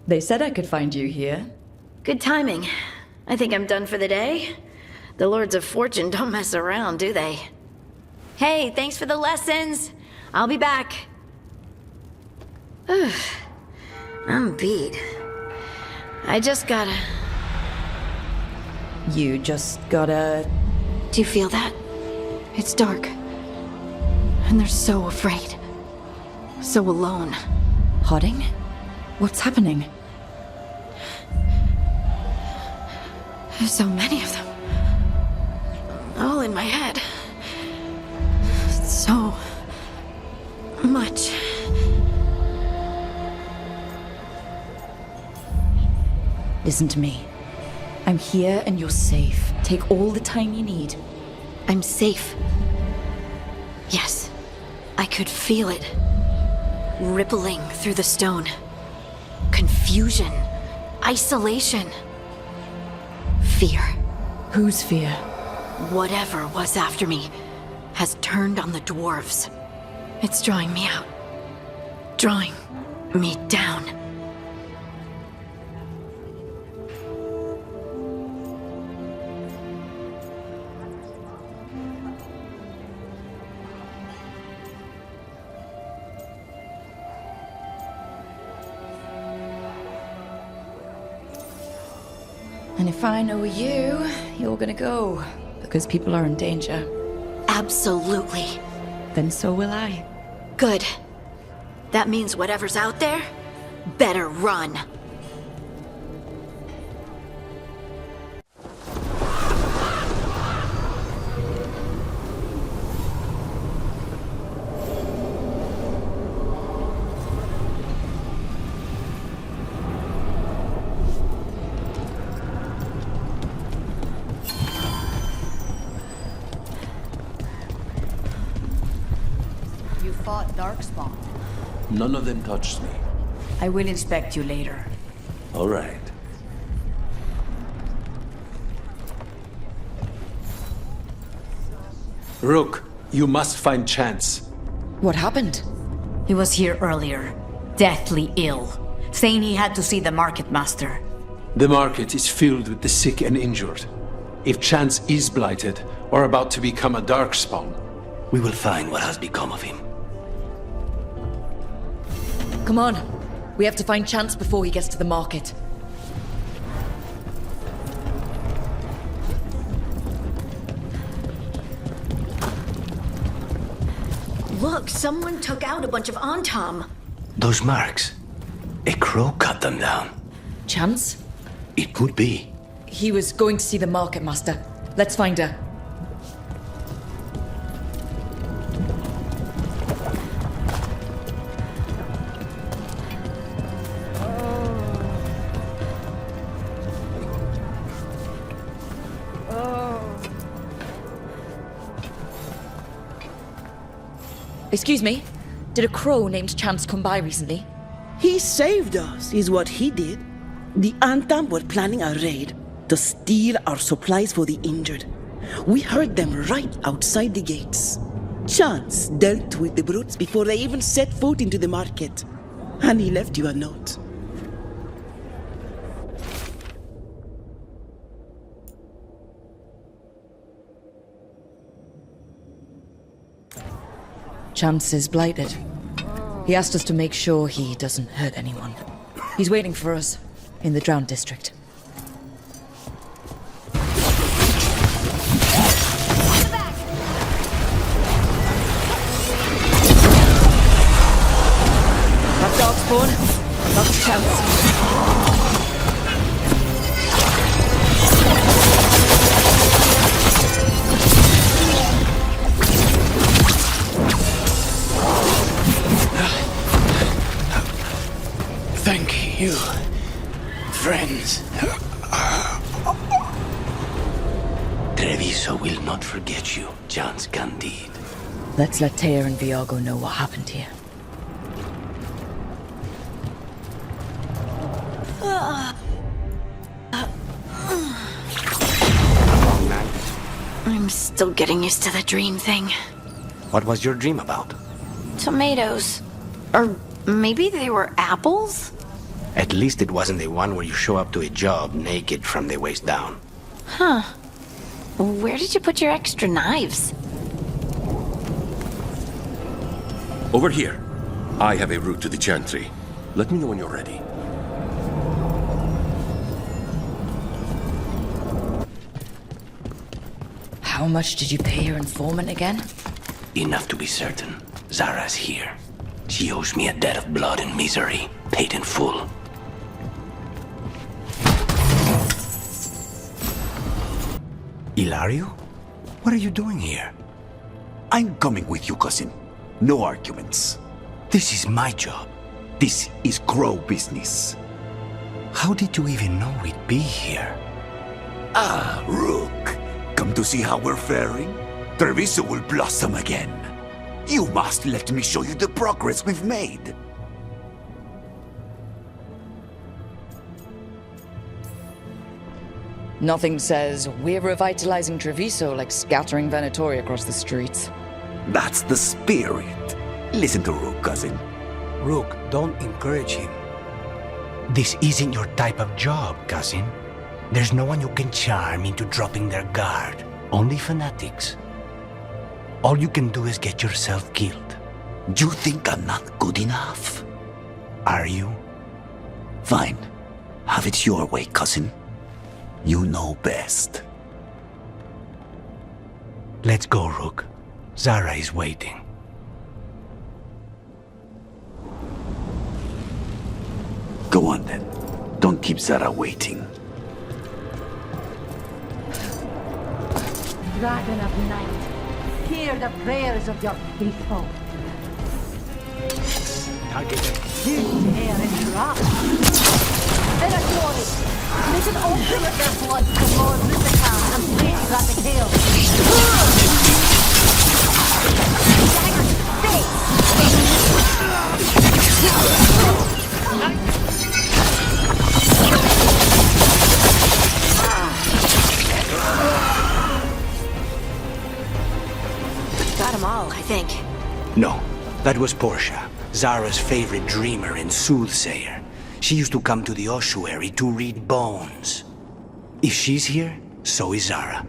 They said I could find you here. Good timing. I think I'm done for the day. The Lords of Fortune don't mess around, do they? Hey, thanks for the lessons. I'll be back. I'm beat. I just gotta... You just gotta... Do you feel that? It's dark. And they're so afraid. So alone. Hodding? What's happening? There's so many of them. All in my head. So... much. Listen to me. I'm here and you're safe. Take all the time you need. I'm safe. Yes. I could feel it. Rippling through the stone. Confusion. Isolation. Fear. Whose fear? Whatever was after me has turned on the dwarves. It's drawing me out. Drawing me down. And if I know you, you're gonna go. Because people are in danger. Absolutely. Then so will I. Good. That means whatever's out there, better run. Darkspawn. None of them touched me. I will inspect you later. All right. Rook, you must find Chance. What happened? He was here earlier, deathly ill, saying he had to see the market master. The market is filled with the sick and injured. If Chance is blighted, or about to become a Darkspawn, we will find what has become of him. Come on. We have to find Chance before he gets to the market. Look, someone took out a bunch of Antom. Those marks. A crow cut them down. Chance? It could be. He was going to see the market master. Let's find her. Excuse me? Did a crow named Chance come by recently? He saved us, is what he did. The Antam were planning a raid to steal our supplies for the injured. We heard them right outside the gates. Chance dealt with the brutes before they even set foot into the market. And he left you a note. Chance is blighted. He asked us to make sure he doesn't hurt anyone. He's waiting for us in the Drowned District. That Darkspawn, that's Chance. Thank you, friends. Treviso will not forget you, Chance Candide. Let's let Taya and Viago know what happened here. I'm still getting used to the dream thing. What was your dream about? Tomatoes. Or maybe they were apples? At least it wasn't the one where you show up to a job naked from the waist down. Huh. Where did you put your extra knives? Over here. I have a route to the Chantry. Let me know when you're ready. How much did you pay your informant again? Enough to be certain. Zara's here. She owes me a debt of blood and misery, paid in full. Ilario? What are you doing here? I'm coming with you, cousin. No arguments. This is my job. This is Crow business. How did you even know we'd be here? Ah, Rook. Come to see how we're faring? Treviso will blossom again. You must let me show you the progress we've made. Nothing says we're revitalizing Treviso like scattering Venatori across the streets. That's the spirit. Listen to Rook, cousin. Rook, don't encourage him. This isn't your type of job, cousin. There's no one you can charm into dropping their guard. Only fanatics. All you can do is get yourself killed. You think I'm not good enough? Are you? Fine. Have it your way, cousin. You know best. Let's go, Rook. Zara is waiting. Go on then. Don't keep Zara waiting. Dragon of night, hear the prayers of your faithful. Target them. Dare and drop. Venatori, make an altar of their blood to Lord Lucifer and please grant the kill. Dagger, Got them all, I think. No, that was Portia, Zara's favorite dreamer and soothsayer. She used to come to the ossuary to read bones. If she's here, so is Zara.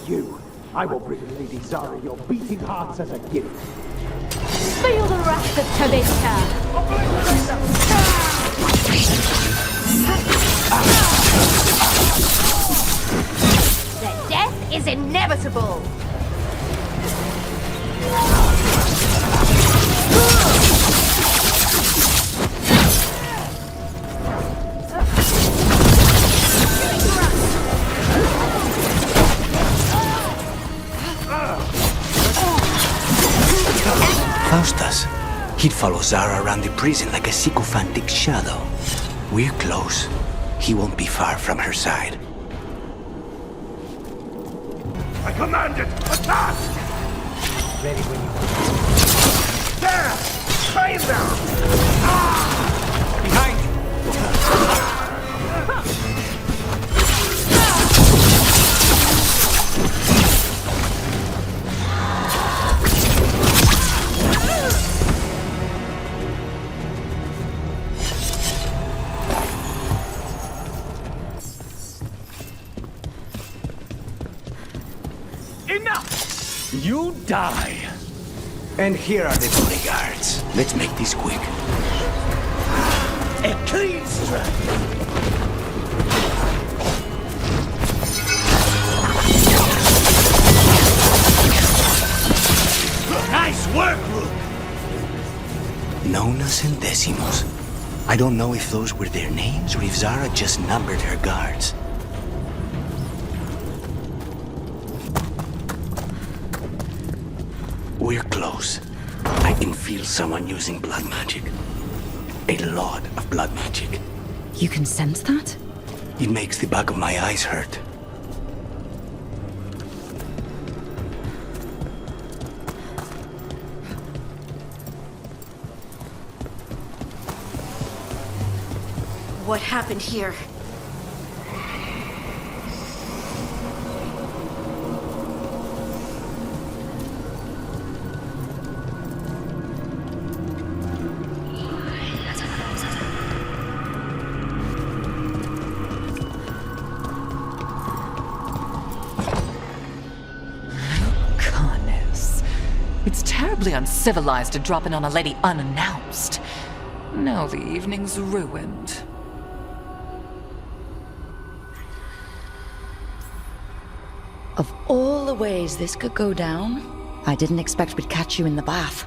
You, I will bring Lady Zara your beating hearts as a gift. feel the wrath of Tabitha. The death is inevitable. Faustus. He'd follow Zara around the prison like a sycophantic shadow. We're close. He won't be far from her side. I command it! Attack! Ready when you are. There! Find them! Behind you! Enough! You die! And here are the bodyguards. Let's make this quick. A clean strike! Nice work, Rook! Nonas and Decimos. I don't know if those were their names or if Zara just numbered her guards. We're close. I can feel someone using blood magic. A lot of blood magic. You can sense that? It makes the back of my eyes hurt. What happened here? incredibly uncivilized to drop in on a lady unannounced. Now the evening's ruined. Of all the ways this could go down, I didn't expect we'd catch you in the bath.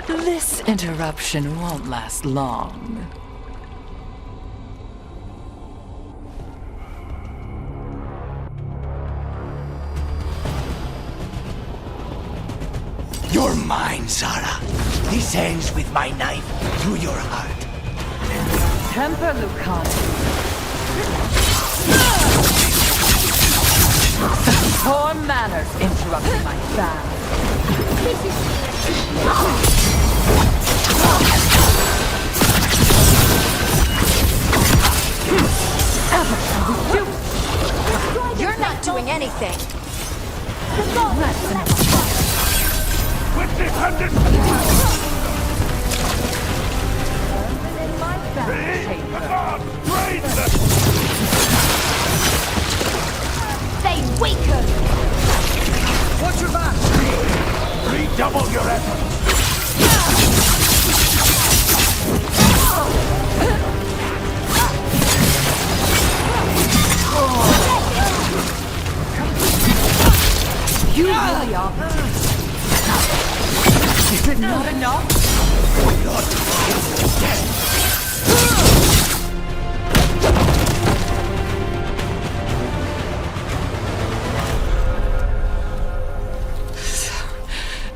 This interruption won't last long. You're mine, Zara. This ends with my knife through your heart. Temper, Lucas. Poor manners interrupting my bath. You're not doing anything. Witness hunted! They weaken! Watch your back! Redouble your efforts! You really are. Is it not enough?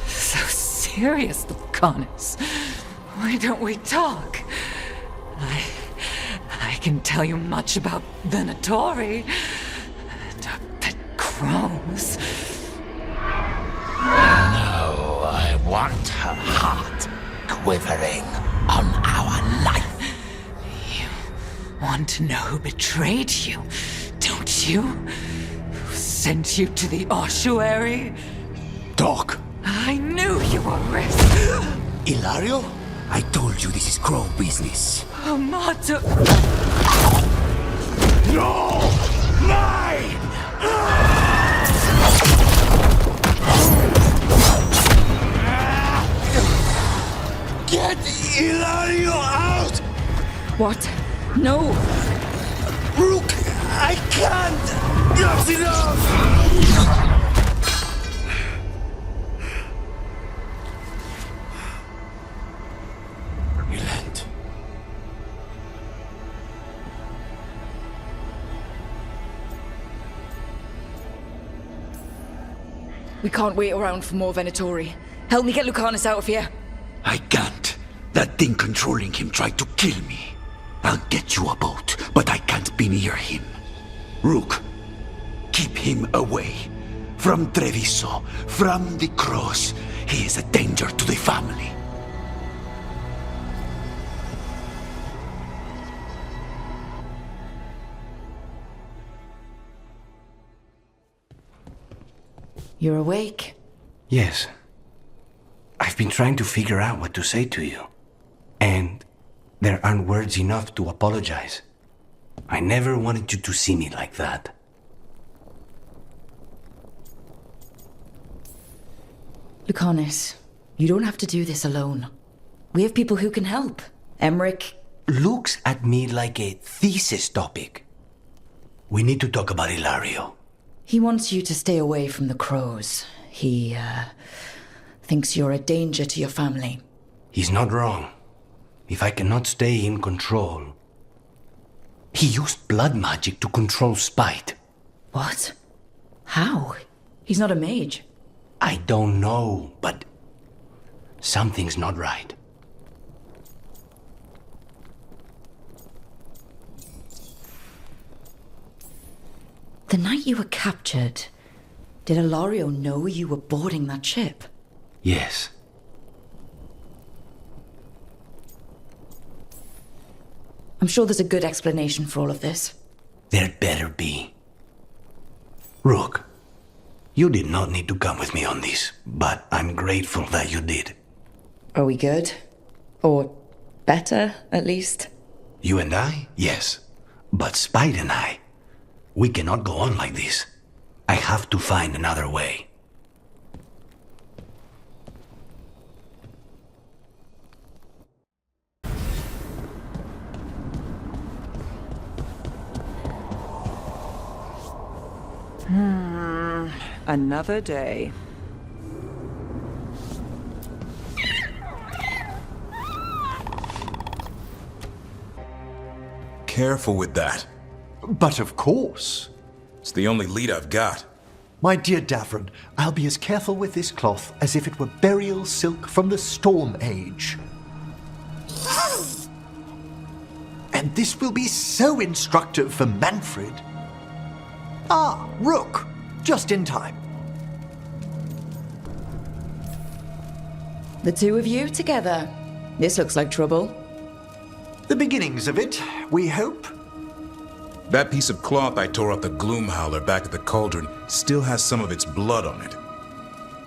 So serious, Lucanus. Why don't we talk? I can tell you much about Venatori and our pet crows. No, I want her heart quivering on our life. You want to know who betrayed you, don't you? Who sent you to the ossuary? Talk. I knew you were risk. Ilario? I told you this is crow business. Amato. No! Mine! Get Ilario out! What? No! Rook, I can't! That's enough! Relent. We can't wait around for more Venatori. Help me get Lucanus out of here. I can't. That thing controlling him tried to kill me. I'll get you a boat, but I can't be near him. Rook, keep him away. From Treviso, from the cross. He is a danger to the family. You're awake? Yes. I've been trying to figure out what to say to you. And there aren't words enough to apologize. I never wanted you to see me like that. Lucanus, you don't have to do this alone. We have people who can help. Emmerich. Looks at me like a thesis topic. We need to talk about Ilario. He wants you to stay away from the crows. He, thinks you're a danger to your family. He's not wrong. If I cannot stay in control... He used blood magic to control spite. What? How? He's not a mage. I don't know, but... something's not right. The night you were captured, did Ilario know you were boarding that ship? Yes. I'm sure there's a good explanation for all of this. There better be. Rook, you did not need to come with me on this, but I'm grateful that you did. Are we good? Or better, at least? You and I? Yes. But Spite and I, we cannot go on like this. I have to find another way. Another day. Careful with that. But of course. It's the only lead I've got. My dear Davron, I'll be as careful with this cloth as if it were burial silk from the Storm Age. And this will be so instructive for Manfred. Ah, Rook, just in time. The two of you together. This looks like trouble. The beginnings of it, we hope. That piece of cloth I tore off the Gloom Howler back at the cauldron still has some of its blood on it.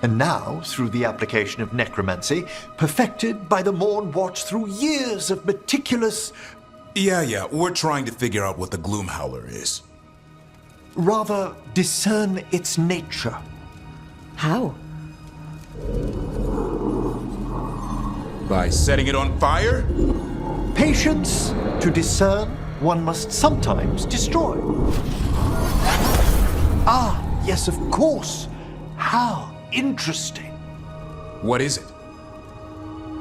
And now, through the application of necromancy, perfected by the Morn Watch through years of meticulous... Yeah, we're trying to figure out what the Gloom Howler is. Rather, discern its nature. How? By setting it on fire? Patience. To discern, one must sometimes destroy. Ah, yes, of course. How interesting. What is it?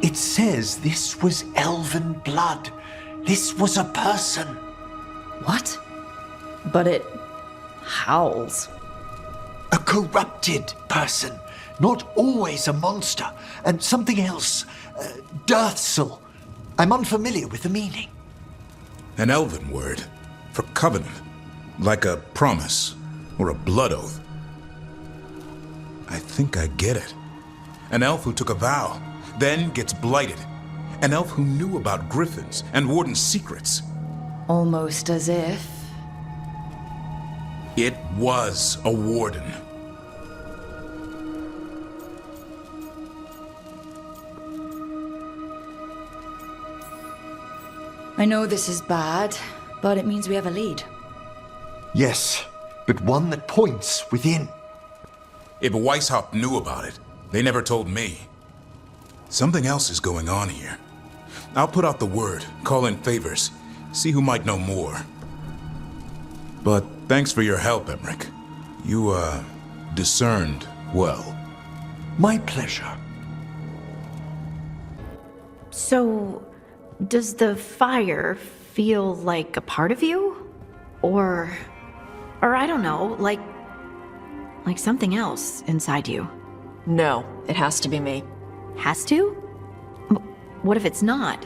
It says this was elven blood. This was a person. What? But it howls. A corrupted person. Not always a monster. And something else. Deathsel. I'm unfamiliar with the meaning. An elven word. For covenant. Like a promise. Or a blood oath. I think I get it. An elf who took a vow. Then gets blighted. An elf who knew about griffins and warden's secrets. Almost as if... It was a warden. I know this is bad, but it means we have a lead. Yes, but one that points within. If Weishaupt knew about it, they never told me. Something else is going on here. I'll put out the word, call in favors, see who might know more. But thanks for your help, Emmerich. You, discerned well. My pleasure. So, does the fire feel like a part of you? Or I don't know, like something else inside you? No, it has to be me. Has to? What if it's not?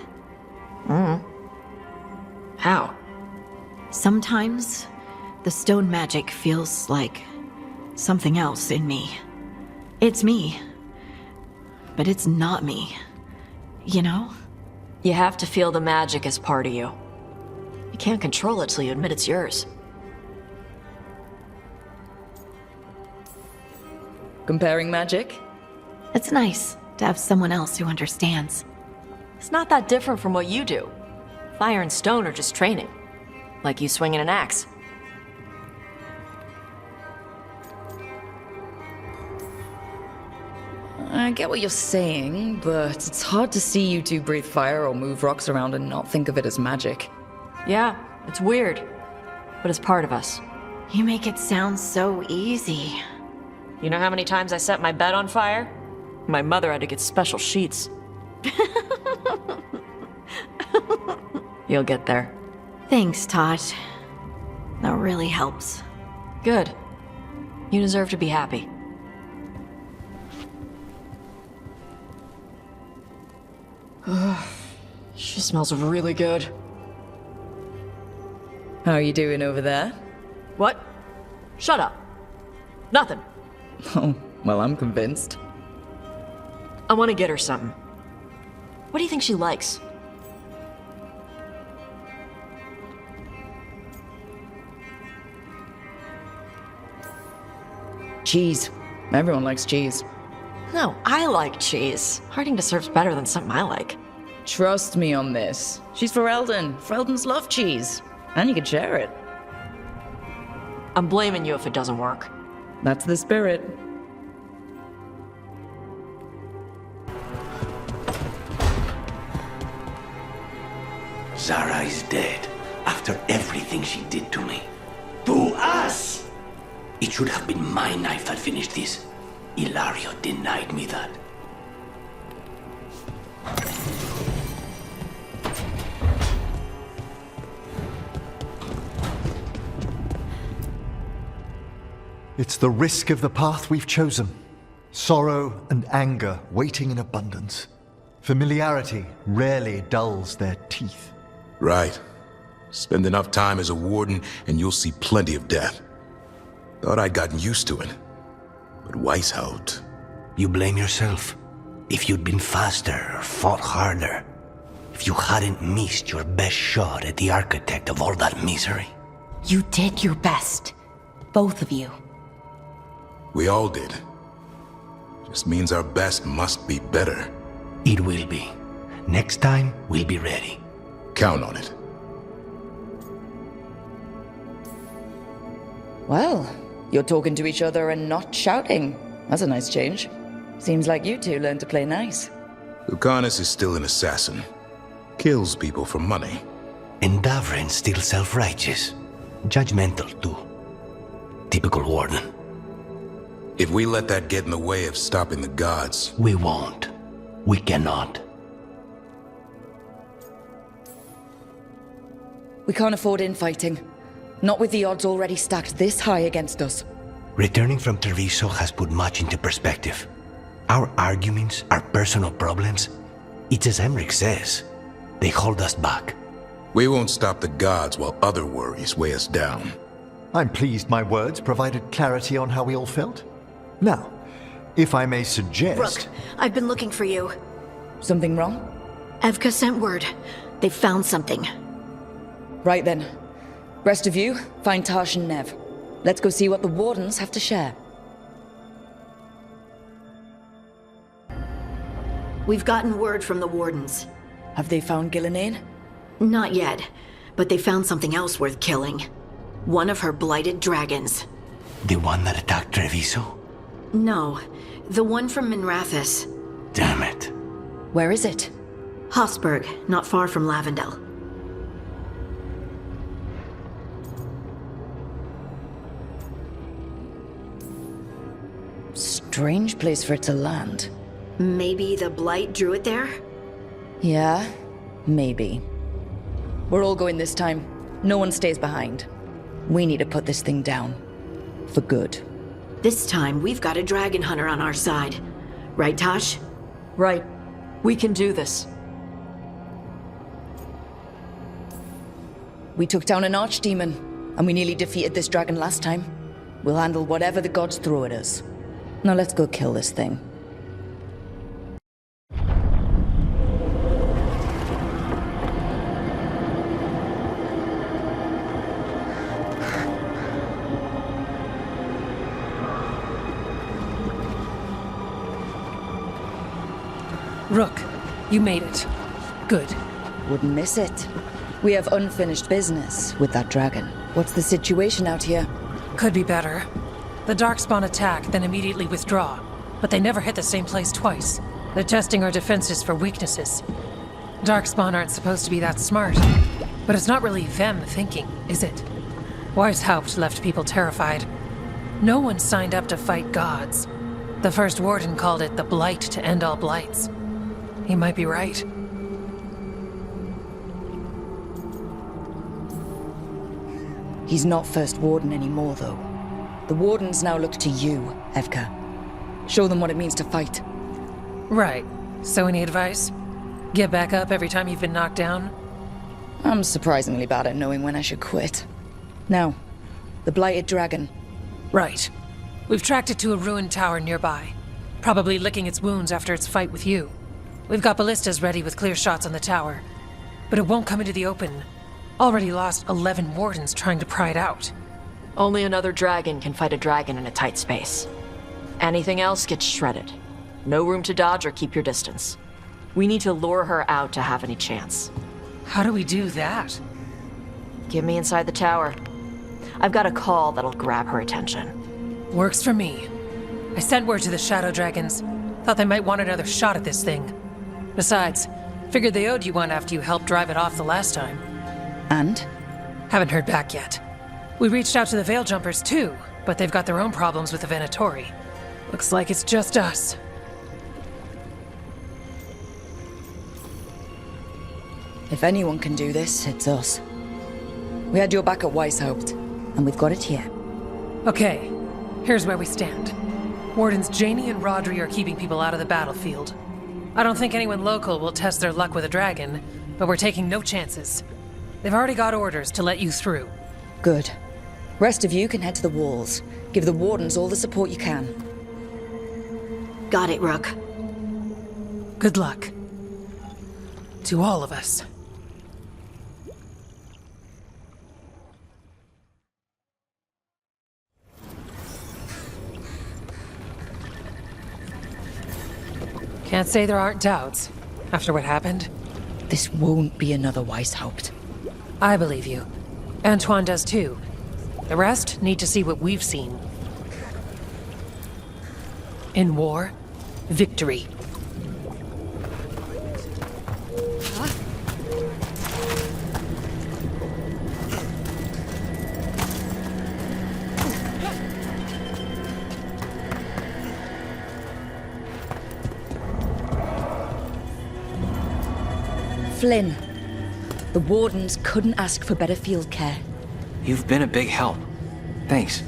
How? Sometimes the stone magic feels like something else in me. It's me, but it's not me. You know? You have to feel the magic as part of you. You can't control it till you admit it's yours. Comparing magic? It's nice to have someone else who understands. It's not that different from what you do. Fire and stone are just training. Like you swinging an axe. I get what you're saying, but it's hard to see you two breathe fire or move rocks around and not think of it as magic. Yeah, it's weird. But it's part of us. You make it sound so easy. You know how many times I set my bed on fire? My mother had to get special sheets. You'll get there. Thanks, Tot. That really helps. Good. You deserve to be happy. She smells really good. How are you doing over there? What? Shut up. Nothing. Oh, well, I'm convinced. I want to get her something. What do you think she likes? Cheese. Everyone likes cheese. No, I like cheese. Harding deserves better than something I like. Trust me on this. She's for Eldon. For Eldon's love cheese. And you can share it. I'm blaming you if it doesn't work. That's the spirit. Zara is dead after everything she did to me. To us! It should have been my knife that finished this. Ilario denied me that. It's the risk of the path we've chosen. Sorrow and anger waiting in abundance. Familiarity rarely dulls their teeth. Right. Spend enough time as a warden and you'll see plenty of death. Thought I'd gotten used to it. But Weishaupt... You blame yourself. If you'd been faster or fought harder. If you hadn't missed your best shot at the architect of all that misery. You did your best. Both of you. We all did. Just means our best must be better. It will be. Next time, we'll be ready. Count on it. Well, you're talking to each other and not shouting. That's a nice change. Seems like you two learned to play nice. Lucanus is still an assassin. Kills people for money. And Davrin's still self-righteous. Judgmental, too. Typical warden. If we let that get in the way of stopping the gods... We won't. We cannot. We can't afford infighting. Not with the odds already stacked this high against us. Returning from Treviso has put much into perspective. Our arguments, our personal problems, it's as Emmerich says. They hold us back. We won't stop the gods while other worries weigh us down. I'm pleased my words provided clarity on how we all felt. Now, if I may suggest... Rook, I've been looking for you. Something wrong? Evka sent word. They found something. Right then. Rest of you, find Tash and Nev. Let's go see what the Wardens have to share. We've gotten word from the Wardens. Have they found Gillenane? Not yet, but they found something else worth killing. One of her blighted dragons. The one that attacked Treviso? No, the one from Minrathis. Damn it. Where is it? Hosberg, not far from Lavendel. Strange place for it to land. Maybe the blight drew it there? Yeah, maybe. We're all going this time. No one stays behind. We need to put this thing down. For good. This time, we've got a dragon hunter on our side. Right, Tash? Right. We can do this. We took down an archdemon, and we nearly defeated this dragon last time. We'll handle whatever the gods throw at us. Now let's go kill this thing. Rook, you made it. Good. Wouldn't miss it. We have unfinished business with that dragon. What's the situation out here? Could be better. The Darkspawn attack, then immediately withdraw. But they never hit the same place twice. They're testing our defenses for weaknesses. Darkspawn aren't supposed to be that smart. But it's not really them thinking, is it? Weishaupt left people terrified. No one signed up to fight gods. The first warden called it the blight to end all blights. He might be right. He's not first warden anymore, though. The wardens now look to you, Evka. Show them what it means to fight. Right. So any advice? Get back up every time you've been knocked down? I'm surprisingly bad at knowing when I should quit. Now, the blighted dragon. Right. We've tracked it to a ruined tower nearby. Probably licking its wounds after its fight with you. We've got ballistas ready with clear shots on the tower. But it won't come into the open. Already lost 11 wardens trying to pry it out. Only another dragon can fight a dragon in a tight space. Anything else gets shredded. No room to dodge or keep your distance. We need to lure her out to have any chance. How do we do that? Get me inside the tower. I've got a call that'll grab her attention. Works for me. I sent word to the Shadow Dragons. Thought they might want another shot at this thing. Besides, figured they owed you one after you helped drive it off the last time. And? Haven't heard back yet. We reached out to the Veil Jumpers too, but they've got their own problems with the Venatori. Looks like it's just us. If anyone can do this, it's us. We had your back at Weishaupt, and we've got it here. Okay, here's where we stand. Wardens Janey and Rodri are keeping people out of the battlefield. I don't think anyone local will test their luck with a dragon, but we're taking no chances. They've already got orders to let you through. Good. Rest of you can head to the walls. Give the Wardens all the support you can. Got it, Rook. Good luck. To all of us. Can't say there aren't doubts, after what happened. This won't be another Weishaupt. I believe you. Antoine does too. The rest need to see what we've seen. In war, victory. Flynn, the Wardens couldn't ask for better field care. You've been a big help. Thanks.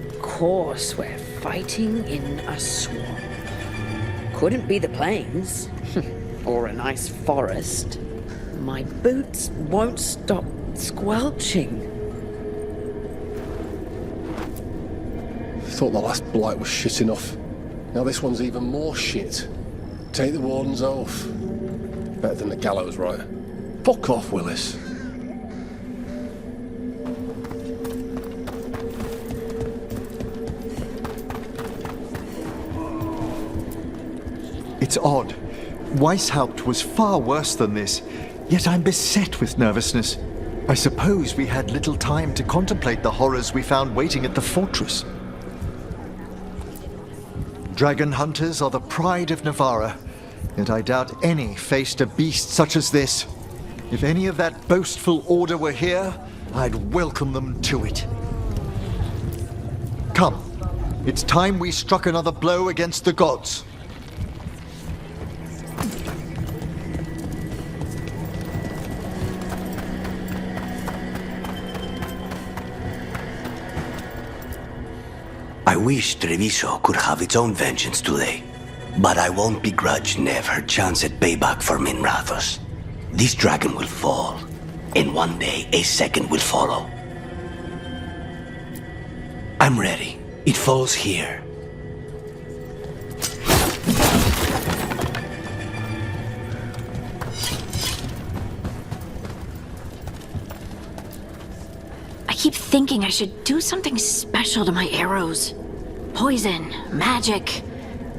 Of course, we're fighting in a swamp. Couldn't be the plains. Or a nice forest. My boots won't stop squelching. Thought the last blight was shit enough. Now this one's even more shit. Take the Warden's oath. Better than the gallows, right? Fuck off, Willis. It's odd. Weishaupt was far worse than this, yet I'm beset with nervousness. I suppose we had little time to contemplate the horrors we found waiting at the fortress. Dragon hunters are the pride of Navarra, yet I doubt any faced a beast such as this. If any of that boastful order were here, I'd welcome them to it. Come, it's time we struck another blow against the gods. I wish Treviso could have its own vengeance today, but I won't begrudge Nev her chance at payback for Minrathos. This dragon will fall, and one day a second will follow. I'm ready. It falls here. I keep thinking I should do something special to my arrows. Poison, magic,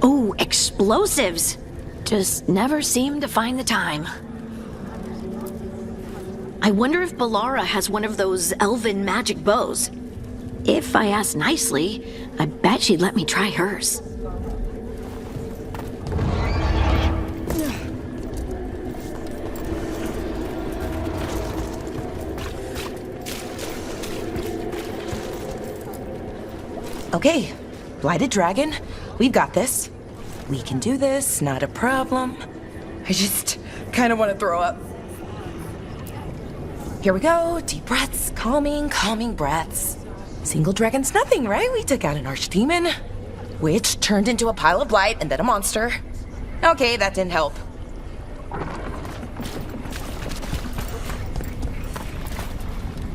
oh, explosives. Just never seem to find the time. I wonder if Balara has one of those elven magic bows. If I ask nicely, I bet she'd let me try hers. Okay, Blighted Dragon, we've got this. We can do this, not a problem. I just kind of want to throw up. Here we go, deep breaths, calming breaths. Single dragon's nothing, right? We took out an archdemon, which turned into a pile of blight and then a monster. Okay, that didn't help.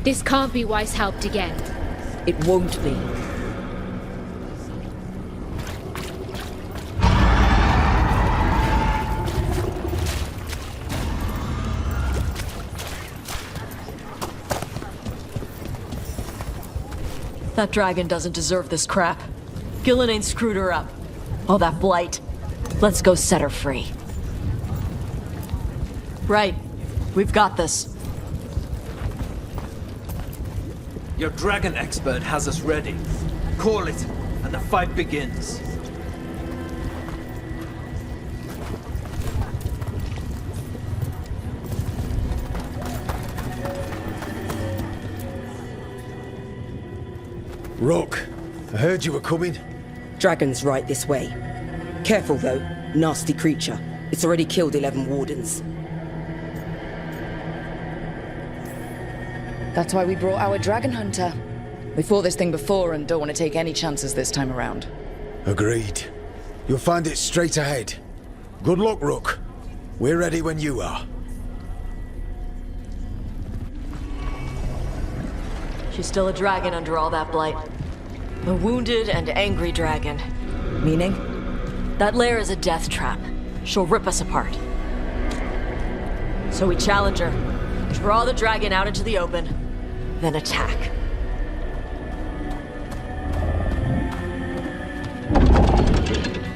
This can't be Weishaupt again. It won't be. That dragon doesn't deserve this crap. Gillen ain't screwed her up. All that blight. Let's go set her free. Right. We've got this. Your dragon expert has us ready. Call it, and the fight begins. Rook, I heard you were coming. Dragon's right this way. Careful though, nasty creature. It's already killed 11 wardens. That's why we brought our dragon hunter. We fought this thing before and don't want to take any chances this time around. Agreed. You'll find it straight ahead. Good luck, Rook. We're ready when you are. She's still a dragon under all that blight. A wounded and angry dragon. Meaning? That lair is a death trap. She'll rip us apart. So we challenge her, draw the dragon out into the open, then attack.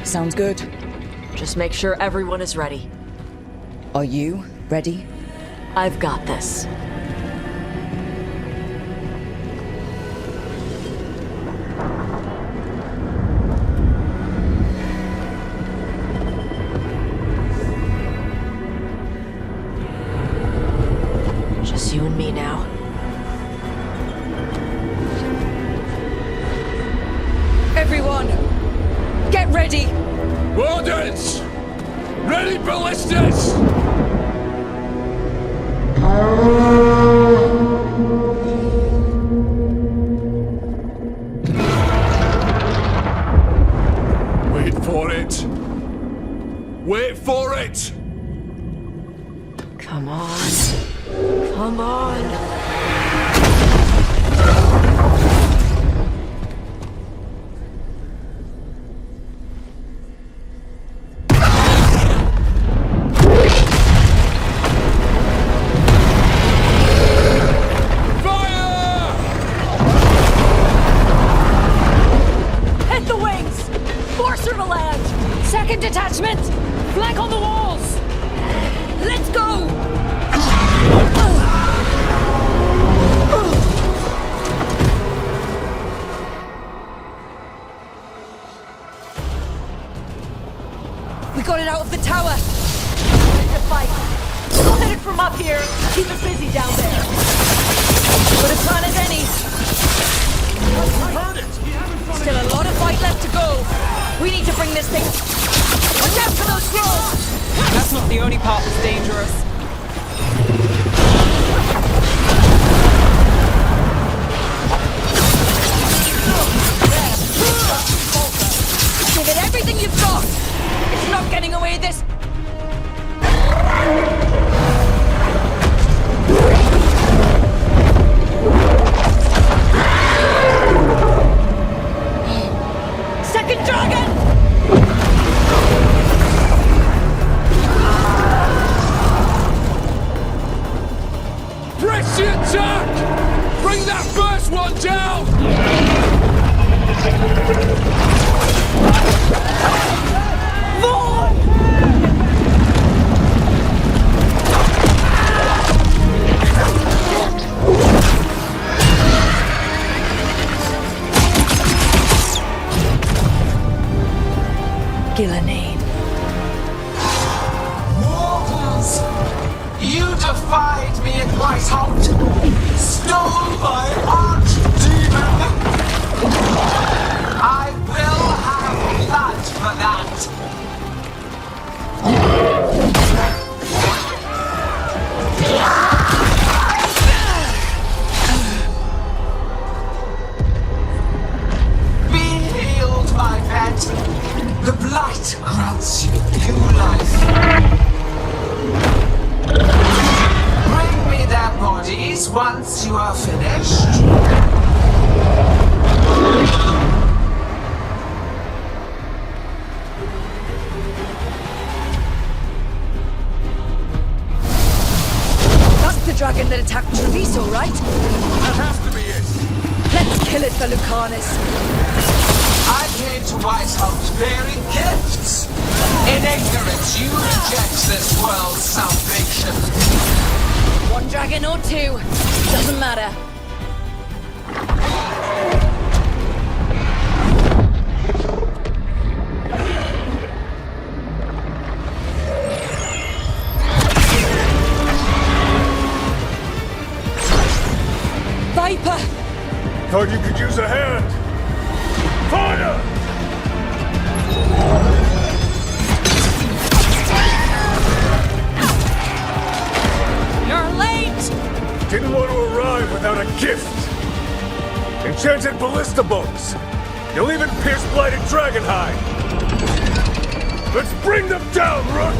Sounds good. Just make sure everyone is ready. Are you ready? I've got this. Just you and me now. Everyone, get ready! Wardens! Ready ballistas! Wait for it! Wait for it! Come on. Come on. Hit the wings! Force her to land! Second detachment! Flank on the walls! Let's go! We got it out of the tower! Ready to fight. We'll hit it from up here. Keep it busy down there. Good a plan as any. Heard it! Still a lot of fight left to go. We need to bring this thing. Watch out for those trolls! That's not the only part that's dangerous. Give it everything you've got! It's not getting away this... Second dragon! Press the attack! Bring that first one down! Gillenane. Mortals! You defied me at Whitehout! Stole my archdemon! I will have blood for that! Be healed, my pet! The blight grants you new life. Bring me their bodies once you are finished. That's the dragon that attacked Treviso, right? That has to be it! Let's kill it for Lucanus. I came to Whitehout bearing gifts. In ignorance, you reject this world's salvation. One dragon or two, doesn't matter. Viper! Thought you could use a hand. Fire! You're late! Didn't want to arrive without a gift. Enchanted ballista bolts. You'll even pierce blighted dragonhide. Let's bring them down, Rook!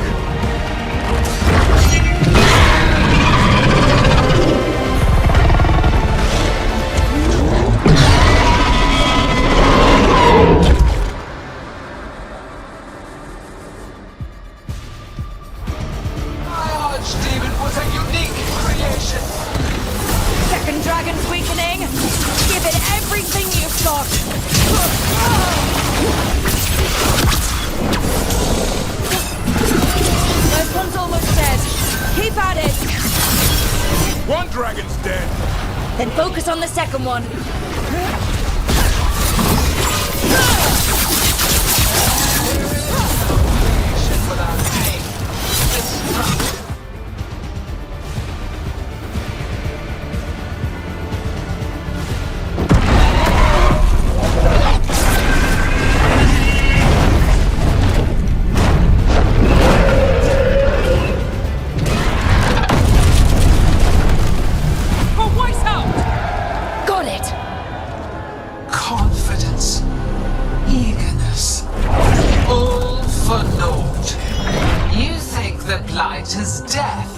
Archdemon was a unique creation. Second dragon's weakening. Give it everything you've got. First one's almost dead. Keep at it. One dragon's dead. Then focus on the second one. Got it! Confidence. Eagerness. All for naught. You think the blight is death.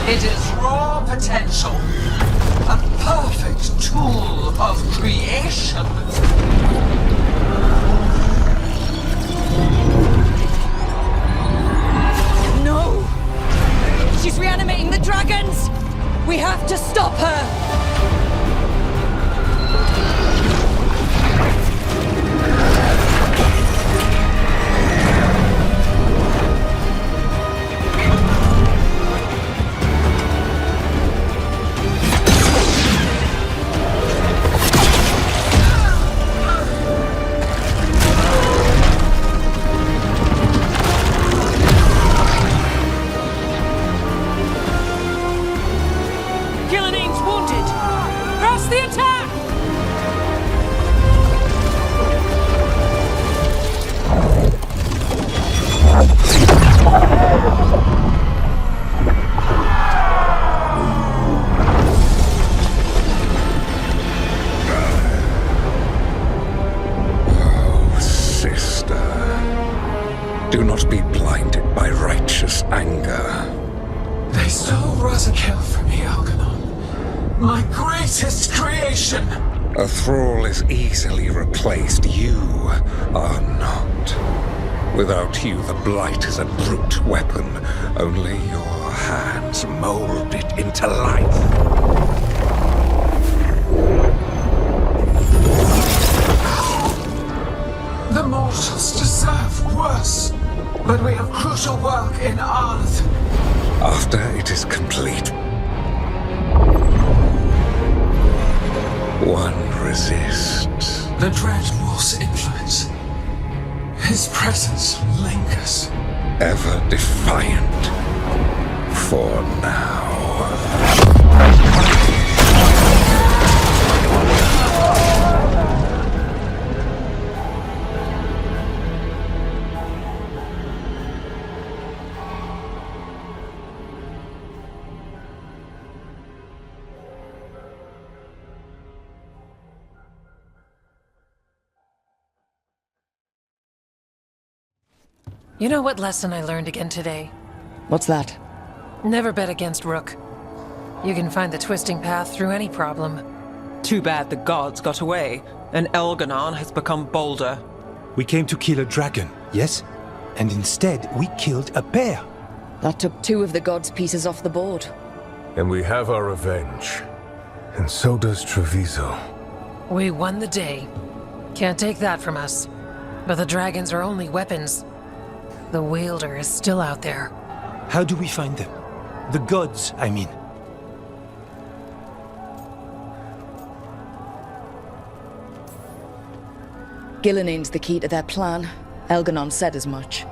It is raw potential. A perfect tool of creation. No! She's reanimating the dragons! We have to stop her! Gillening's wounded! Press the attack! Oh, sister. Do not be blinded by righteous anger. They stole Razakel from me, Algernon. My greatest creation! A thrall is easily replaced. You are not. Without you, the blight is a brute weapon. Only your hands mold it into life. The mortals deserve worse. But we have crucial work in Arth. After it is complete, one resists. The Dread Wolf's influence. His presence lingers. Ever defiant. For now. You know what lesson I learned again today? What's that? Never bet against Rook. You can find the twisting path through any problem. Too bad the gods got away, and Elganon has become bolder. We came to kill a dragon, yes? And instead, we killed a bear. That took 2 of the gods' pieces off the board. And we have our revenge. And so does Treviso. We won the day. Can't take that from us. But the dragons are only weapons. The wielder is still out there. How do we find them? The gods, I mean. Gillenane's the key to their plan. Elganon said as much.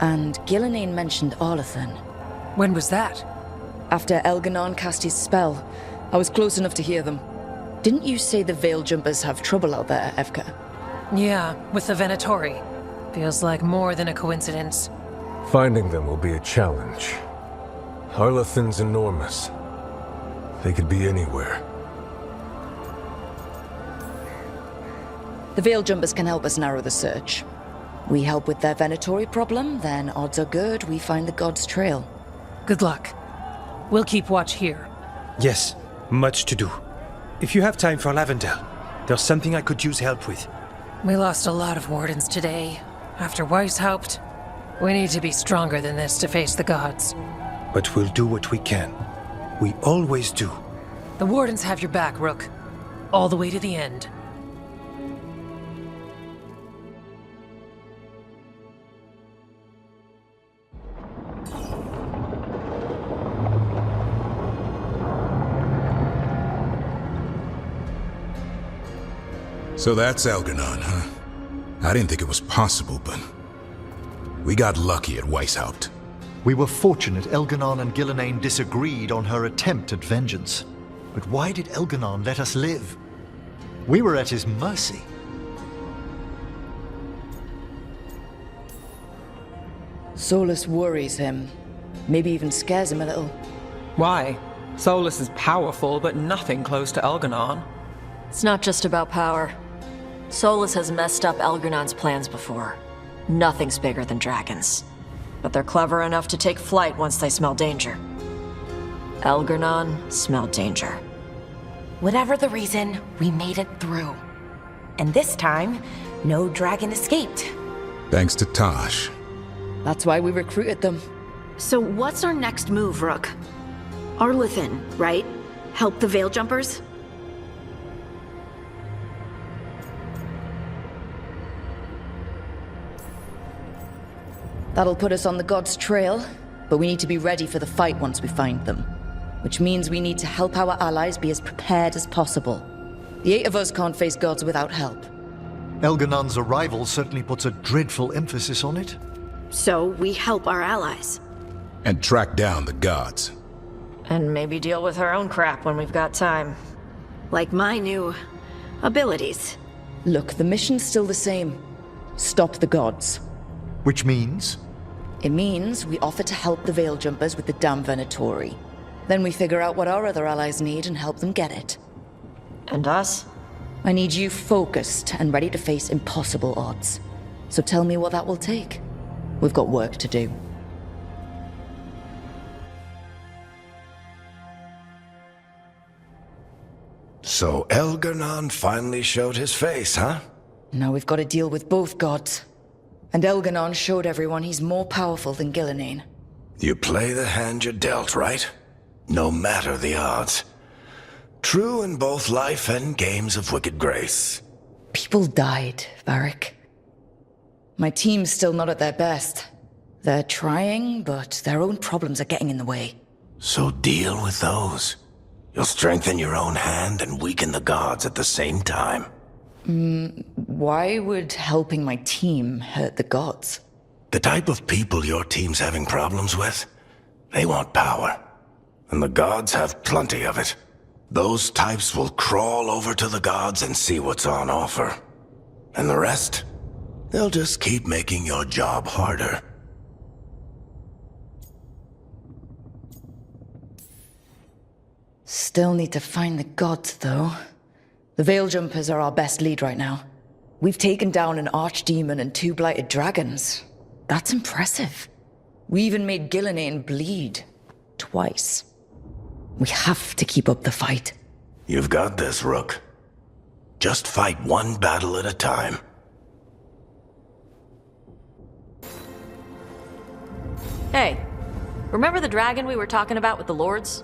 And Gillenane mentioned Arlathan. When was that? After Elganon cast his spell, I was close enough to hear them. Didn't you say the Veil Jumpers have trouble out there, Evka? Yeah, with the Venatori. Feels like more than a coincidence. Finding them will be a challenge. Harlethin's enormous. They could be anywhere. The Veil Jumpers can help us narrow the search. We help with their Venatori problem, then odds are good we find the God's trail. Good luck. We'll keep watch here. Yes, much to do. If you have time for Lavendel, there's something I could use help with. We lost a lot of wardens today. After Weishaupt, we need to be stronger than this to face the gods. But we'll do what we can. We always do. The wardens have your back, Rook. All the way to the end. So that's Algernon, huh? I didn't think it was possible, but we got lucky at Weishaupt. We were fortunate Elganon and Gillenane disagreed on her attempt at vengeance. But why did Elganon let us live? We were at his mercy. Solus worries him. Maybe even scares him a little. Why? Solus is powerful, but nothing close to Elganon. It's not just about power. Solus has messed up Elgernon's plans before. Nothing's bigger than dragons. But they're clever enough to take flight once they smell danger. Elgernon smelled danger. Whatever the reason, we made it through. And this time, no dragon escaped. Thanks to Tosh. That's why we recruited them. So what's our next move, Rook? Arlethin, right? Help the Veil Jumpers? That'll put us on the God's trail, but we need to be ready for the fight once we find them. Which means we need to help our allies be as prepared as possible. The 8 of us can't face gods without help. Elganon's arrival certainly puts a dreadful emphasis on it. So we help our allies. And track down the gods. And maybe deal with our own crap when we've got time. Like my new abilities. Look, the mission's still the same. Stop the gods. Which means? It means we offer to help the Veil Jumpers with the damn Venatori. Then we figure out what our other allies need and help them get it. And us? I need you focused and ready to face impossible odds. So tell me what that will take. We've got work to do. So Elgernon finally showed his face, huh? Now we've got to deal with both gods. And Elganon showed everyone he's more powerful than Gillenane. You play the hand you're dealt, right? No matter the odds. True in both life and games of wicked grace. People died, Varric. My team's still not at their best. They're trying, but their own problems are getting in the way. So deal with those. You'll strengthen your own hand and weaken the gods at the same time. Why would helping my team hurt the gods? The type of people your team's having problems with, they want power. And the gods have plenty of it. Those types will crawl over to the gods and see what's on offer. And the rest, they'll just keep making your job harder. Still need to find the gods, though. The Veil Jumpers are our best lead right now. We've taken down an archdemon and 2 blighted dragons. That's impressive. We even made Gillenane bleed. Twice. We have to keep up the fight. You've got this, Rook. Just fight one battle at a time. Hey, remember the dragon we were talking about with the lords?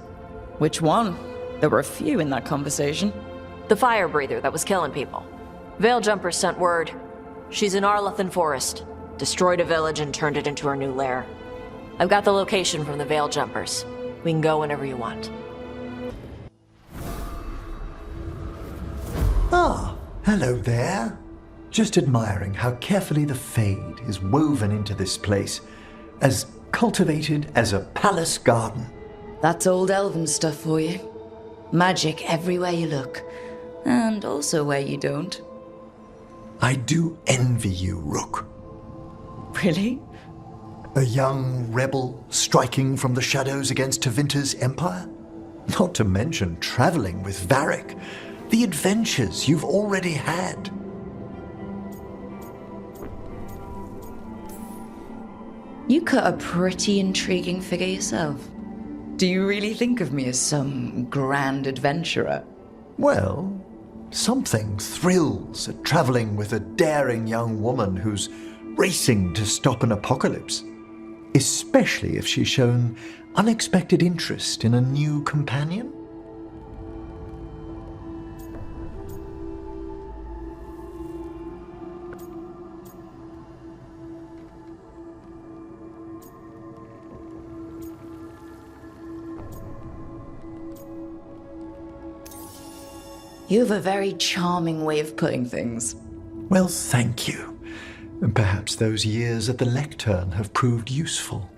Which one? There were a few in that conversation. The fire breather that was killing people. Veil Jumpers sent word. She's in Arlethin Forest. Destroyed a village and turned it into her new lair. I've got the location from the Veil Jumpers. We can go whenever you want. Ah, hello there. Just admiring how carefully the Fade is woven into this place. As cultivated as a palace garden. That's old elven stuff for you. Magic everywhere you look. And also where you don't. I do envy you, Rook. Really? A young rebel striking from the shadows against Tevinter's empire? Not to mention traveling with Varric. The adventures you've already had. You cut a pretty intriguing figure yourself. Do you really think of me as some grand adventurer? Well, something thrills at traveling with a daring young woman who's racing to stop an apocalypse. Especially if she's shown unexpected interest in a new companion. You have a very charming way of putting things. Well, thank you. And perhaps those years at the lectern have proved useful.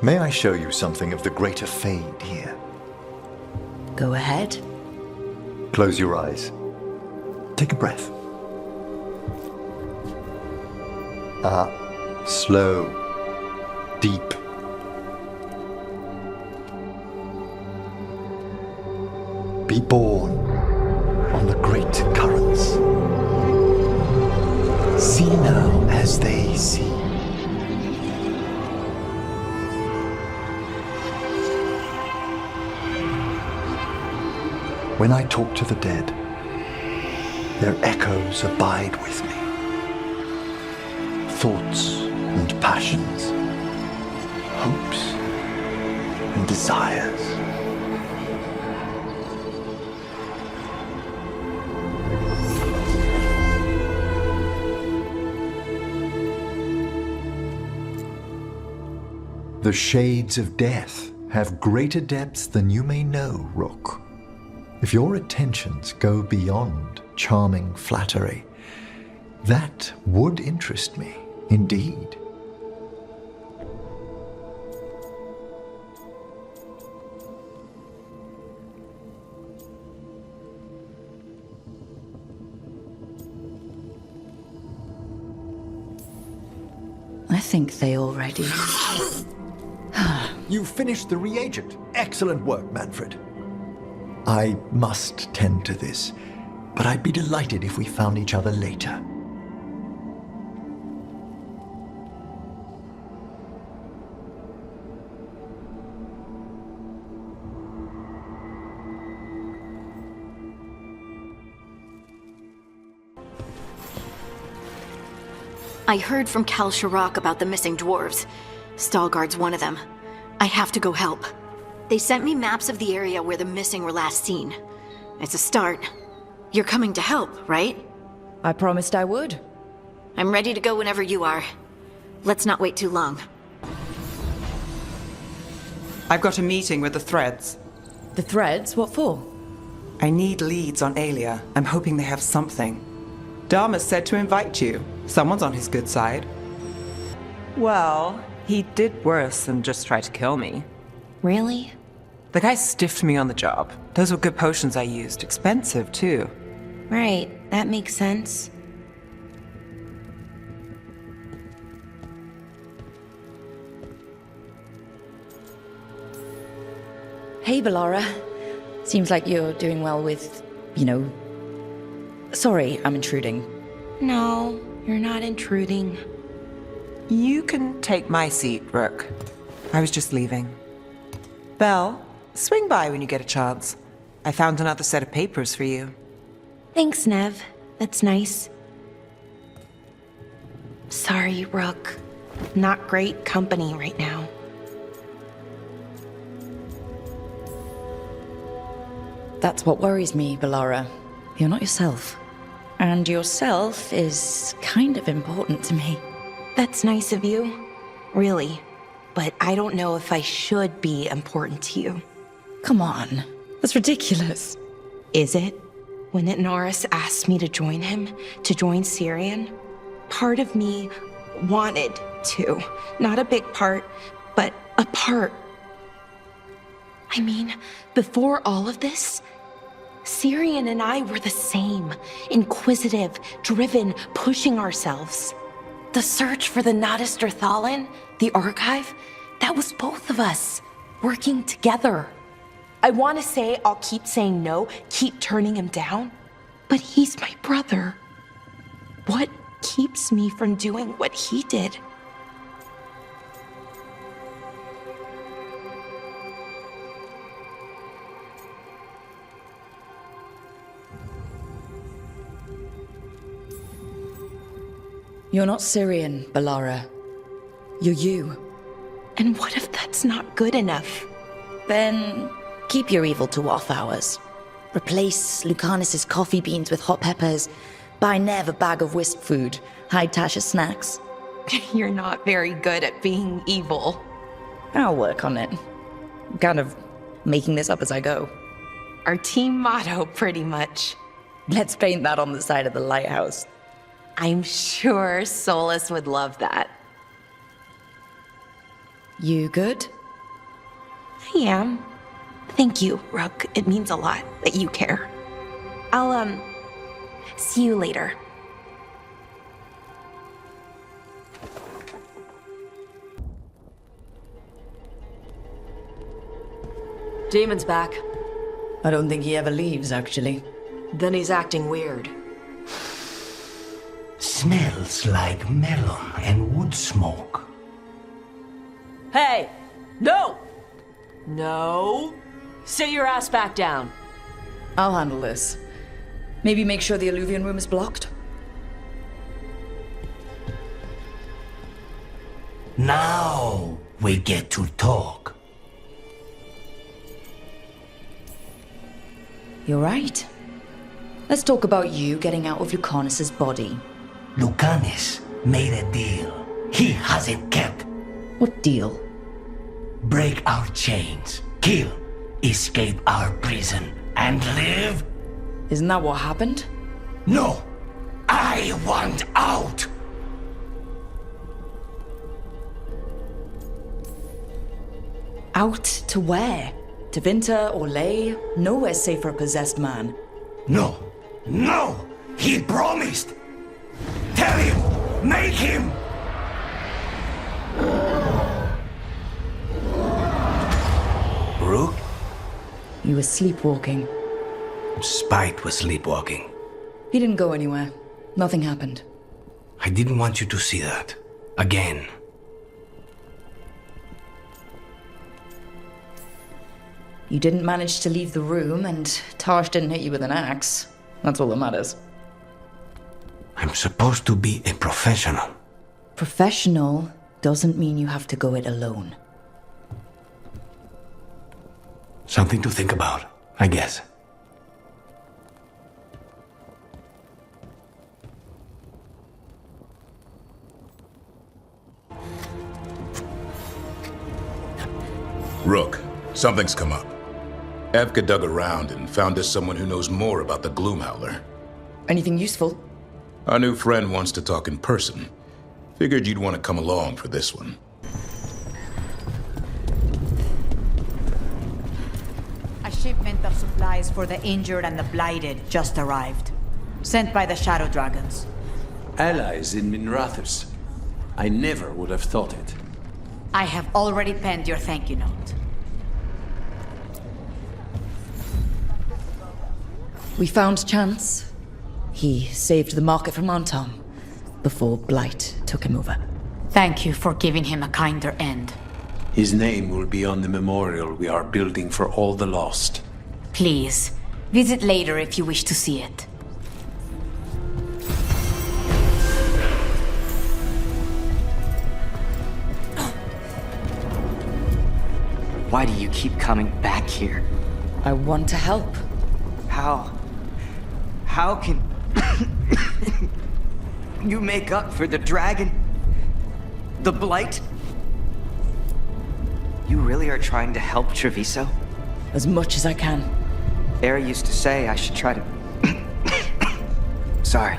May I show you something of the greater fade here? Go ahead. Close your eyes. Take a breath. Slow. Deep. Be born on the great currents. See now as they see. When I talk to the dead, their echoes abide with me. Thoughts and passions, hopes and desires. The shades of death have greater depths than you may know, Rook. If your attentions go beyond charming flattery, that would interest me, indeed. I think they already... You finished the reagent. Excellent work, Manfred. I must tend to this, but I'd be delighted if we found each other later. I heard from Cal Shirak about the missing dwarves. Stalguard's one of them. I have to go help. They sent me maps of the area where the missing were last seen. It's a start. You're coming to help, right? I promised I would. I'm ready to go whenever you are. Let's not wait too long. I've got a meeting with the Threads. The Threads? What for? I need leads on Aelia. I'm hoping they have something. Dharma said to invite you. Someone's on his good side. Well, he did worse than just try to kill me. Really? The guy stiffed me on the job. Those were good potions I used. Expensive, too. Right, that makes sense. Hey, Bellara. Seems like you're doing well with, Sorry, I'm intruding. No, you're not intruding. You can take my seat, Rook. I was just leaving. Belle, swing by when you get a chance. I found another set of papers for you. Thanks, Nev. That's nice. Sorry, Rook. Not great company right now. That's what worries me, Bellara. You're not yourself. And yourself is kind of important to me. That's nice of you. Really. But I don't know if I should be important to you. Come on. That's ridiculous. Is it? When Norris asked me to join him, to join Syrian, part of me wanted to. Not a big part, but a part. I mean, before all of this, Syrian and I were the same. Inquisitive, driven, pushing ourselves. The search for the Nadister Thalin, the archive, that was both of us, working together. I want to say I'll keep saying no, keep turning him down, but he's my brother. What keeps me from doing what he did? You're not Syrian, Balara. You're you. And what if that's not good enough? Then keep your evil to off hours. Replace Lucanus's coffee beans with hot peppers. Buy Nev a bag of wisp food. Hide Tasha's snacks. You're not very good at being evil. I'll work on it. I'm kind of making this up as I go. Our team motto, pretty much. Let's paint that on the side of the lighthouse. I'm sure Solus would love that. You good? I am. Thank you, Rook. It means a lot that you care. I'll, see you later. Demon's back. I don't think he ever leaves, actually. Then he's acting weird. Smells like melon and wood smoke. Hey! No! No! Sit your ass back down. I'll handle this. Maybe make sure the Alluvion room is blocked? Now we get to talk. You're right. Let's talk about you getting out of Lucanus's body. Lucanus made a deal he hasn't kept. What deal? Break our chains, kill, escape our prison, and live? Isn't that what happened? No! I want out! Out to where? To Vinter or Ley? Nowhere's safe for a possessed man. No! No! He promised! Tell him! Make him! Rook? You were sleepwalking. Spite was sleepwalking. He didn't go anywhere. Nothing happened. I didn't want you to see that. Again. You didn't manage to leave the room, and Tarsh didn't hit you with an axe. That's all that matters. I'm supposed to be a professional. Professional doesn't mean you have to go it alone. Something to think about, I guess. Rook, something's come up. Evka dug around and found us someone who knows more about the Gloomhowler. Anything useful? Our new friend wants to talk in person. Figured you'd want to come along for this one. A shipment of supplies for the injured and the blighted just arrived. Sent by the Shadow Dragons. Allies in Minrathous. I never would have thought it. I have already penned your thank you note. We found Chance. He saved the market from Antom before Blight took him over. Thank you for giving him a kinder end. His name will be on the memorial we are building for all the lost. Please, visit later if you wish to see it. Why do you keep coming back here? I want to help. How can you make up for the dragon? The blight? You really are trying to help Treviso? As much as I can. Era used to say I should try to... Sorry.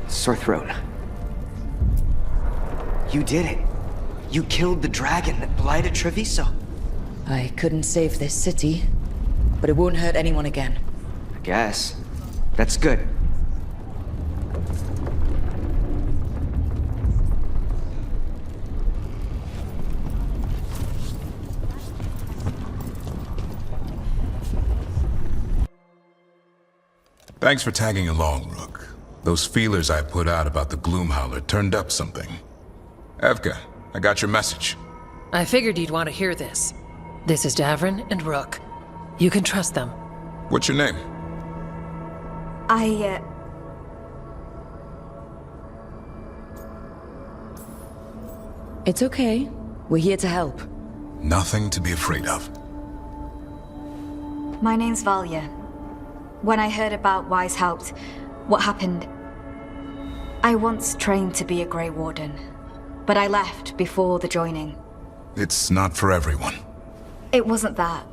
Sore throat. You did it. You killed the dragon that blighted Treviso. I couldn't save this city, but it won't hurt anyone again. I guess. That's good. Thanks for tagging along, Rook. Those feelers I put out about the Gloomhowler turned up something. Evka, I got your message. I figured you'd want to hear this. This is Davrin and Rook. You can trust them. What's your name? It's okay. We're here to help. Nothing to be afraid of. My name's Valya. When I heard about Weishaupt, what happened, I once trained to be a Grey Warden, but I left before the joining. It's not for everyone. It wasn't that.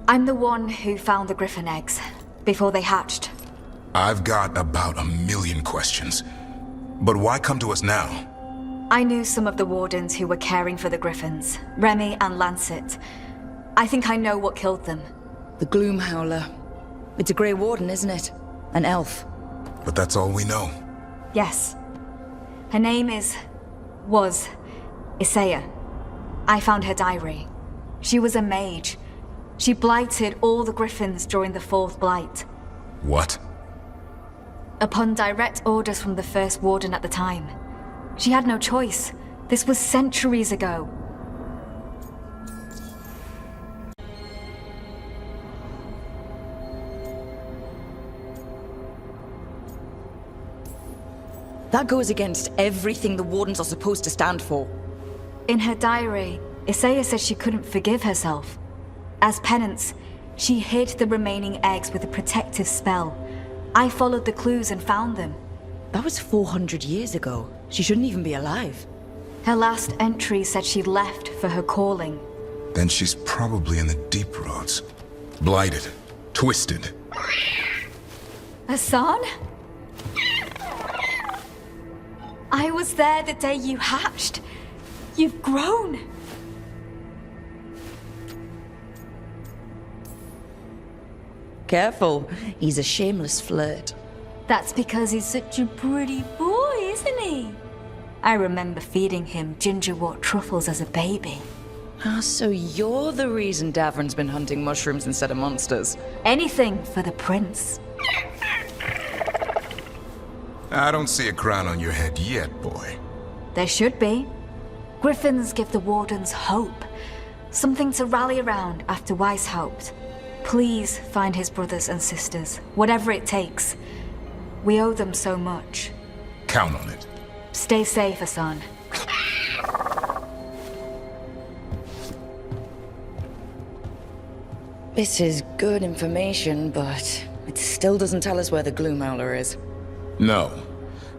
I'm the one who found the griffin eggs before they hatched. I've got about 1 million questions. But why come to us now? I knew some of the wardens who were caring for the griffins, Remy and Lancet. I think I know what killed them. The Gloomhowler. It's a Grey Warden, isn't it? An elf. But that's all we know. Yes. Her name was Isaiah. I found her diary. She was a mage. She blighted all the griffins during the Fourth Blight. What? Upon direct orders from the First Warden at the time. She had no choice. This was centuries ago. That goes against everything the Wardens are supposed to stand for. In her diary, Isaiah says she couldn't forgive herself. As penance, she hid the remaining eggs with a protective spell. I followed the clues and found them. That was 400 years ago. She shouldn't even be alive. Her last entry said she left for her calling. Then she's probably in the deep roads. Blighted. Twisted. Hassan? I was there the day you hatched. You've grown. Careful. He's a shameless flirt. That's because he's such a pretty boy, isn't he? I remember feeding him gingerwort truffles as a baby. Ah, so you're the reason Davrin's been hunting mushrooms instead of monsters. Anything for the prince. I don't see a crown on your head yet, boy. There should be. Griffins give the Wardens hope. Something to rally around after Weishaupt. Please find his brothers and sisters, whatever it takes. We owe them so much. Count on it. Stay safe, Hassan. This is good information, but it still doesn't tell us where the Gloomhowler is. No,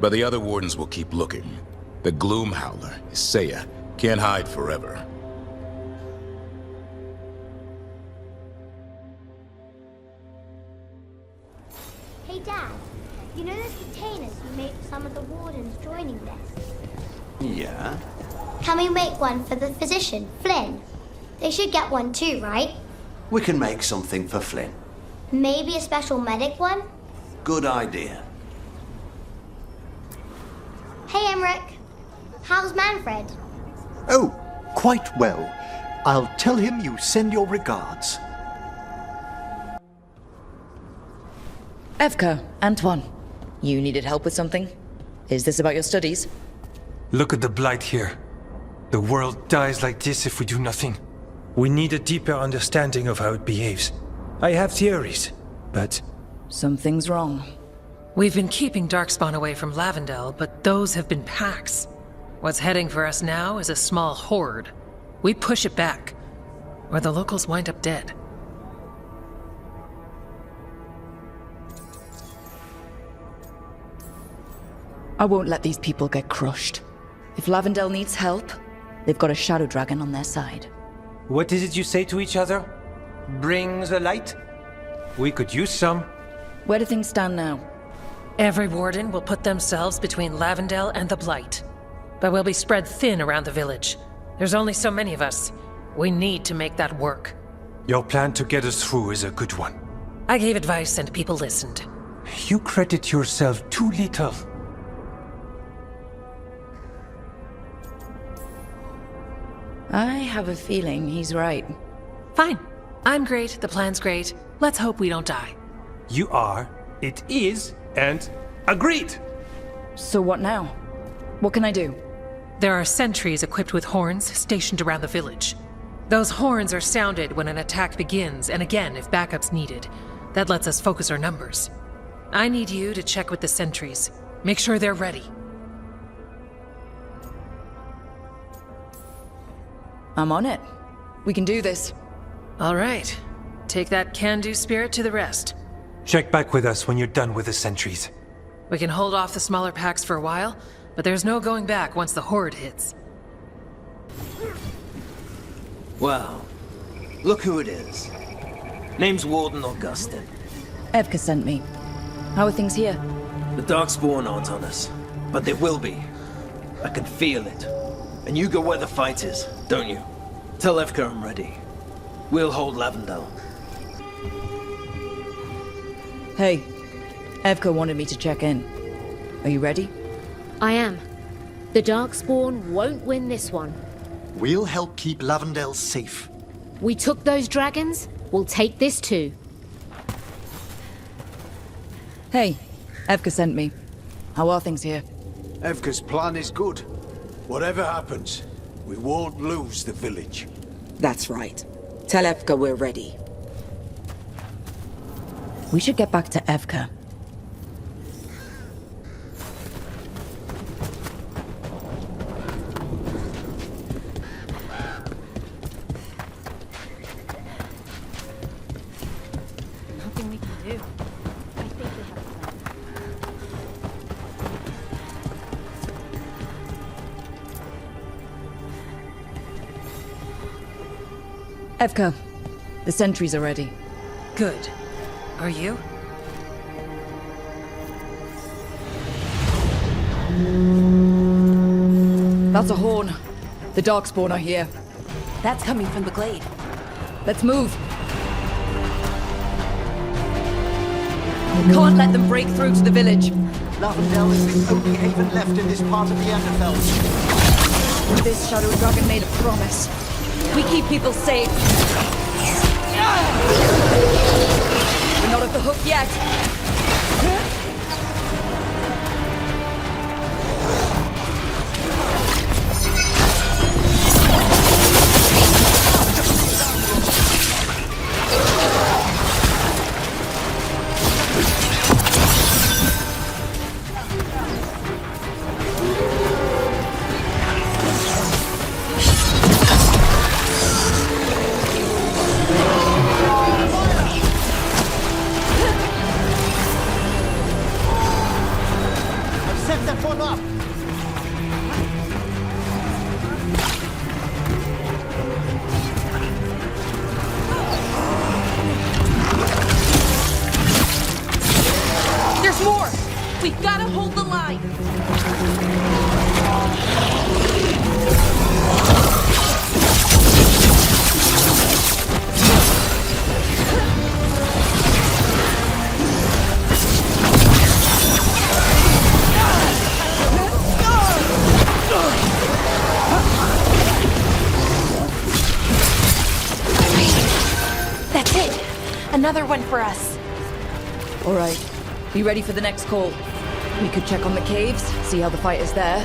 but the other Wardens will keep looking. The Gloomhowler, Isaiah, can't hide forever. Hey Dad, you know those containers you made for some of the Wardens joining this? Yeah? Can we make one for the physician, Flynn? They should get one too, right? We can make something for Flynn. Maybe a special medic one? Good idea. Hey Emmerich, how's Manfred? Oh, quite well. I'll tell him you send your regards. Evka, Antoine, you needed help with something? Is this about your studies? Look at the blight here. The world dies like this if we do nothing. We need a deeper understanding of how it behaves. I have theories, but... Something's wrong. We've been keeping Darkspawn away from Lavendel, but those have been packs. What's heading for us now is a small horde. We push it back, or the locals wind up dead. I won't let these people get crushed. If Lavendel needs help, they've got a shadow dragon on their side. What is it you say to each other? Bring the light? We could use some. Where do things stand now? Every warden will put themselves between Lavendel and the Blight. But we'll be spread thin around the village. There's only so many of us. We need to make that work. Your plan to get us through is a good one. I gave advice and people listened. You credit yourself too little. I have a feeling he's right. Fine. I'm great, the plan's great. Let's hope we don't die. You are, it is, and agreed! So what now? What can I do? There are sentries equipped with horns stationed around the village. Those horns are sounded when an attack begins, and again if backup's needed. That lets us focus our numbers. I need you to check with the sentries. Make sure they're ready. I'm on it. We can do this. All right. Take that can-do spirit to the rest. Check back with us when you're done with the sentries. We can hold off the smaller packs for a while, but there's no going back once the horde hits. Wow. Look who it is. Name's Warden Augustin. Evka sent me. How are things here? The Darkspawn aren't on us, but they will be. I can feel it. And you go where the fight is, don't you? Tell Evka I'm ready. We'll hold Lavendel. Hey, Evka wanted me to check in. Are you ready? I am. The Darkspawn won't win this one. We'll help keep Lavendel safe. We took those dragons, we'll take this too. Hey, Evka sent me. How are things here? Evka's plan is good. Whatever happens, we won't lose the village. That's right. Tell Evka we're ready. We should get back to Evka. Nothing we can do. I think we have a plan. Evka, the sentries are ready. Good. Are you? That's a horn. The Darkspawn are here. That's coming from the glade. Let's move. We can't let them break through to the village. Lavendel is the only haven left in this part of the Enderfell. This Shadow Dragon made a promise. We keep people safe. We're not off the hook yet. Set that one up! There's more! We've got to hold the line! That's it! Another one for us. All right. Be ready for the next call. We could check on the caves, see how the fight is there,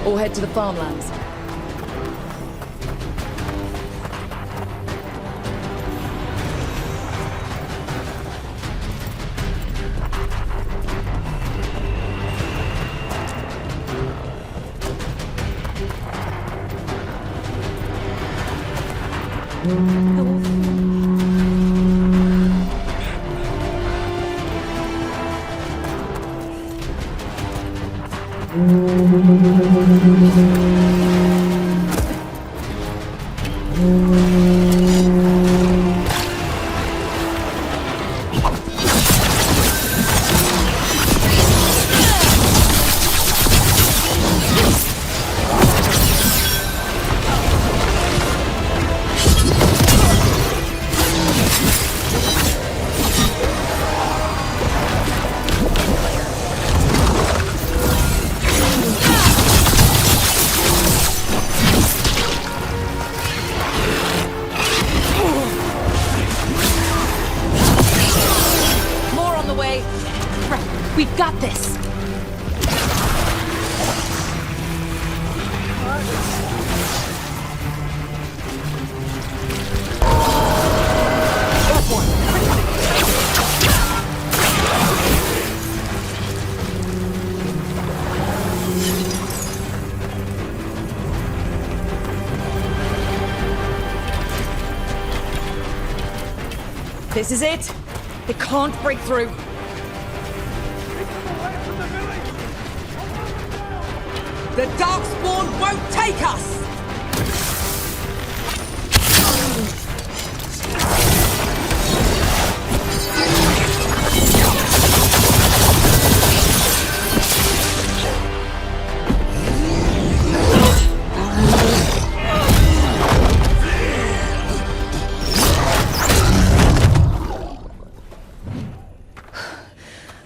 or head to the farmlands. This is it. They can't break through. The Darkspawn won't take us!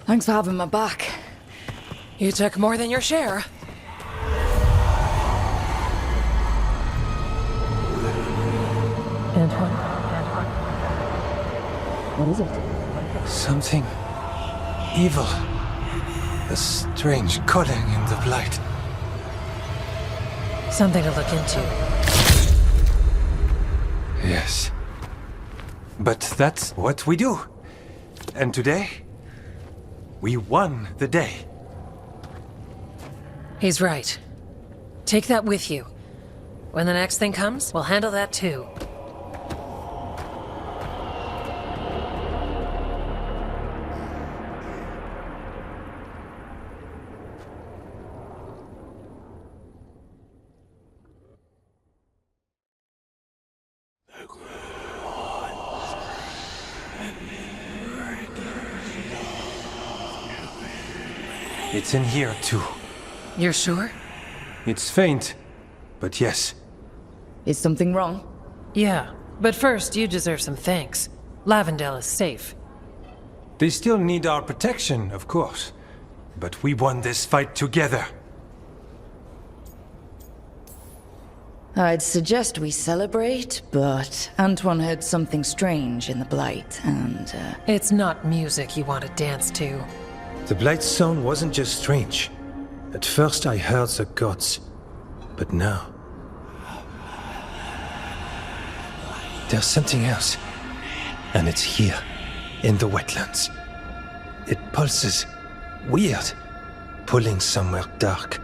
Thanks for having my back. You took more than your share. Antoine? What is it? Something evil. A strange calling in the blight. Something to look into. Yes. But that's what we do. And today, we won the day. He's right. Take that with you. When the next thing comes, we'll handle that too. It's in here too. You're sure? It's faint, but yes. Is something wrong? Yeah, but first you deserve some thanks. Lavendale is safe. They still need our protection, of course. But we won this fight together. I'd suggest we celebrate, but Antoine heard something strange in the Blight, and, It's not music you want to dance to. The Blight's sound wasn't just strange. At first I heard the gods, but now... there's something else. And it's here, in the wetlands. It pulses. Weird. Pulling somewhere dark.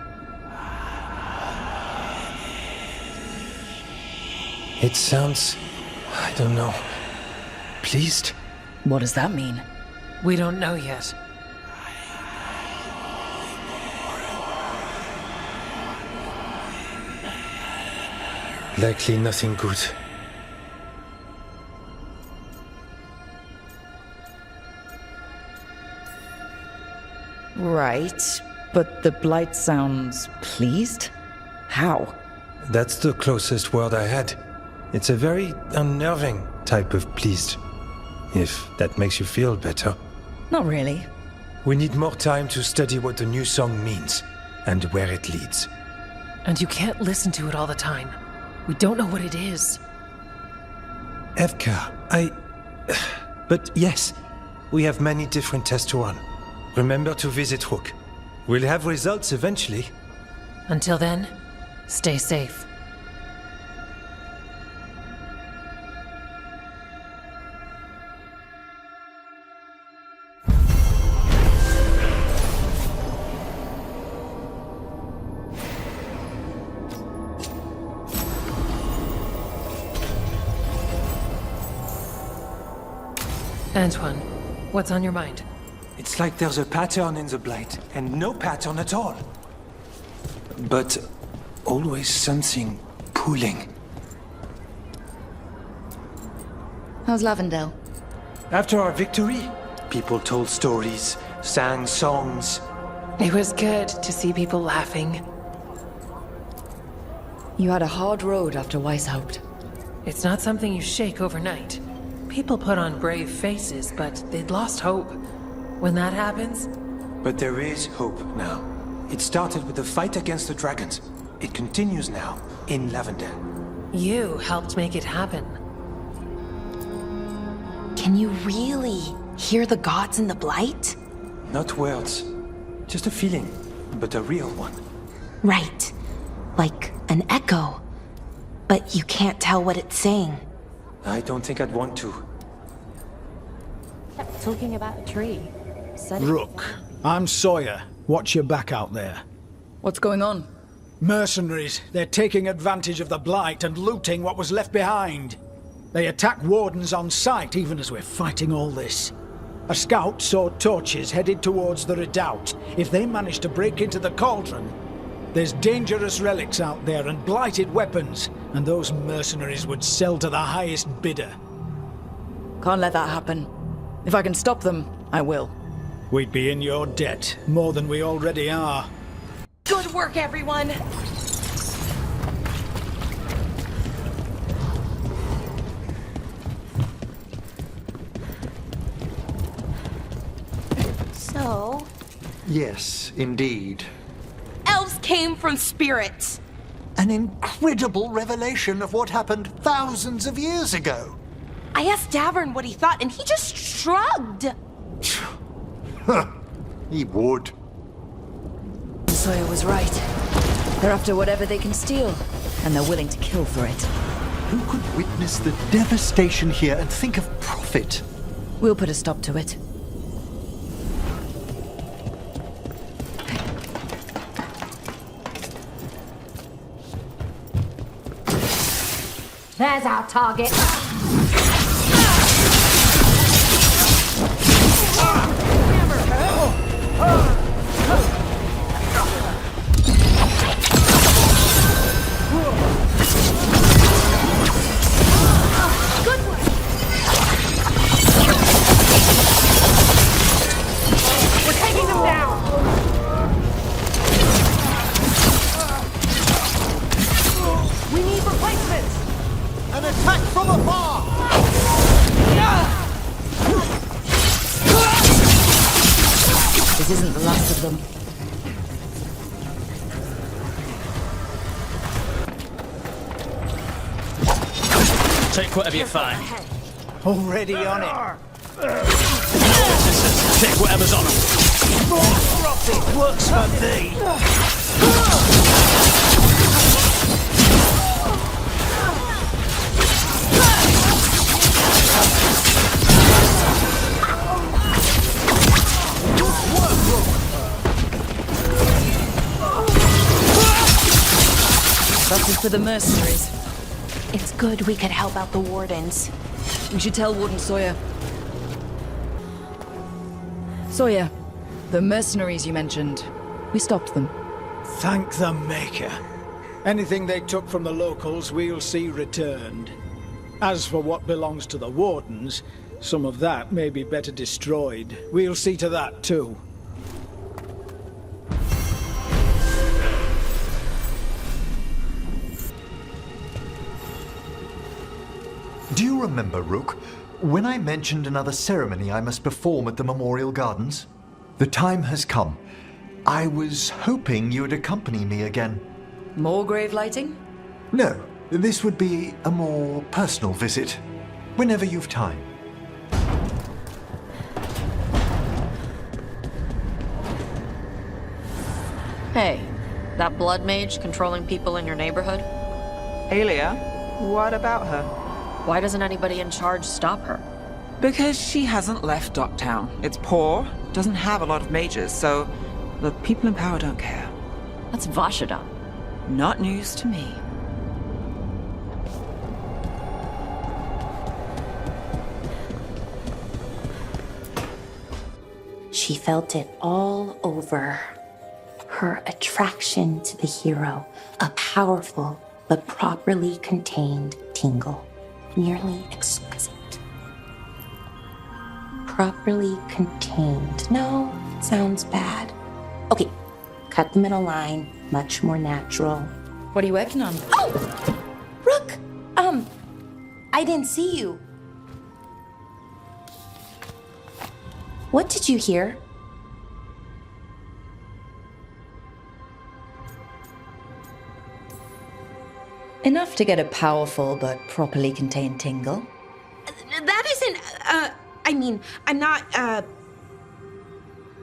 It sounds... I don't know... pleased? What does that mean? We don't know yet. Likely nothing good. Right, but the Blight sounds pleased? How? That's the closest word I had. It's a very unnerving type of pleased. If that makes you feel better. Not really. We need more time to study what the new song means, and where it leads. And you can't listen to it all the time. We don't know what it is. Evka, But yes, we have many different tests to run. Remember to visit Rouge. We'll have results eventually. Until then, stay safe. Antoine, what's on your mind? It's like there's a pattern in the Blight, and no pattern at all. But always something pulling. How's Lavendale? After our victory, people told stories, sang songs. It was good to see people laughing. You had a hard road after Weishaupt. It's not something you shake overnight. People put on brave faces, but they'd lost hope. When that happens... But there is hope now. It started with the fight against the dragons. It continues now, in Lavendale. You helped make it happen. Can you really hear the gods in the Blight? Not words. Just a feeling, but a real one. Right. Like an echo. But you can't tell what it's saying. I don't think I'd want to. Talking about a tree. Rook, I'm Sawyer. Watch your back out there. What's going on? Mercenaries. They're taking advantage of the Blight and looting what was left behind. They attack wardens on sight even as we're fighting all this. A scout saw torches headed towards the redoubt. If they manage to break into the cauldron, there's dangerous relics out there and blighted weapons, and those mercenaries would sell to the highest bidder. Can't let that happen. If I can stop them, I will. We'd be in your debt, more than we already are. Good work, everyone! So... Yes, indeed. Elves came from spirits! An incredible revelation of what happened thousands of years ago. I asked Davern what he thought, and he just shrugged. He would. Sawyer was right. They're after whatever they can steal, and they're willing to kill for it. Who could witness the devastation here and think of profit? We'll put a stop to it. There's our target. We're taking them down! We need replacements! An attack from afar! This isn't the last of them. Take whatever you find. Already on it. Take whatever's on them. More profit works for thee. That is for the mercenaries. It's good we could help out the wardens. We should tell Warden Sawyer. Sawyer, the mercenaries you mentioned, we stopped them. Thank the Maker. Anything they took from the locals, we'll see returned. As for what belongs to the wardens, some of that may be better destroyed. We'll see to that too. Do you remember, Rook, when I mentioned another ceremony I must perform at the Memorial Gardens? The time has come. I was hoping you would accompany me again. More grave lighting? No, this would be a more personal visit. Whenever you've time. Hey, that blood mage controlling people in your neighborhood? Alia, what about her? Why doesn't anybody in charge stop her? Because she hasn't left Docktown. It's poor, doesn't have a lot of mages, so the people in power don't care. That's Vashida. Not news to me. She felt it all over. Her attraction to the hero, a powerful but properly contained tingle. Nearly exquisite. Properly contained. No, sounds bad. Okay, cut the middle line. Much more natural. What are you working on? Oh! Rook! I didn't see you. What did you hear? Enough to get a powerful but properly contained tingle. That isn't, I mean, I'm not,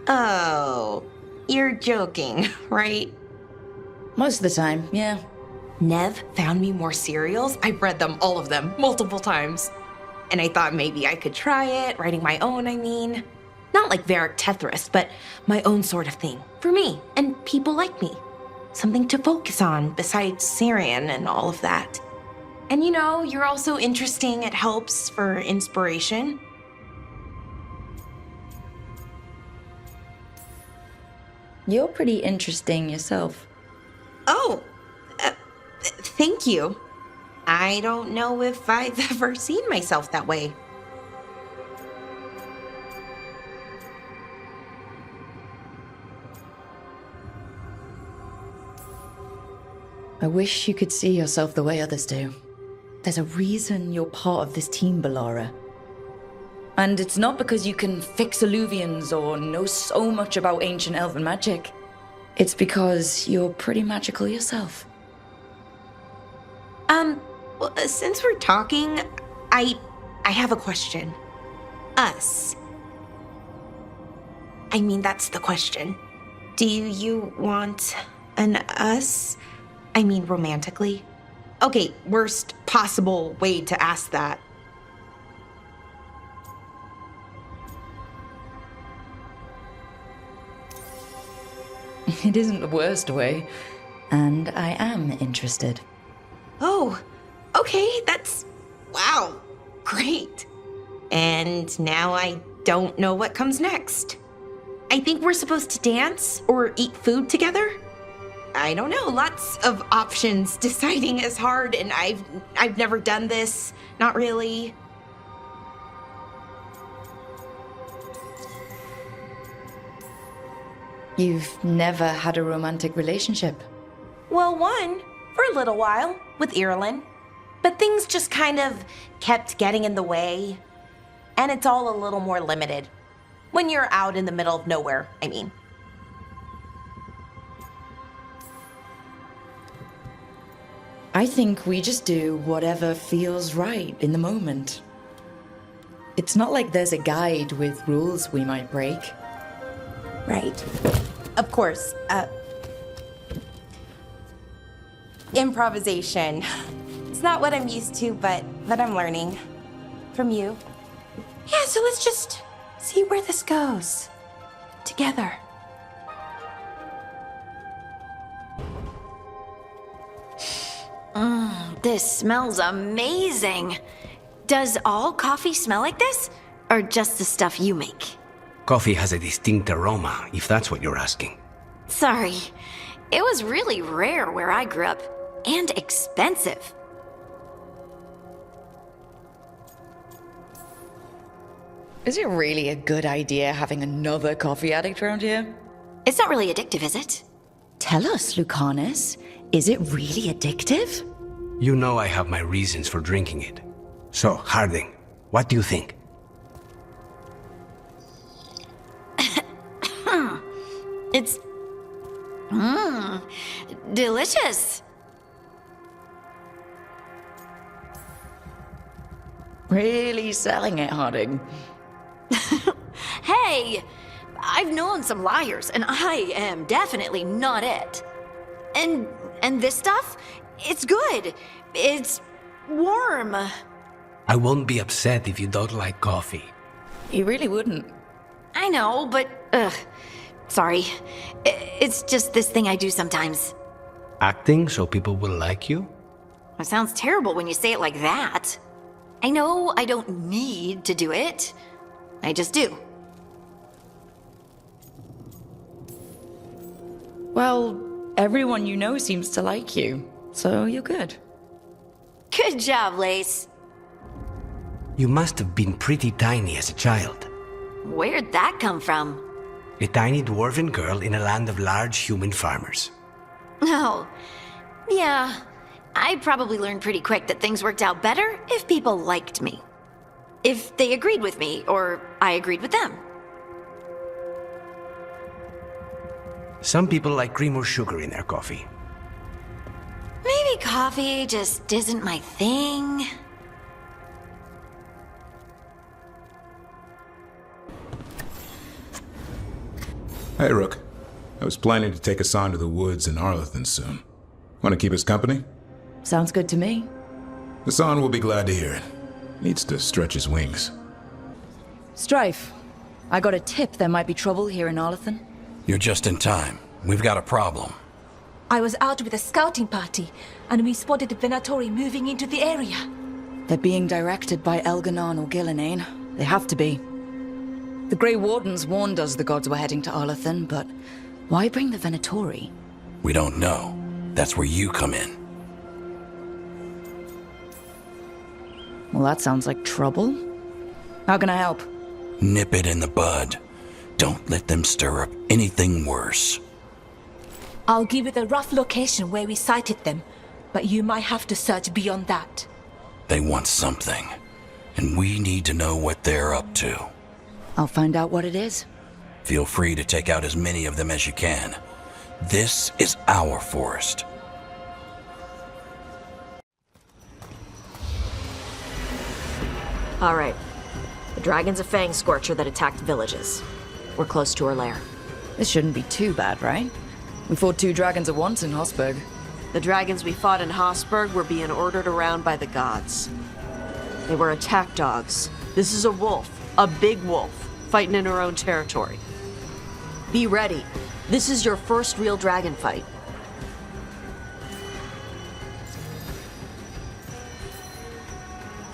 Oh, you're joking, right? Most of the time, yeah. Nev found me more cereals. I've read them, all of them, multiple times. And I thought maybe I could try it, writing my own, I mean. Not like Varric Tethrist, but my own sort of thing. For me, and people like me. Something to focus on besides Syrian and all of that. And you know, you're also interesting. It helps for inspiration. You're pretty interesting yourself. Oh, thank you. I don't know if I've ever seen myself that way. I wish you could see yourself the way others do. There's a reason you're part of this team, Balara. And it's not because you can fix illuvians or know so much about ancient elven magic. It's because you're pretty magical yourself. Well, since we're talking, I have a question. Us. I mean, that's the question. Do you want an us? I mean, romantically? Okay, worst possible way to ask that. It isn't the worst way, and I am interested. Oh, okay, that's... wow, great. And now I don't know what comes next. I think we're supposed to dance or eat food together? I don't know, lots of options. Deciding is hard, and I've never done this. Not really. You've never had a romantic relationship? Well, one, for a little while, with Irulan. But things just kind of kept getting in the way. And it's all a little more limited. When you're out in the middle of nowhere, I mean. I think we just do whatever feels right in the moment. It's not like there's a guide with rules we might break. Right. Of course. Improvisation. It's not what I'm used to, but I'm learning. From you. Yeah, so let's just see where this goes. Together. This smells amazing. Does all coffee smell like this? Or just the stuff you make? Coffee has a distinct aroma, if that's what you're asking. Sorry. It was really rare where I grew up. And expensive. Is it really a good idea having another coffee addict around here? It's not really addictive, is it? Tell us, Lucanus. Is it really addictive? You know I have my reasons for drinking it. So, Harding, what do you think? It's... delicious. Really selling it, Harding. Hey! I've known some liars, and I am definitely not it. And this stuff? It's good. It's warm. I won't be upset if you don't like coffee. You really wouldn't. I know, but... sorry. It's just this thing I do sometimes. Acting so people will like you? It sounds terrible when you say it like that. I know I don't need to do it. I just do. Well, everyone you know seems to like you, so you're good. Good job, Lace. You must have been pretty tiny as a child. Where'd that come from? A tiny dwarven girl in a land of large human farmers. Oh, yeah. I probably learned pretty quick that things worked out better if people liked me. If they agreed with me, or I agreed with them. Some people like cream or sugar in their coffee. Maybe coffee just isn't my thing. Hey, Rook. I was planning to take us on to the woods in Arlethan soon. Want to keep us company? Sounds good to me. Hassan will be glad to hear it. Needs to stretch his wings. Strife, I got a tip there might be trouble here in Arlethan. You're just in time. We've got a problem. I was out with a scouting party, and we spotted the Venatori moving into the area. They're being directed by Elganon or Gillinane. They have to be. The Grey Wardens warned us the gods were heading to Arlethan, but why bring the Venatori? We don't know. That's where you come in. Well, that sounds like trouble. How can I help? Nip it in the bud. Don't let them stir up anything worse. I'll give you the rough location where we sighted them, but you might have to search beyond that. They want something, and we need to know what they're up to. I'll find out what it is. Feel free to take out as many of them as you can. This is our forest. All right. The dragon's a fang scorcher that attacked villages. We're close to her lair. This shouldn't be too bad, right? We fought 2 dragons at once in Hossberg. The dragons we fought in Hossberg were being ordered around by the gods. They were attack dogs. This is a wolf, a big wolf, fighting in her own territory. Be ready. This is your first real dragon fight.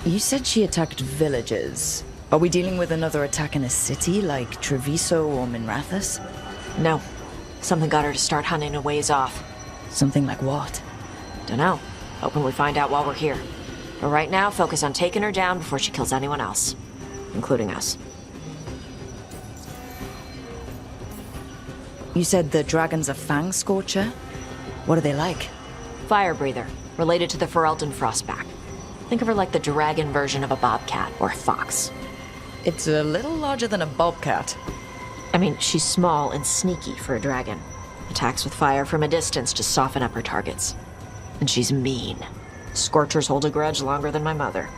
You said she attacked villages. Are we dealing with another attack in a city like Treviso or Minrathous? No. Something got her to start hunting a ways off. Something like what? Dunno. Hoping we find out while we're here. But right now, focus on taking her down before she kills anyone else. Including us. You said the dragon's a fang scorcher? What are they like? Fire breather, related to the Ferelden Frostback. Think of her like the dragon version of a bobcat or a fox. It's a little larger than a bobcat. I mean, she's small and sneaky for a dragon. Attacks with fire from a distance to soften up her targets. And she's mean. Scorchers hold a grudge longer than my mother.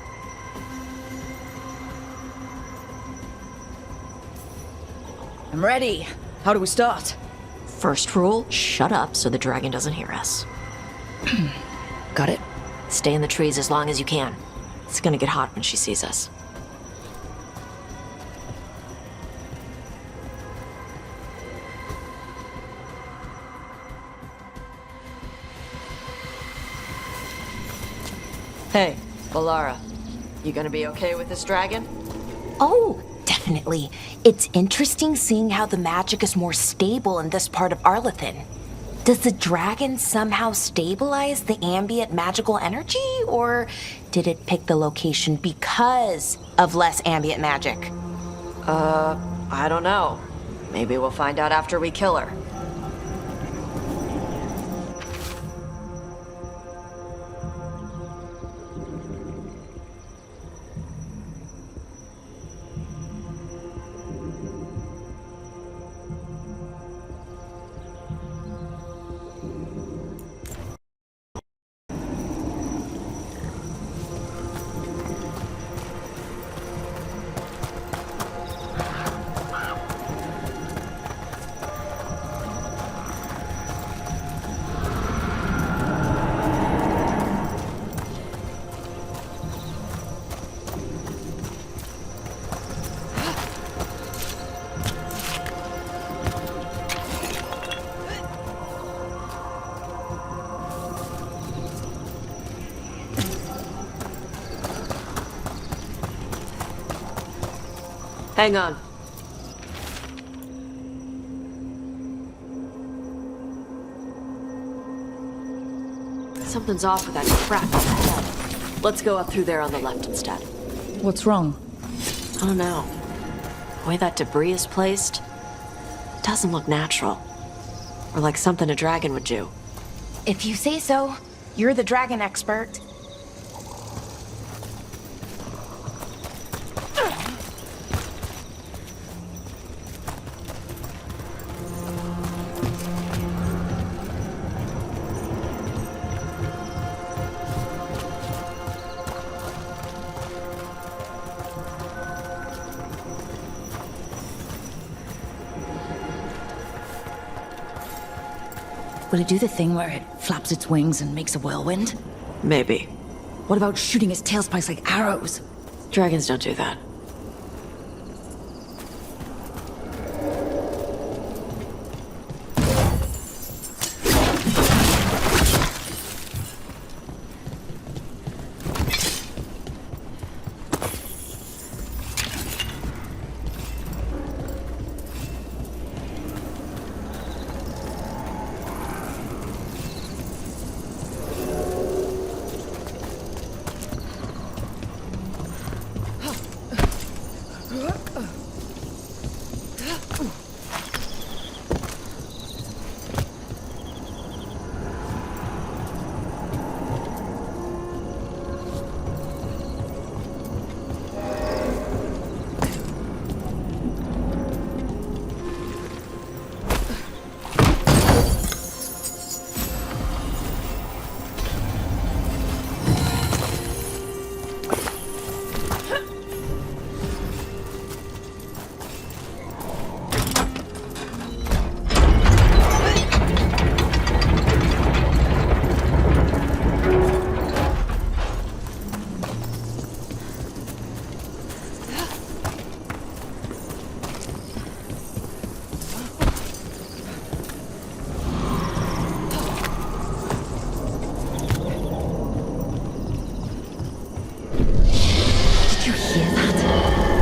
I'm ready. How do we start? First rule, shut up so the dragon doesn't hear us. Got it. Stay in the trees as long as you can. It's gonna get hot when she sees us. Hey, Valara. You gonna be okay with this dragon? Oh, definitely. It's interesting seeing how the magic is more stable in this part of Arlethan. Does the dragon somehow stabilize the ambient magical energy, or did it pick the location because of less ambient magic? I don't know. Maybe we'll find out after we kill her. Hang on. Something's off with that crap ahead. Let's go up through there on the left instead. What's wrong? I don't know. The way that debris is placed, it doesn't look natural. Or like something a dragon would do. If you say so, you're the dragon expert. Will it do the thing where it flaps its wings and makes a whirlwind? Maybe. What about shooting its tail spikes like arrows? Dragons don't do that.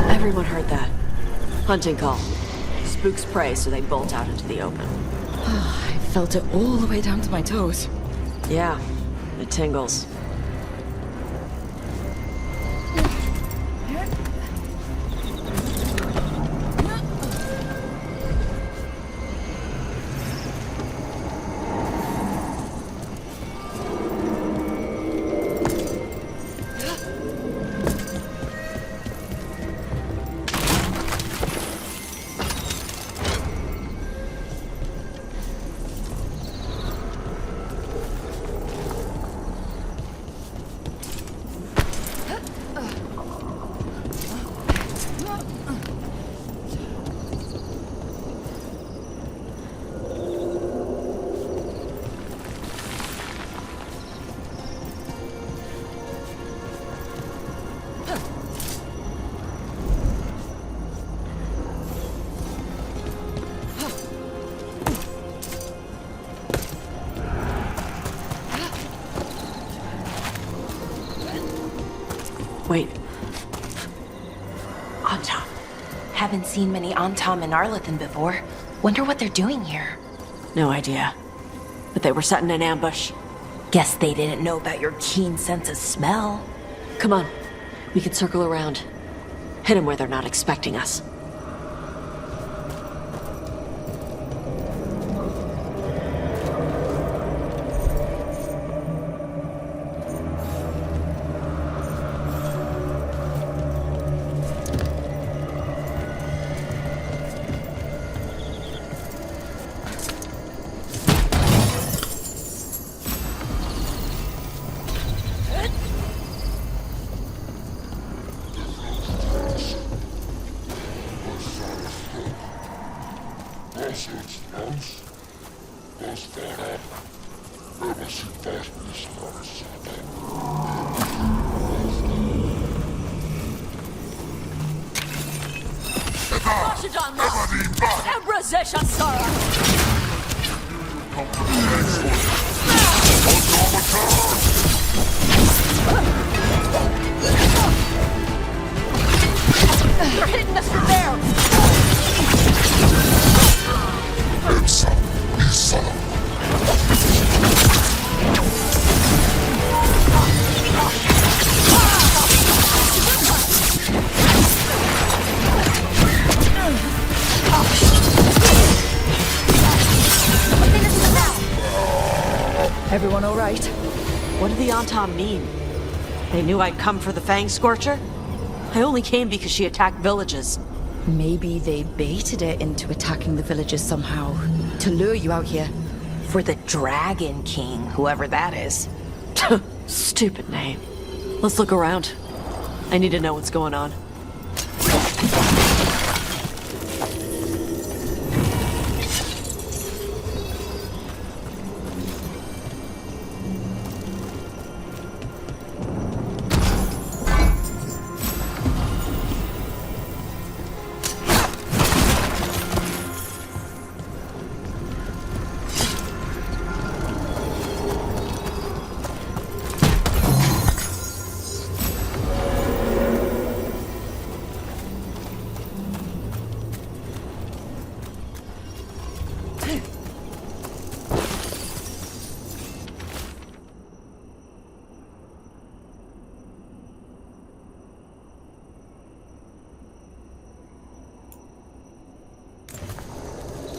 Everyone heard that. Hunting call. Spooks prey, so they bolt out into the open. I felt it all the way down to my toes. Yeah, it tingles. Wait. Antom. Haven't seen many Antom in Arlathan before. Wonder what they're doing here. No idea. But they were setting an ambush. Guess they didn't know about your keen sense of smell. Come on. We can circle around. Hit them where they're not expecting us. They're hitting us from there! Everyone all right? What did the Antom mean? They knew I'd come for the Fang Scorcher? I only came because she attacked villages. Maybe they baited it into attacking the villages somehow, to lure you out here. For the Dragon King, whoever that is. Stupid name. Let's look around. I need to know what's going on.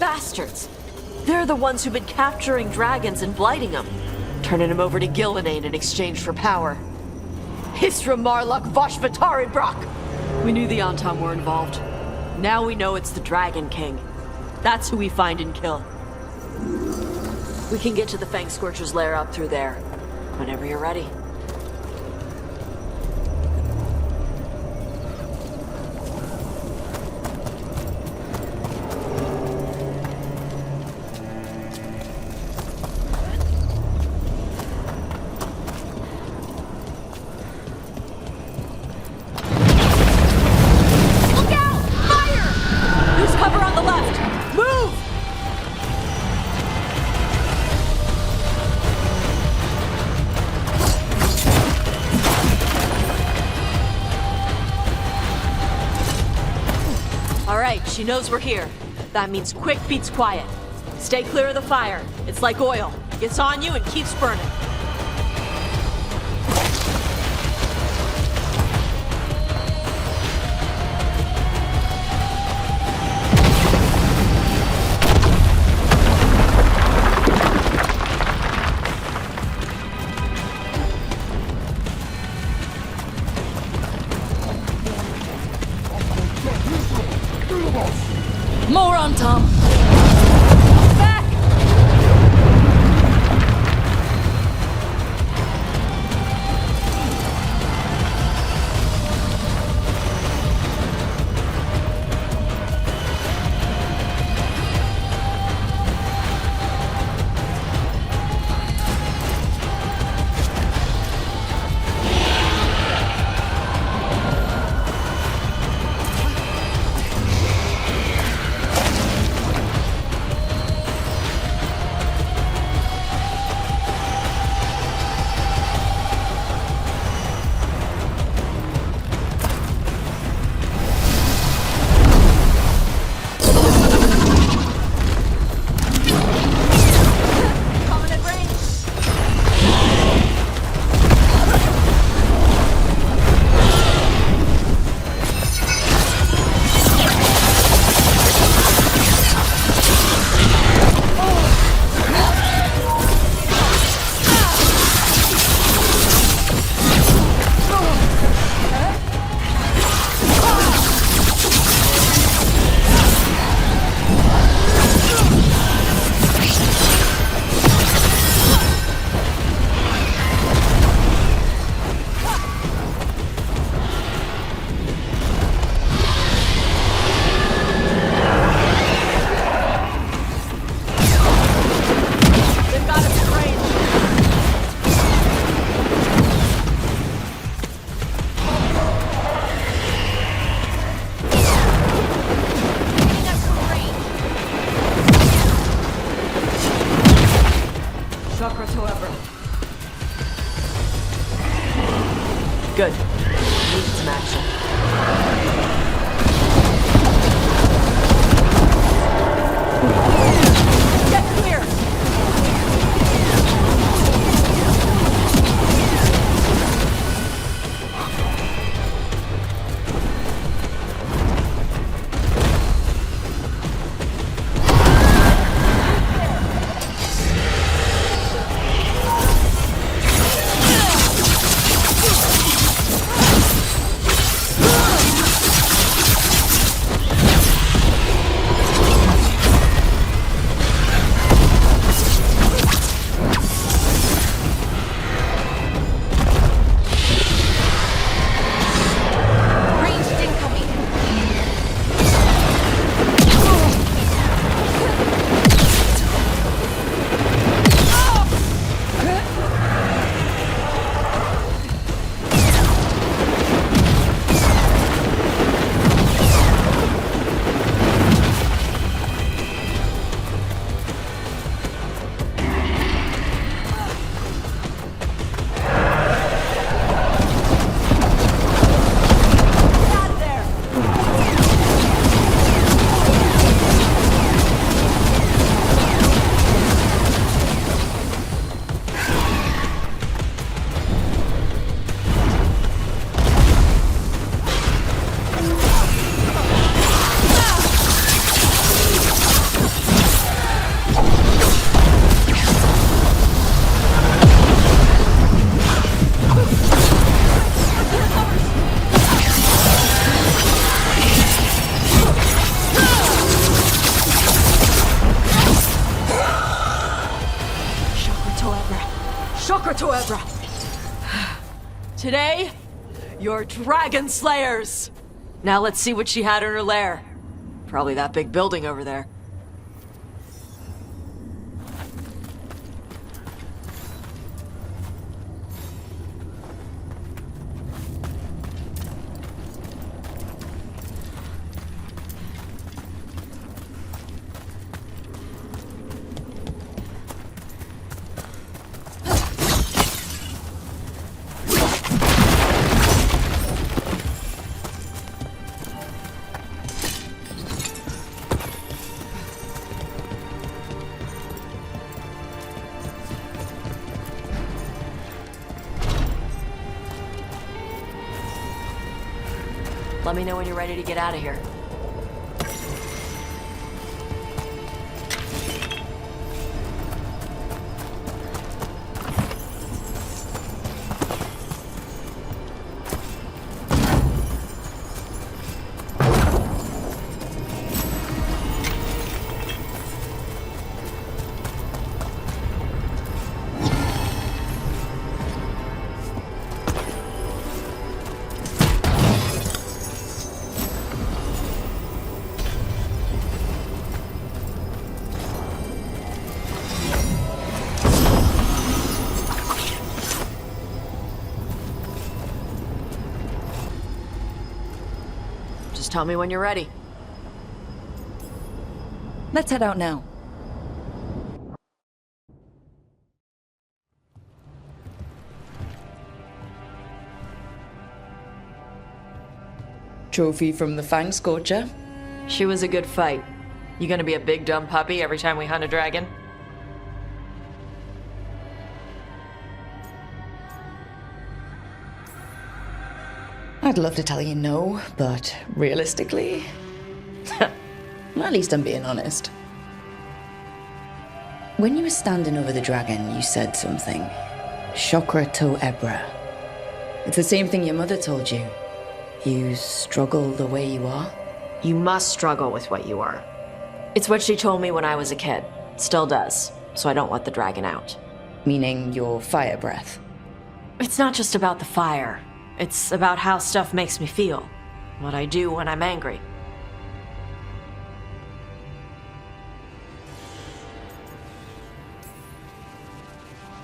bastards! They're the ones who've been capturing dragons and blighting them, turning them over to Gillenane in exchange for power. Hisra Marluk Voshvataridbrak! We knew the Antam were involved. Now we know it's the Dragon King. That's who we find and kill. We can get to the Fang Scorcher's lair up through there, whenever you're ready. She knows we're here. That means quick beats quiet. Stay clear of the fire. It's like oil. Gets on you and keeps burning. More on Tom. Good. Need some action. Get clear! Today, you're dragon slayers! Now let's see what she had in her lair. Probably that big building over there. Let me know when you're ready to get out of here. Tell me when you're ready. Let's head out now. Trophy from the Fang Scorcher. She was a good fight. You gonna be a big dumb puppy every time we hunt a dragon? I'd love to tell you no, but realistically, at least I'm being honest. When you were standing over the dragon, you said something. Chakra to Ebra. It's the same thing your mother told you. You struggle the way you are. You must struggle with what you are. It's what she told me when I was a kid. Still does, so I don't let the dragon out. Meaning your fire breath. It's not just about the fire. It's about how stuff makes me feel. What I do when I'm angry.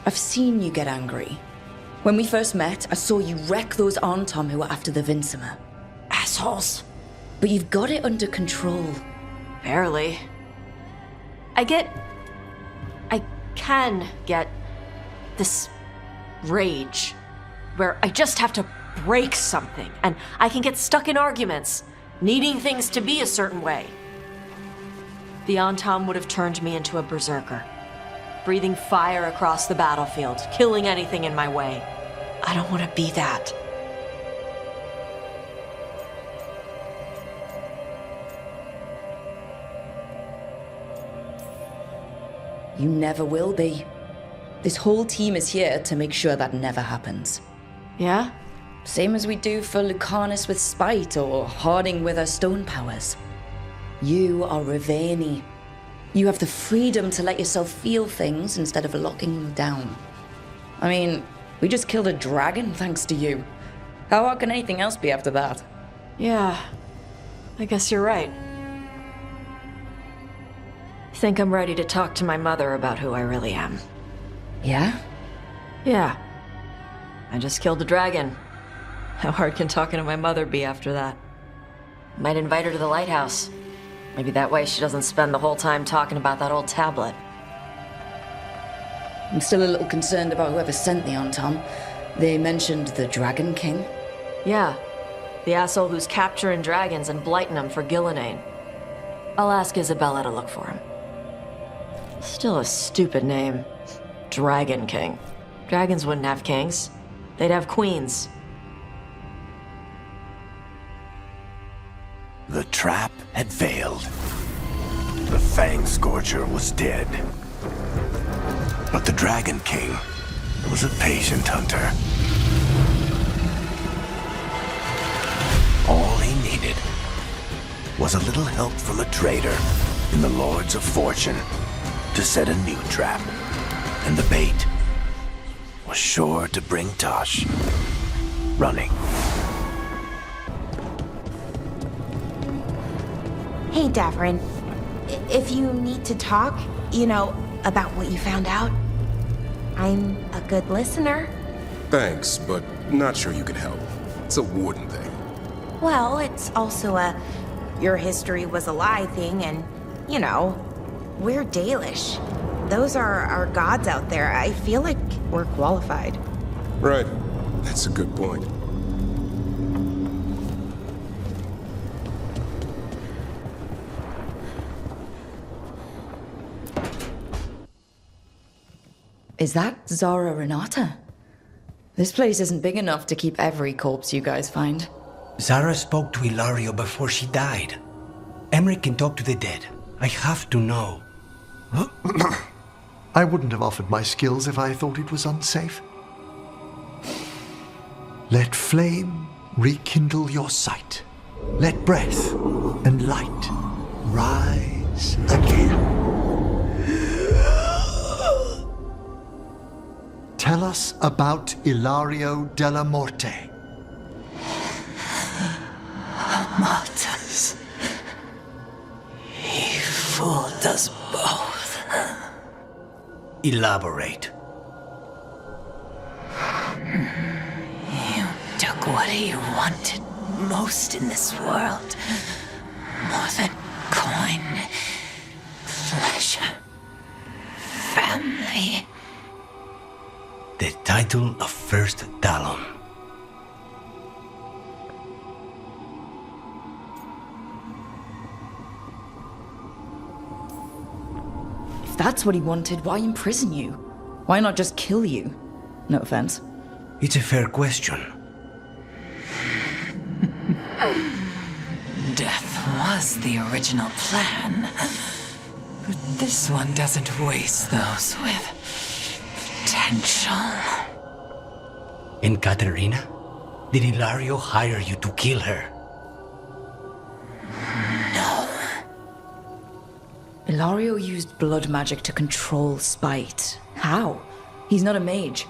I've seen you get angry. When we first met, I saw you wreck those Arntom who were after the Vincimer. Assholes. But you've got it under control. Barely. I can get this rage where I just have to break something, and I can get stuck in arguments, needing things to be a certain way. The Antam would have turned me into a berserker, breathing fire across the battlefield, killing anything in my way. I don't want to be that. You never will be. This whole team is here to make sure that never happens. Yeah? Same as we do for Lucanus with spite or Harding with her stone powers. You are Raveni. You have the freedom to let yourself feel things instead of locking them down. I mean, we just killed a dragon thanks to you. How hard can anything else be after that? Yeah, I guess you're right. I think I'm ready to talk to my mother about who I really am. Yeah? Yeah. I just killed a dragon. How hard can talking to my mother be after that? Might invite her to the lighthouse. Maybe that way she doesn't spend the whole time talking about that old tablet. I'm still a little concerned about whoever sent the Antom. They mentioned the Dragon King. Yeah, the asshole who's capturing dragons and blighting them for Gillinane. I'll ask Isabella to look for him. Still a stupid name. Dragon King. Dragons wouldn't have kings. They'd have queens. The trap had failed. The Fang Scorcher was dead. But the Dragon King was a patient hunter. All he needed was a little help from a trader in the Lords of Fortune to set a new trap. And the bait was sure to bring Tosh. running. Hey, Davrin. If you need to talk, about what you found out, I'm a good listener. Thanks, but not sure you can help. It's a warden thing. Well, it's also a your history was a lie thing, and, we're Dalish. Those are our gods out there. I feel like we're qualified. Right. That's a good point. Is that Zara Renata? This place isn't big enough to keep every corpse you guys find. Zara spoke to Ilario before she died. Emmerich can talk to the dead. I have to know. I wouldn't have offered my skills if I thought it was unsafe. Let flame rekindle your sight. Let breath and light rise again. Tell us about Ilario della Morte. Martyrs. He fooled us both. Elaborate. You took what he wanted most in this world. More than coin, pleasure, family. The title of First Talon. If that's what he wanted, why imprison you? Why not just kill you? No offense. It's a fair question. Death was the original plan. But this one doesn't waste those with potential. And Katerina? Did Ilario hire you to kill her? No. Ilario used blood magic to control spite. How? He's not a mage.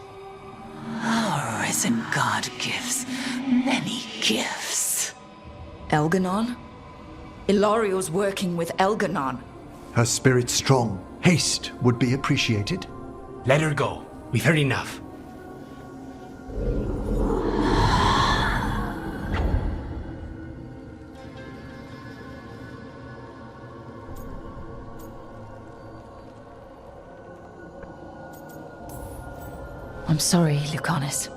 Our risen god gives many gifts. Elganon? Ilario's working with Elganon. Her spirit strong. Haste would be appreciated. Let her go. We've heard enough. I'm sorry, Lucanus.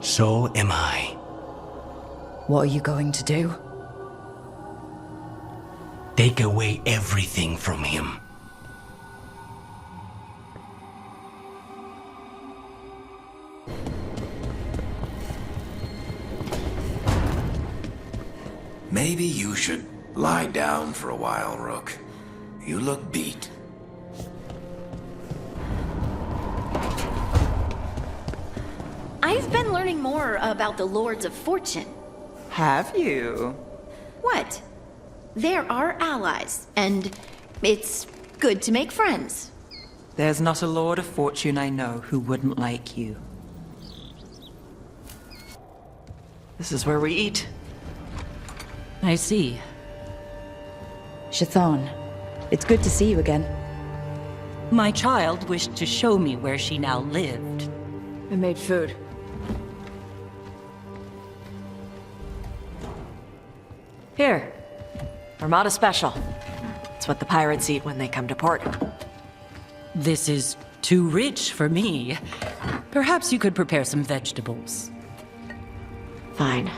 So am I. What are you going to do? Take away everything from him. Maybe you should lie down for a while, Rook. You look beat. I've been learning more about the Lords of Fortune. Have you? What? They're our allies, and it's good to make friends. There's not a Lord of Fortune I know who wouldn't like you. This is where we eat. I see. Shathan, it's good to see you again. My child wished to show me where she now lived. I made food. Here. Armada Special. It's what the pirates eat when they come to port. This is too rich for me. Perhaps you could prepare some vegetables. Fine.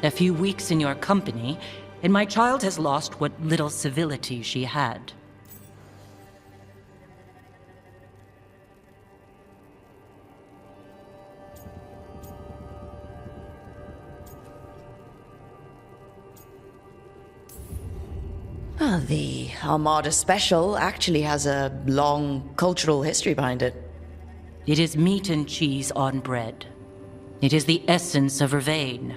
A few weeks in your company, and my child has lost what little civility she had. Well, the Armada Special actually has a long cultural history behind it. It is meat and cheese on bread. It is the essence of Vervain.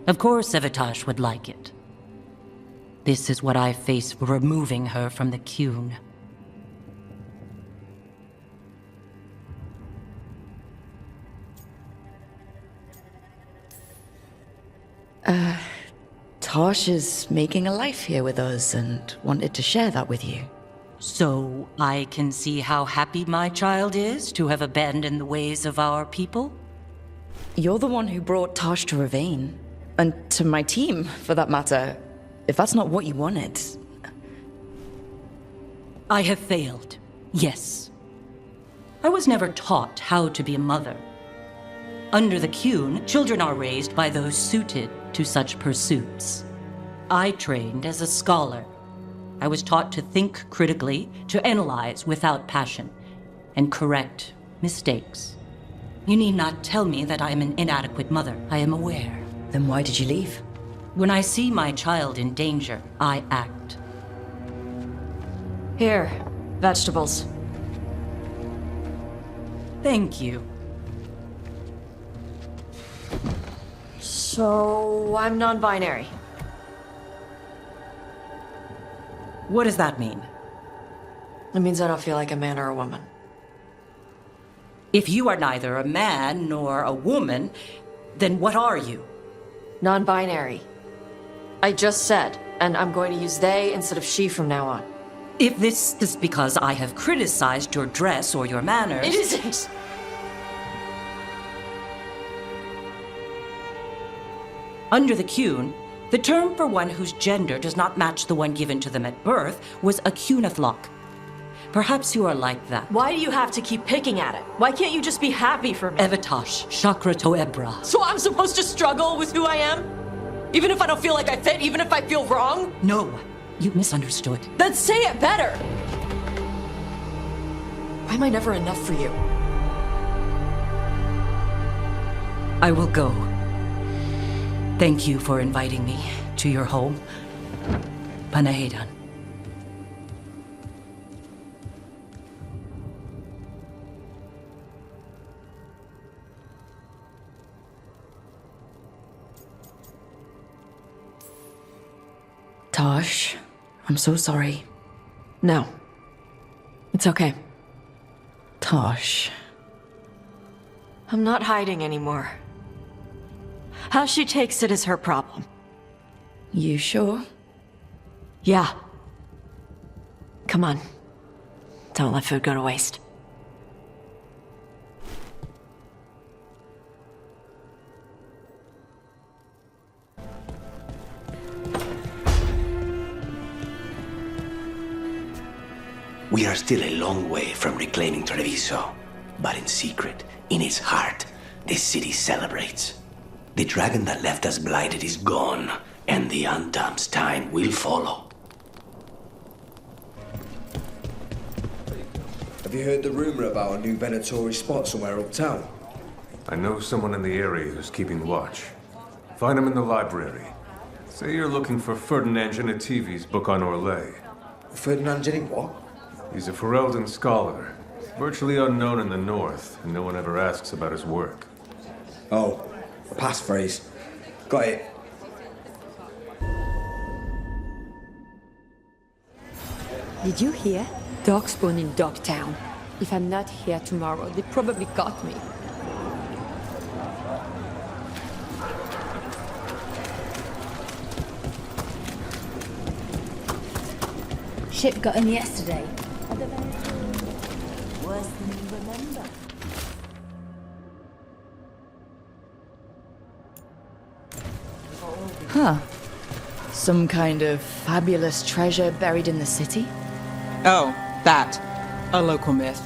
Of course Evitash would like it. This is what I face for removing her from the Qun. Tosh is making a life here with us and wanted to share that with you. So I can see how happy my child is to have abandoned the ways of our people? You're the one who brought Tosh to Ravane. And to my team, for that matter. If that's not what you wanted. I have failed, yes. I was never taught how to be a mother. Under the Qun, children are raised by those suited to such pursuits. I trained as a scholar. I was taught to think critically, to analyze without passion, and correct mistakes. You need not tell me that I am an inadequate mother. I am aware. Then why did you leave? When I see my child in danger, I act. Here, vegetables. Thank you. So, I'm non-binary. What does that mean? It means I don't feel like a man or a woman. If you are neither a man nor a woman, then what are you? Non-binary. I just said, and I'm going to use they instead of she from now on. If this is because I have criticized your dress or your manners... It isn't! Under the Qun, the term for one whose gender does not match the one given to them at birth was a Qunathlok. Perhaps you are like that. Why do you have to keep picking at it? Why can't you just be happy for me? Evatash, Chakra Toebra. So I'm supposed to struggle with who I am? Even if I don't feel like I fit, even if I feel wrong? No, you misunderstood. Then say it better! Why am I never enough for you? I will go. Thank you for inviting me to your home. Panahedan. Tosh, I'm so sorry. No. It's okay. Tosh. I'm not hiding anymore. How she takes it is her problem. You sure? Yeah. Come on. Don't let food go to waste. We are still a long way from reclaiming Treviso, but in secret, in its heart, this city celebrates. The dragon that left us blighted is gone, and the Undom's time will follow. Have you heard the rumor about a new Venatori spot somewhere uptown? I know someone in the area who's keeping watch. Find him in the library. Say you're looking for Ferdinand Genetivi's book on Orlais. Ferdinand Genetivi what? He's a Ferelden scholar, virtually unknown in the north, and no one ever asks about his work. Oh, a passphrase. Got it. Did you hear? Darkspawn in Dogtown. If I'm not here tomorrow, they probably got me. Ship got in yesterday. Worse than you remember. Huh. Some kind of fabulous treasure buried in the city? Oh, that. A local myth.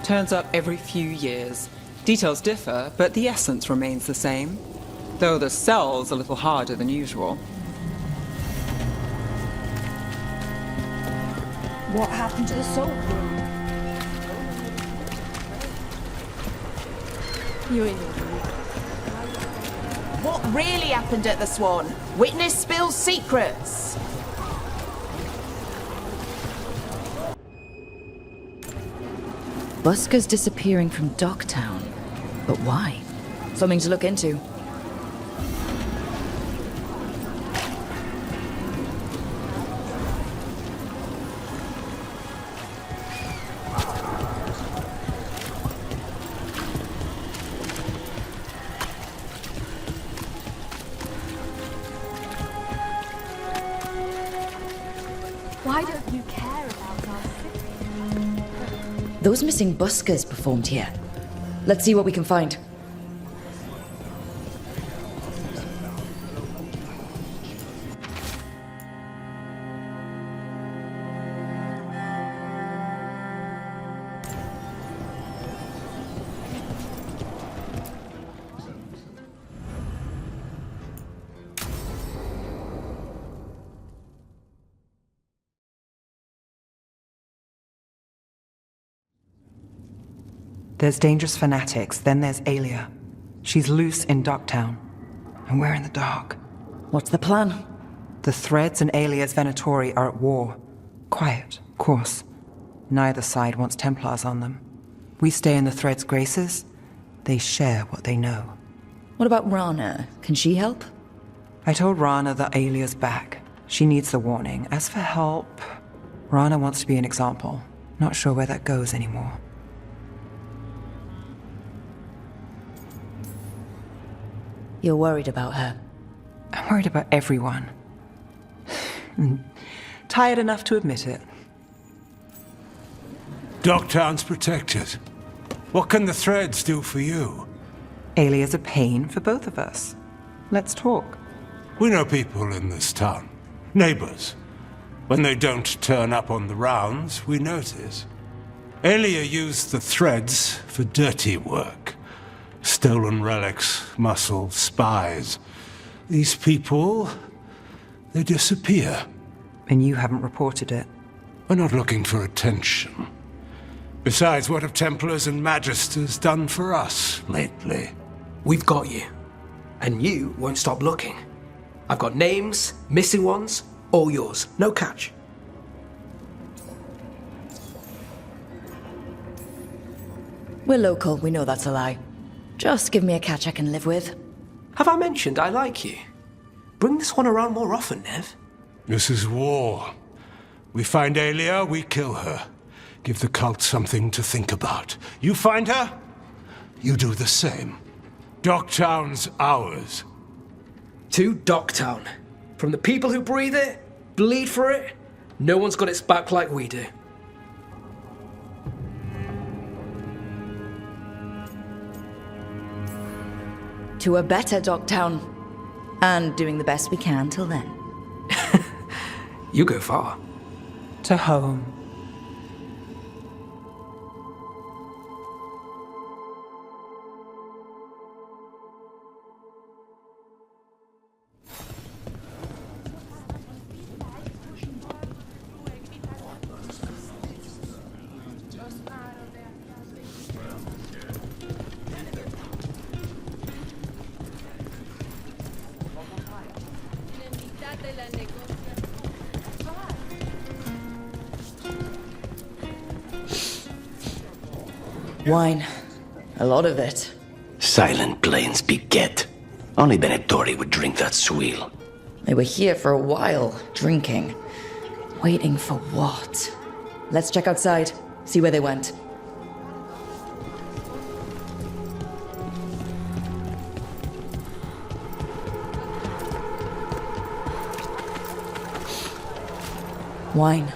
Turns up every few years. Details differ, but the essence remains the same. Though the sell's a little harder than usual. What happened to the soul room? You're in. What really happened at the Swan? Witness spills secrets. Busker's disappearing from Docktown. But why? Something to look into. Those missing buskers performed here. Let's see what we can find. There's dangerous fanatics, then there's Alia. She's loose in Docktown, and we're in the dark. What's the plan? The Threads and Alia's Venatori are at war. Quiet, of course. Neither side wants Templars on them. We stay in the Threads' graces. They share what they know. What about Rana? Can she help? I told Rana that Alia's back. She needs the warning. As for help, Rana wants to be an example. Not sure where that goes anymore. You're worried about her. I'm worried about everyone. Tired enough to admit it. Docktown's protected. What can the Threads do for you? Alia's a pain for both of us. Let's talk. We know people in this town. Neighbors. When they don't turn up on the rounds, we notice. Alia used the Threads for dirty work. Stolen relics, muscle, spies. These people, they disappear. And you haven't reported it? We're not looking for attention. Besides, what have Templars and Magisters done for us lately? We've got you. And you won't stop looking. I've got names, missing ones, all yours. No catch. We're local, we know that's a lie. Just give me a catch I can live with. Have I mentioned I like you? Bring this one around more often, Nev. This is war. We find Alia, we kill her. Give the cult something to think about. You find her, you do the same. Docktown's ours. To Docktown. From the people who breathe it, bleed for it, no one's got its back like we do. To a better Docktown. And doing the best we can till then. You go far. To home. Wine. A lot of it. Silent plains beget. Only Venatori would drink that swill. They were here for a while, drinking. Waiting for what? Let's check outside, see where they went. Wine.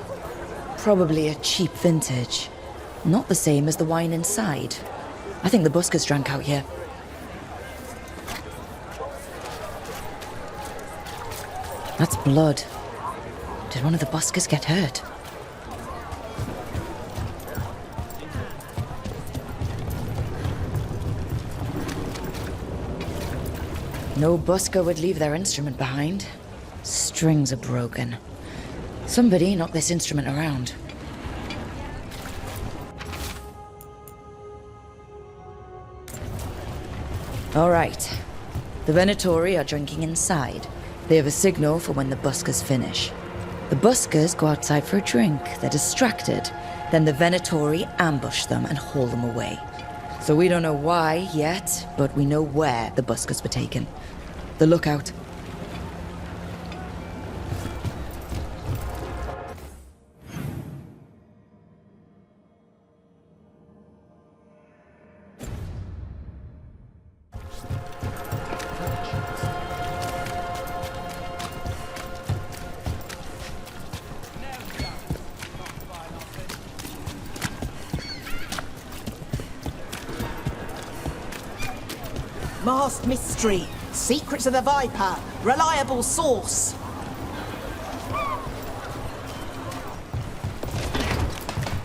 Probably a cheap vintage. Not the same as the wine inside. I think the buskers drank out here. That's blood. Did one of the buskers get hurt? No busker would leave their instrument behind. Strings are broken. Somebody knocked this instrument around. All right. The Venatori are drinking inside. They have a signal for when the buskers finish. The buskers go outside for a drink. They're distracted. Then the Venatori ambush them and haul them away. So we don't know why yet, but we know where the buskers were taken. The lookout. Masked mystery. Secrets of the Viper. Reliable source.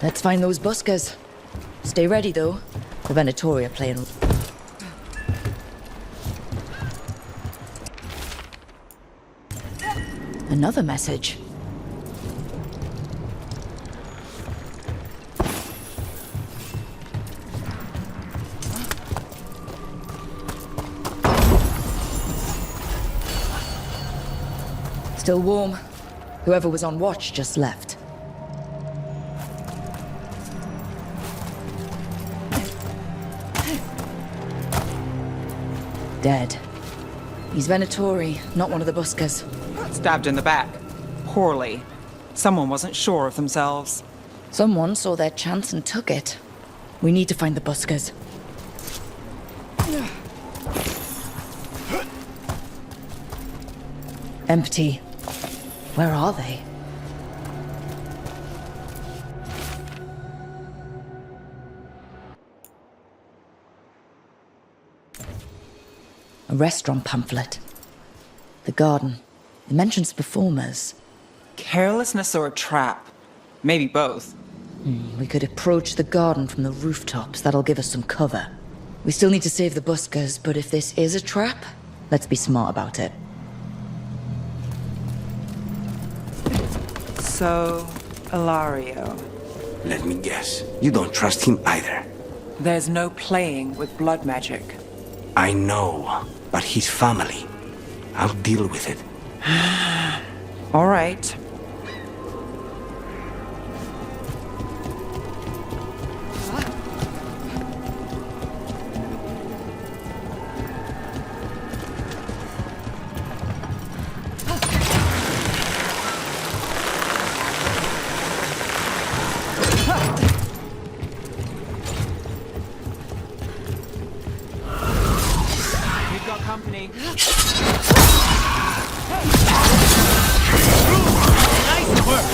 Let's find those buskers. Stay ready, though. The Venatori are playing. Another message. Still warm. Whoever was on watch just left. Dead. He's Venatori, not one of the buskers. Stabbed in the back. Poorly. Someone wasn't sure of themselves. Someone saw their chance and took it. We need to find the buskers. Empty. Where are they? A restaurant pamphlet. The garden. It mentions performers. Carelessness or a trap? Maybe both. We could approach the garden from the rooftops. That'll give us some cover. We still need to save the buskers, but if this is a trap, let's be smart about it. So, Ilario. Let me guess. You don't trust him either. There's no playing with blood magic. I know, but his family. I'll deal with it. All right. We've got company. Nice work.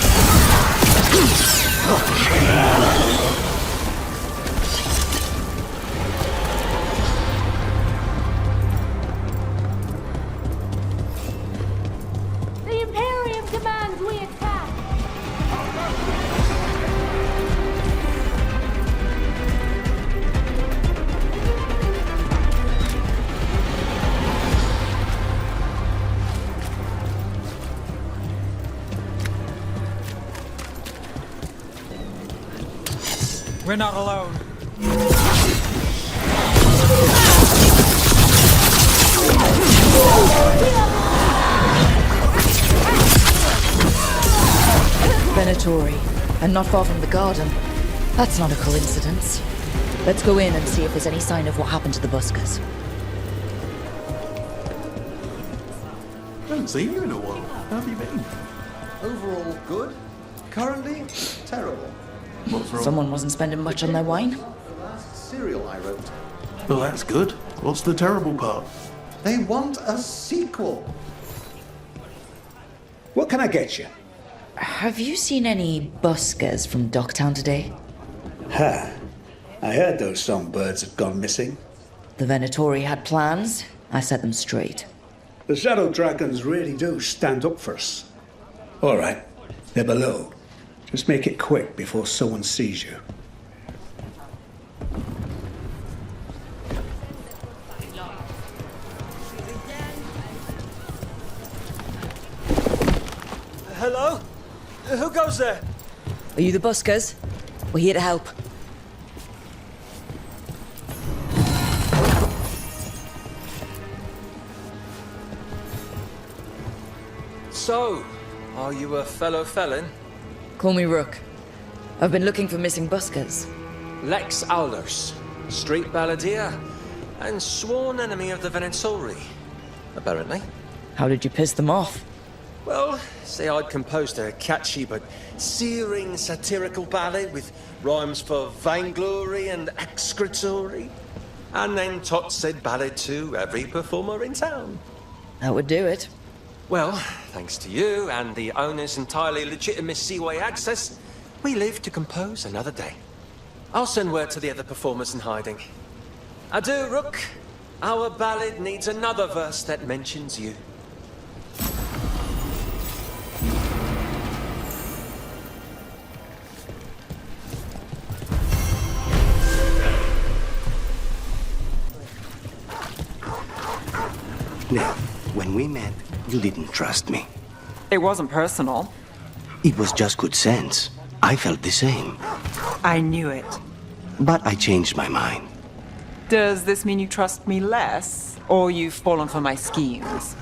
The Imperium demands we attack! We're not alone. Venatori, and not far from the garden. That's not a coincidence. Let's go in and see if there's any sign of what happened to the buskers. Haven't seen you in a while. How have you been? Overall good. Currently, terrible. What's wrong? Someone wasn't spending much on their wine. The last serial I wrote. Well, that's good. What's the terrible part? They want a sequel. What can I get you? Have you seen any buskers from Docktown today? Ha! I heard those songbirds had gone missing. The Venatori had plans. I set them straight. The Shadow Dragons really do stand up for us. All right, they're below. Just make it quick before someone sees you. Hello? Who goes there? Are you the buskers? We're here to help. So, are you a fellow felon? Call me Rook. I've been looking for missing buskers. Lex Aulers, street balladeer, and sworn enemy of the Venatori, apparently. How did you piss them off? Well, say I'd composed a catchy but searing satirical ballad with rhymes for vainglory and excretory, and then tot said ballad to every performer in town. That would do it. Well, thanks to you and the owner's entirely legitimate seaway access, we live to compose another day. I'll send word to the other performers in hiding. Adieu, Rook. Our ballad needs another verse that mentions you. Now, when we met, you didn't trust me. It wasn't personal. It was just good sense. I felt the same. I knew it. But I changed my mind. Does this mean you trust me less, or you've fallen for my schemes?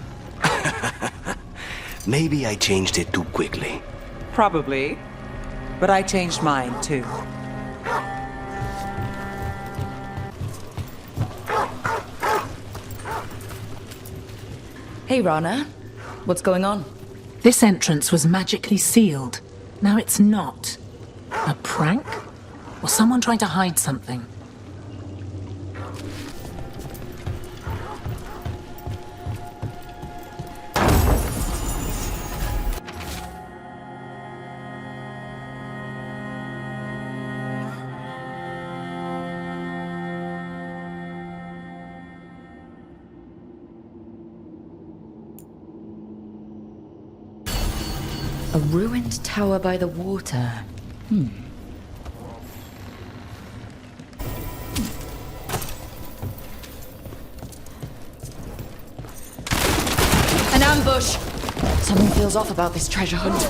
Maybe I changed it too quickly. Probably. But I changed mine, too. Hey, Rana. What's going on? This entrance was magically sealed. Now it's not. A prank? Or someone trying to hide something? A ruined tower by the water. An ambush! Something feels off about this treasure hunt.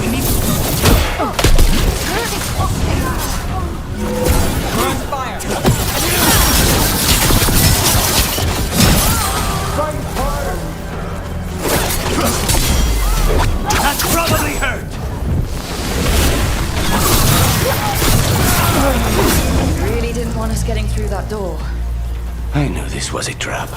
We need That's probably hurt! Really didn't want us getting through that door. I knew this was a trap.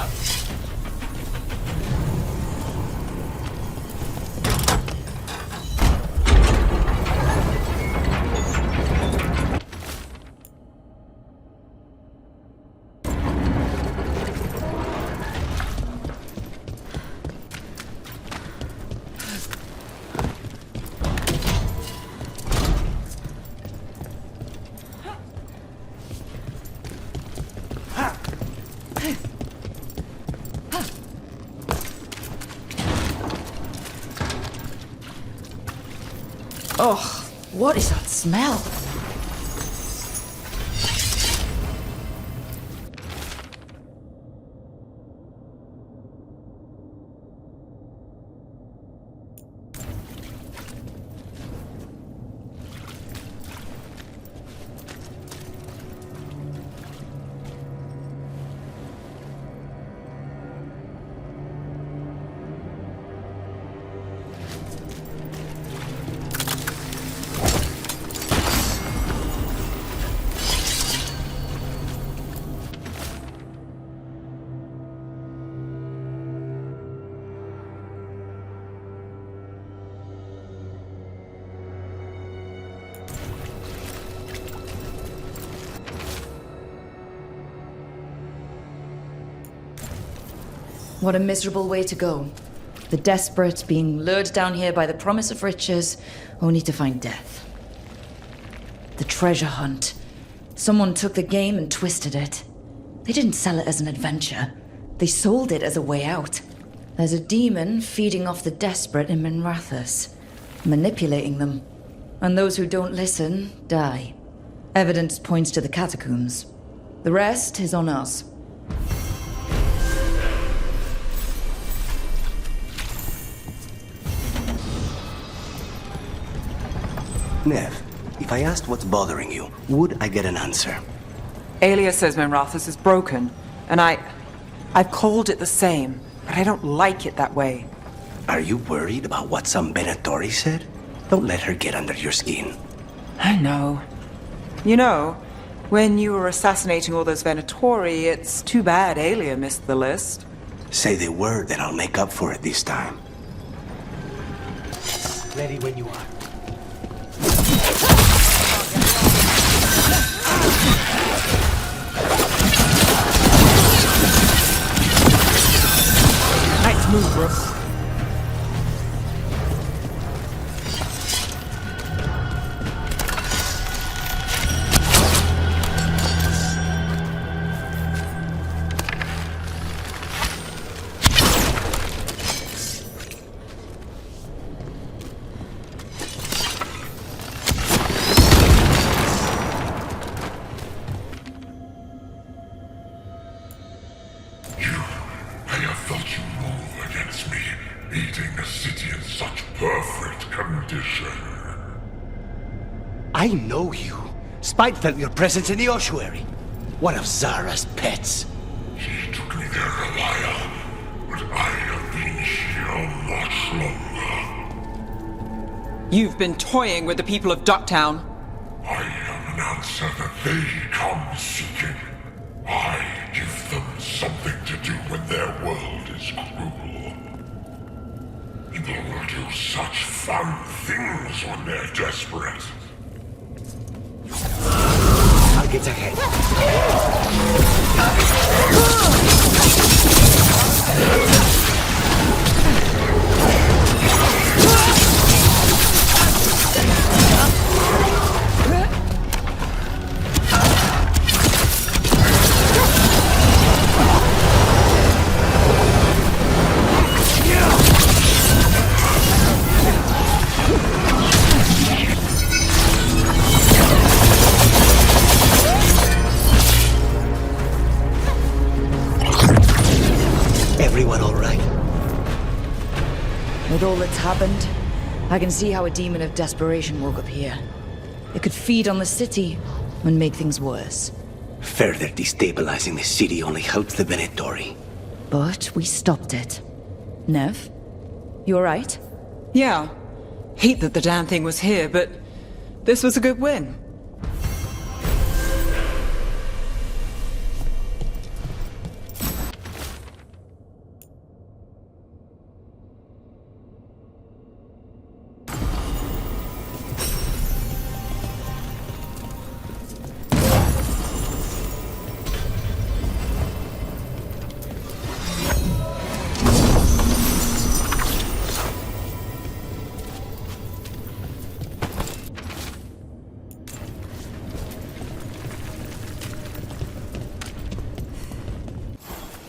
Oh, what is that smell? What a miserable way to go. The desperate being lured down here by the promise of riches, only to find death. The treasure hunt. Someone took the game and twisted it. They didn't sell it as an adventure. They sold it as a way out. There's a demon feeding off the desperate in Minrathous, manipulating them. And those who don't listen, die. Evidence points to the catacombs. The rest is on us. Nev, if I asked what's bothering you, would I get an answer? Aelia says Minrathous is broken, and I've called it the same, but I don't like it that way. Are you worried about what some Venatori said? Don't let her get under your skin. I know. You know, when you were assassinating all those Venatori, it's too bad Aelia missed the list. Say the word, then I'll make up for it this time. Ready when you are. Nice move, Brooks. perfect condition. I know you. Spite felt your presence in the ossuary. One of Zara's pets. She took me there a while, but I have been here much longer. You've been toying with the people of Ducktown. I am an answer that they come seeking. I give them something to do when their world is cruel. People will do such fun things when they're desperate. I'll get ahead. Everyone all right? With all that's happened, I can see how a demon of desperation woke up here. It could feed on the city and make things worse. Further destabilizing the city only helps the Venatori. But we stopped it. Nev, you alright? Yeah. Hate that the damn thing was here, but this was a good win.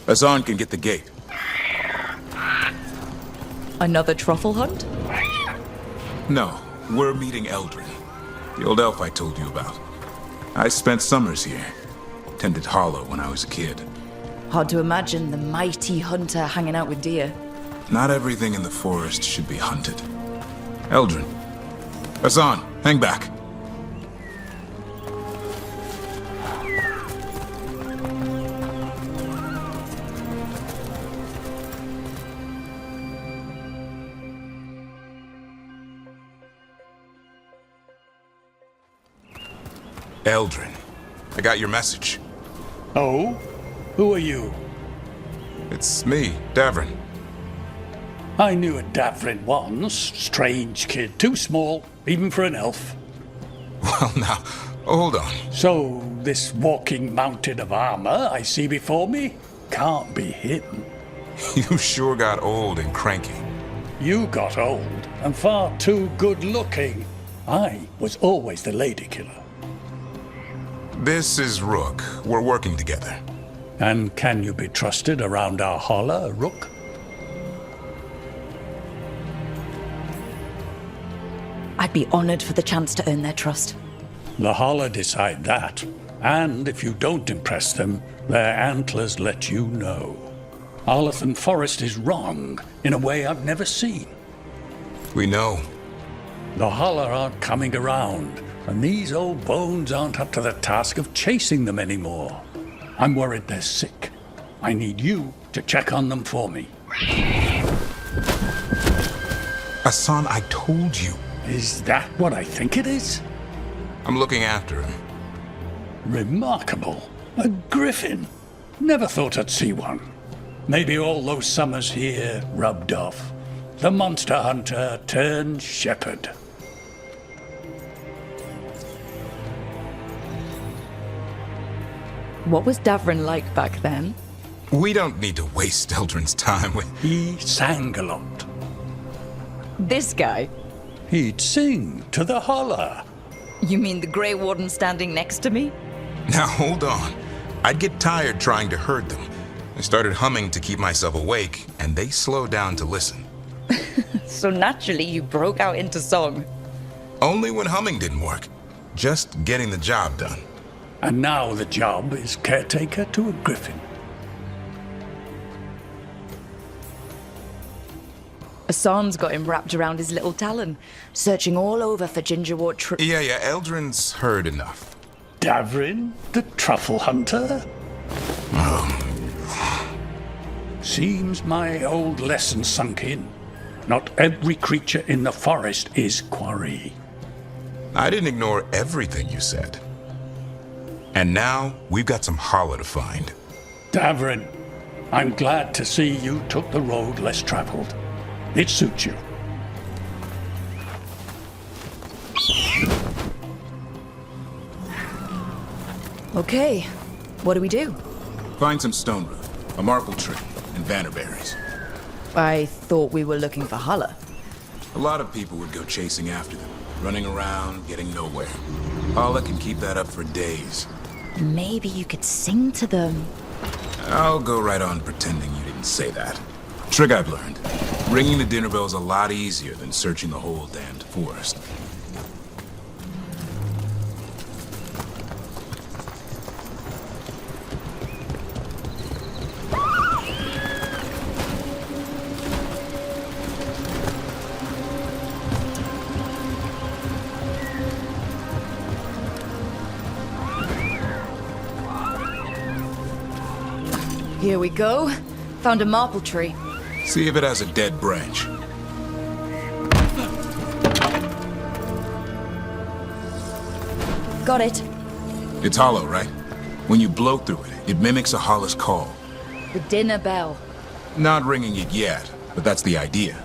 Hassan can get the gate. Another truffle hunt? No, we're meeting Eldrin, the old elf I told you about. I spent summers here. Tended Hollow when I was a kid. Hard to imagine the mighty hunter hanging out with deer. Not everything in the forest should be hunted. Eldrin. Hassan, hang back. Eldrin, I got your message. Oh? Who are you? It's me, Davrin. I knew a Davrin once. Strange kid. Too small, even for an elf. Well, now, hold on. So, this walking mountain of armor I see before me can't be him. You sure got old and cranky. You got old and far too good looking. I was always the lady killer. This is Rook. We're working together. And can you be trusted around our holler, Rook? I'd be honored for the chance to earn their trust. The holler decide that. And if you don't impress them, their antlers let you know. Arlathan Forest is wrong in a way I've never seen. We know. The holler aren't coming around. And these old bones aren't up to the task of chasing them anymore. I'm worried they're sick. I need you to check on them for me. Hassan, I told you. Is that what I think it is? I'm looking after him. Remarkable. A griffin. Never thought I'd see one. Maybe all those summers here rubbed off. The monster hunter turned shepherd. What was Davrin like back then? We don't need to waste Eldrin's time with... He sang a lot. This guy? He'd sing to the holler. You mean the Grey Warden standing next to me? Now hold on. I'd get tired trying to herd them. I started humming to keep myself awake, and they slowed down to listen. So naturally you broke out into song. Only when humming didn't work. Just getting the job done. And now the job is caretaker to a griffin. Hassan's got him wrapped around his little talon, searching all over for gingerwort Yeah, Eldrin's heard enough. Davrin, the truffle hunter? Seems my old lesson sunk in. Not every creature in the forest is quarry. I didn't ignore everything you said. And now, we've got some holler to find. Davrin, I'm glad to see you took the road less traveled. It suits you. Okay, what do we do? Find some stone root, a marble tree, and bannerberries. I thought we were looking for Hala. A lot of people would go chasing after them, running around, getting nowhere. Hala can keep that up for days. Maybe you could sing to them. I'll go right on pretending you didn't say that. Trick I've learned. Ringing the dinner bell's a lot easier than searching the whole damned forest. Here we go. Found a marble tree. See if it has a dead branch. Got it. It's hollow, right? When you blow through it, it mimics a Hala's call. The dinner bell. Not ringing it yet, but that's the idea.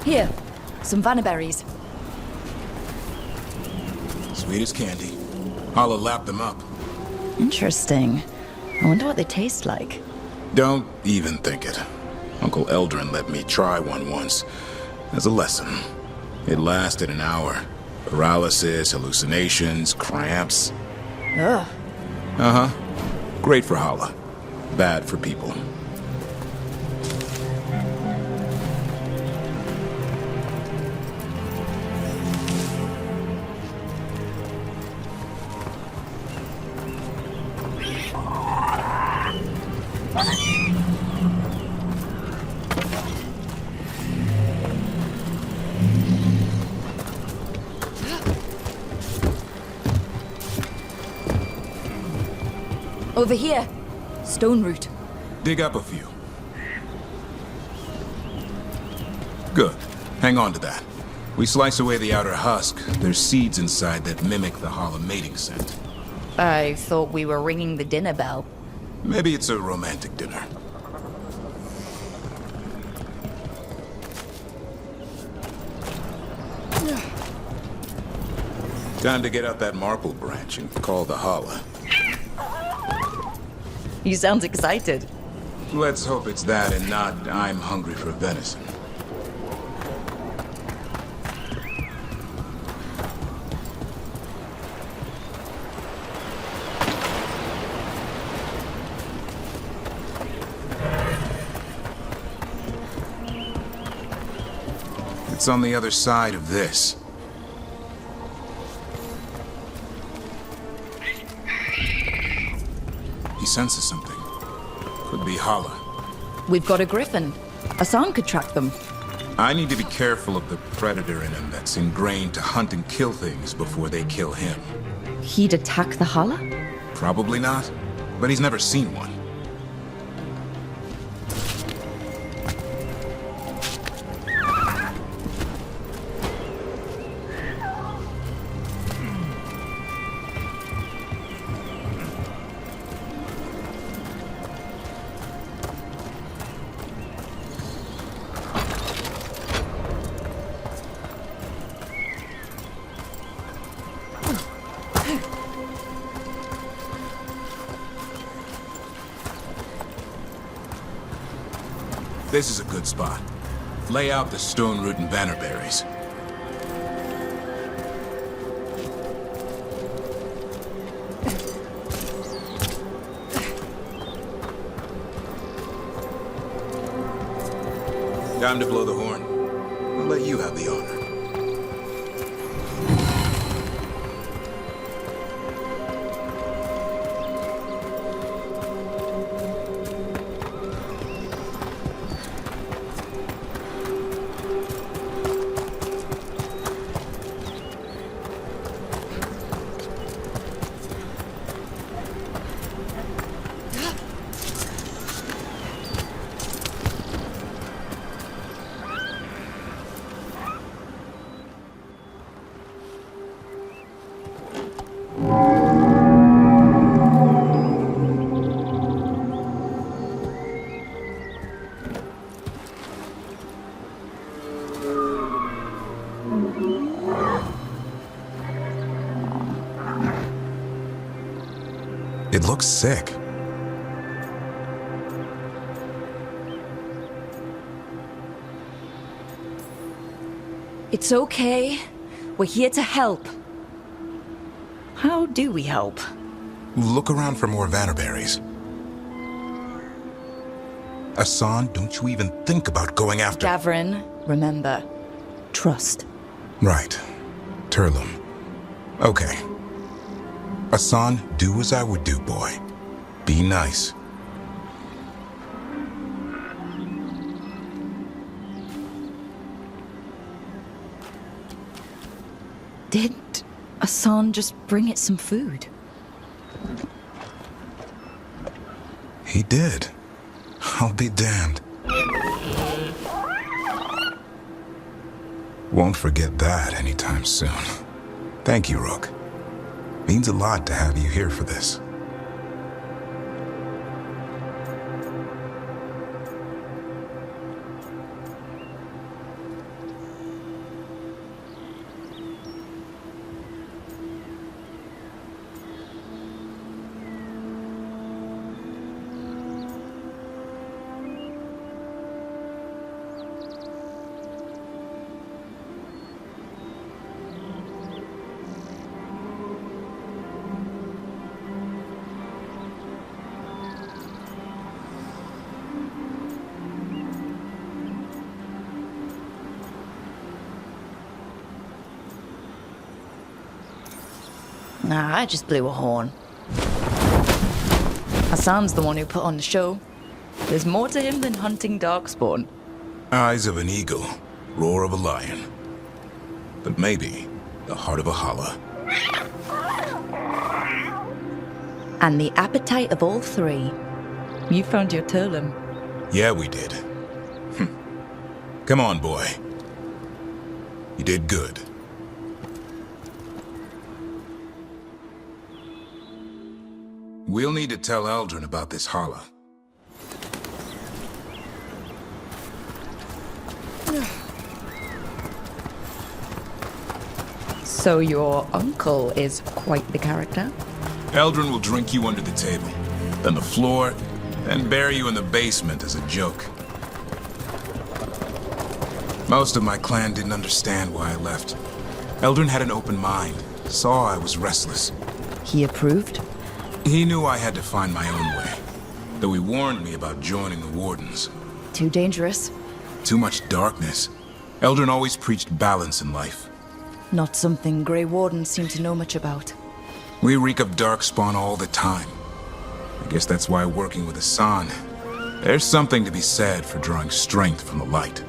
Here, some vannaberries. Sweet as candy. Hala lapped them up. Interesting. I wonder what they taste like. Don't even think it. Uncle Eldrin let me try one once. As a lesson. It lasted an hour. Paralysis, hallucinations, cramps. Ugh. Uh-huh. Great for Hala. Bad for people. Over here. Stone root. Dig up a few. Good. Hang on to that. We slice away the outer husk. There's seeds inside that mimic the Hala mating scent. I thought we were ringing the dinner bell. Maybe it's a romantic dinner. Time to get out that marble branch and call the Hala. You sound excited. Let's hope it's that and not I'm hungry for venison. It's on the other side of this. He senses something. Could be Hala. We've got a griffin. Hassan could track them. I need to be careful of the predator in him that's ingrained to hunt and kill things before they kill him. He'd attack the Hala? Probably not, but he's never seen one. This is a good spot. Lay out the stone root and bannerberries. Time to blow the horn. I'll let you have have the honor. It looks sick. It's okay. We're here to help. How do we help? Look around for more Vannerberries. Asan, don't you even think about going after... Gavrin, remember, trust. Right. Turlum. Okay. Asan, do as I would do, boy. Be nice. Did Asan just bring it some food? He did. I'll be damned. Won't forget that anytime soon. Thank you, Rook. Means a lot to have you here for this. Nah, I just blew a horn. Hassan's the one who put on the show. There's more to him than hunting darkspawn. Eyes of an eagle, roar of a lion. But maybe the heart of a holla. And the appetite of all three. You found your Turlum. Yeah, we did. Come on, boy. You did good. We'll need to tell Eldrin about this holla. So your uncle is quite the character? Eldrin will drink you under the table, then the floor, then bury you in the basement as a joke. Most of my clan didn't understand why I left. Eldrin had an open mind, saw I was restless. He approved? He knew I had to find my own way, though he warned me about joining the Wardens. Too dangerous? Too much darkness. Eldrin always preached balance in life. Not something Grey Wardens seem to know much about. We reek of darkspawn all the time. I guess that's why working with Asan, there's something to be said for drawing strength from the light.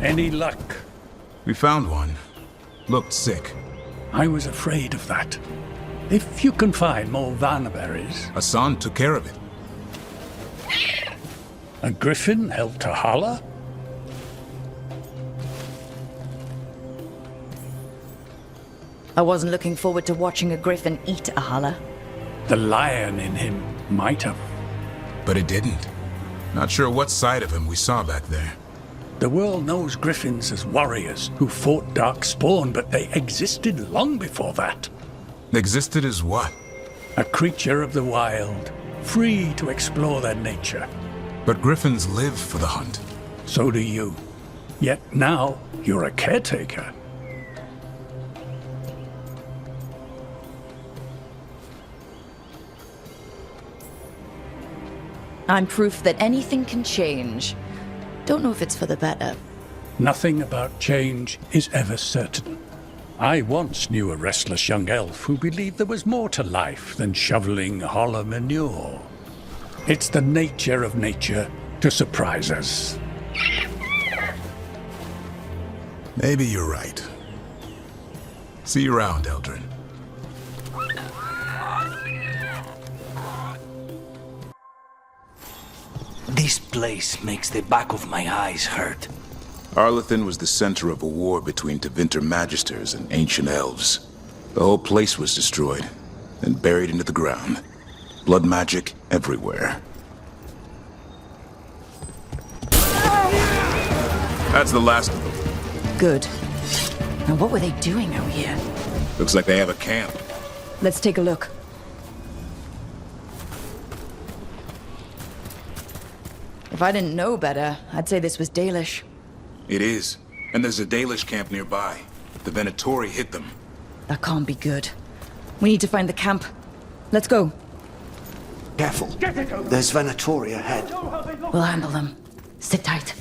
Any luck? We found one. Looked sick. I was afraid of that. If you can find more Vannerberries... Asan took care of it. A griffin helped to holler? I wasn't looking forward to watching a griffin eat a Hala. The lion in him might have. But it didn't. Not sure what side of him we saw back there. The world knows griffins as warriors who fought Darkspawn, but they existed long before that. Existed as what? A creature of the wild, free to explore their nature. But griffins live for the hunt. So do you. Yet now, you're a caretaker. I'm proof that anything can change. Don't know if it's for the better. Nothing about change is ever certain. I once knew a restless young elf who believed there was more to life than shoveling hollow manure. It's the nature of nature to surprise us. Maybe you're right. See you around, Eldrin. This place makes the back of my eyes hurt. Arlathan was the center of a war between Tevinter Magisters and ancient elves. The whole place was destroyed, then buried into the ground. Blood magic everywhere. That's the last of them. Good. Now what were they doing out here? Looks like they have a camp. Let's take a look. If I didn't know better, I'd say this was Dalish. It is. And there's a Dalish camp nearby. The Venatori hit them. That can't be good. We need to find the camp. Let's go. Careful. There's Venatori ahead. We'll handle them. Sit tight.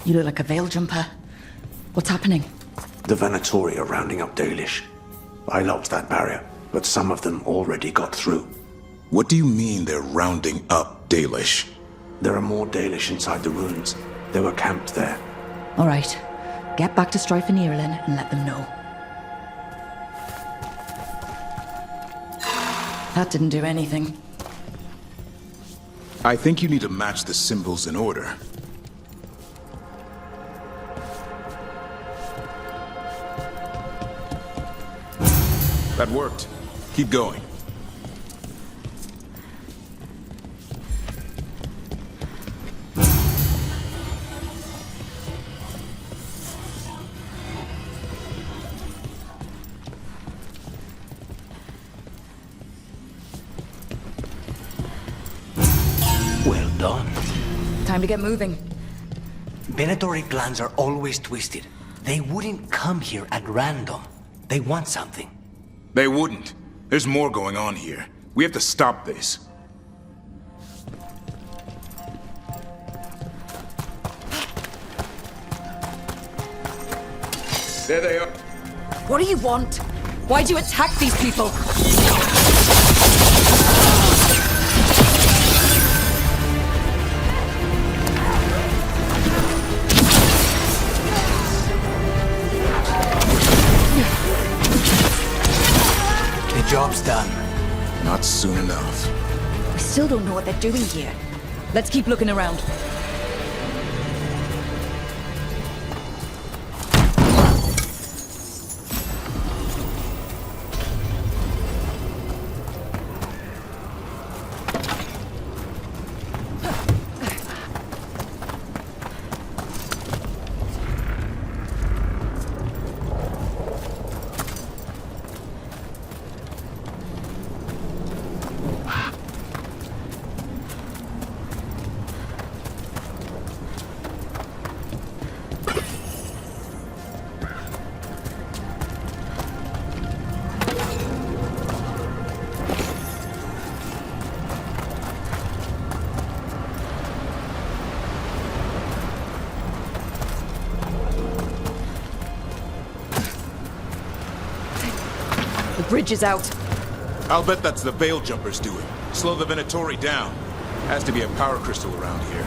You look like a veil jumper. What's happening? The Venatori are rounding up Dalish. I locked that barrier, but some of them already got through. What do you mean they're rounding up Dalish? There are more Dalish inside the ruins. They were camped there. All right. Get back to Strife and Irulan and let them know. That didn't do anything. I think you need to match the symbols in order. That worked. Keep going. Well done. Time to get moving. Venatori plans are always twisted. They wouldn't come here at random. They want something. They wouldn't. There's more going on here. We have to stop this. There they are. What do you want? Why do you attack these people? The job's done. Not soon enough. We still don't know what they're doing here. Let's keep looking around. bridge is out. I'll bet that's the Veil Jumpers doing. Slow the Venatori down. Has to be a power crystal around here.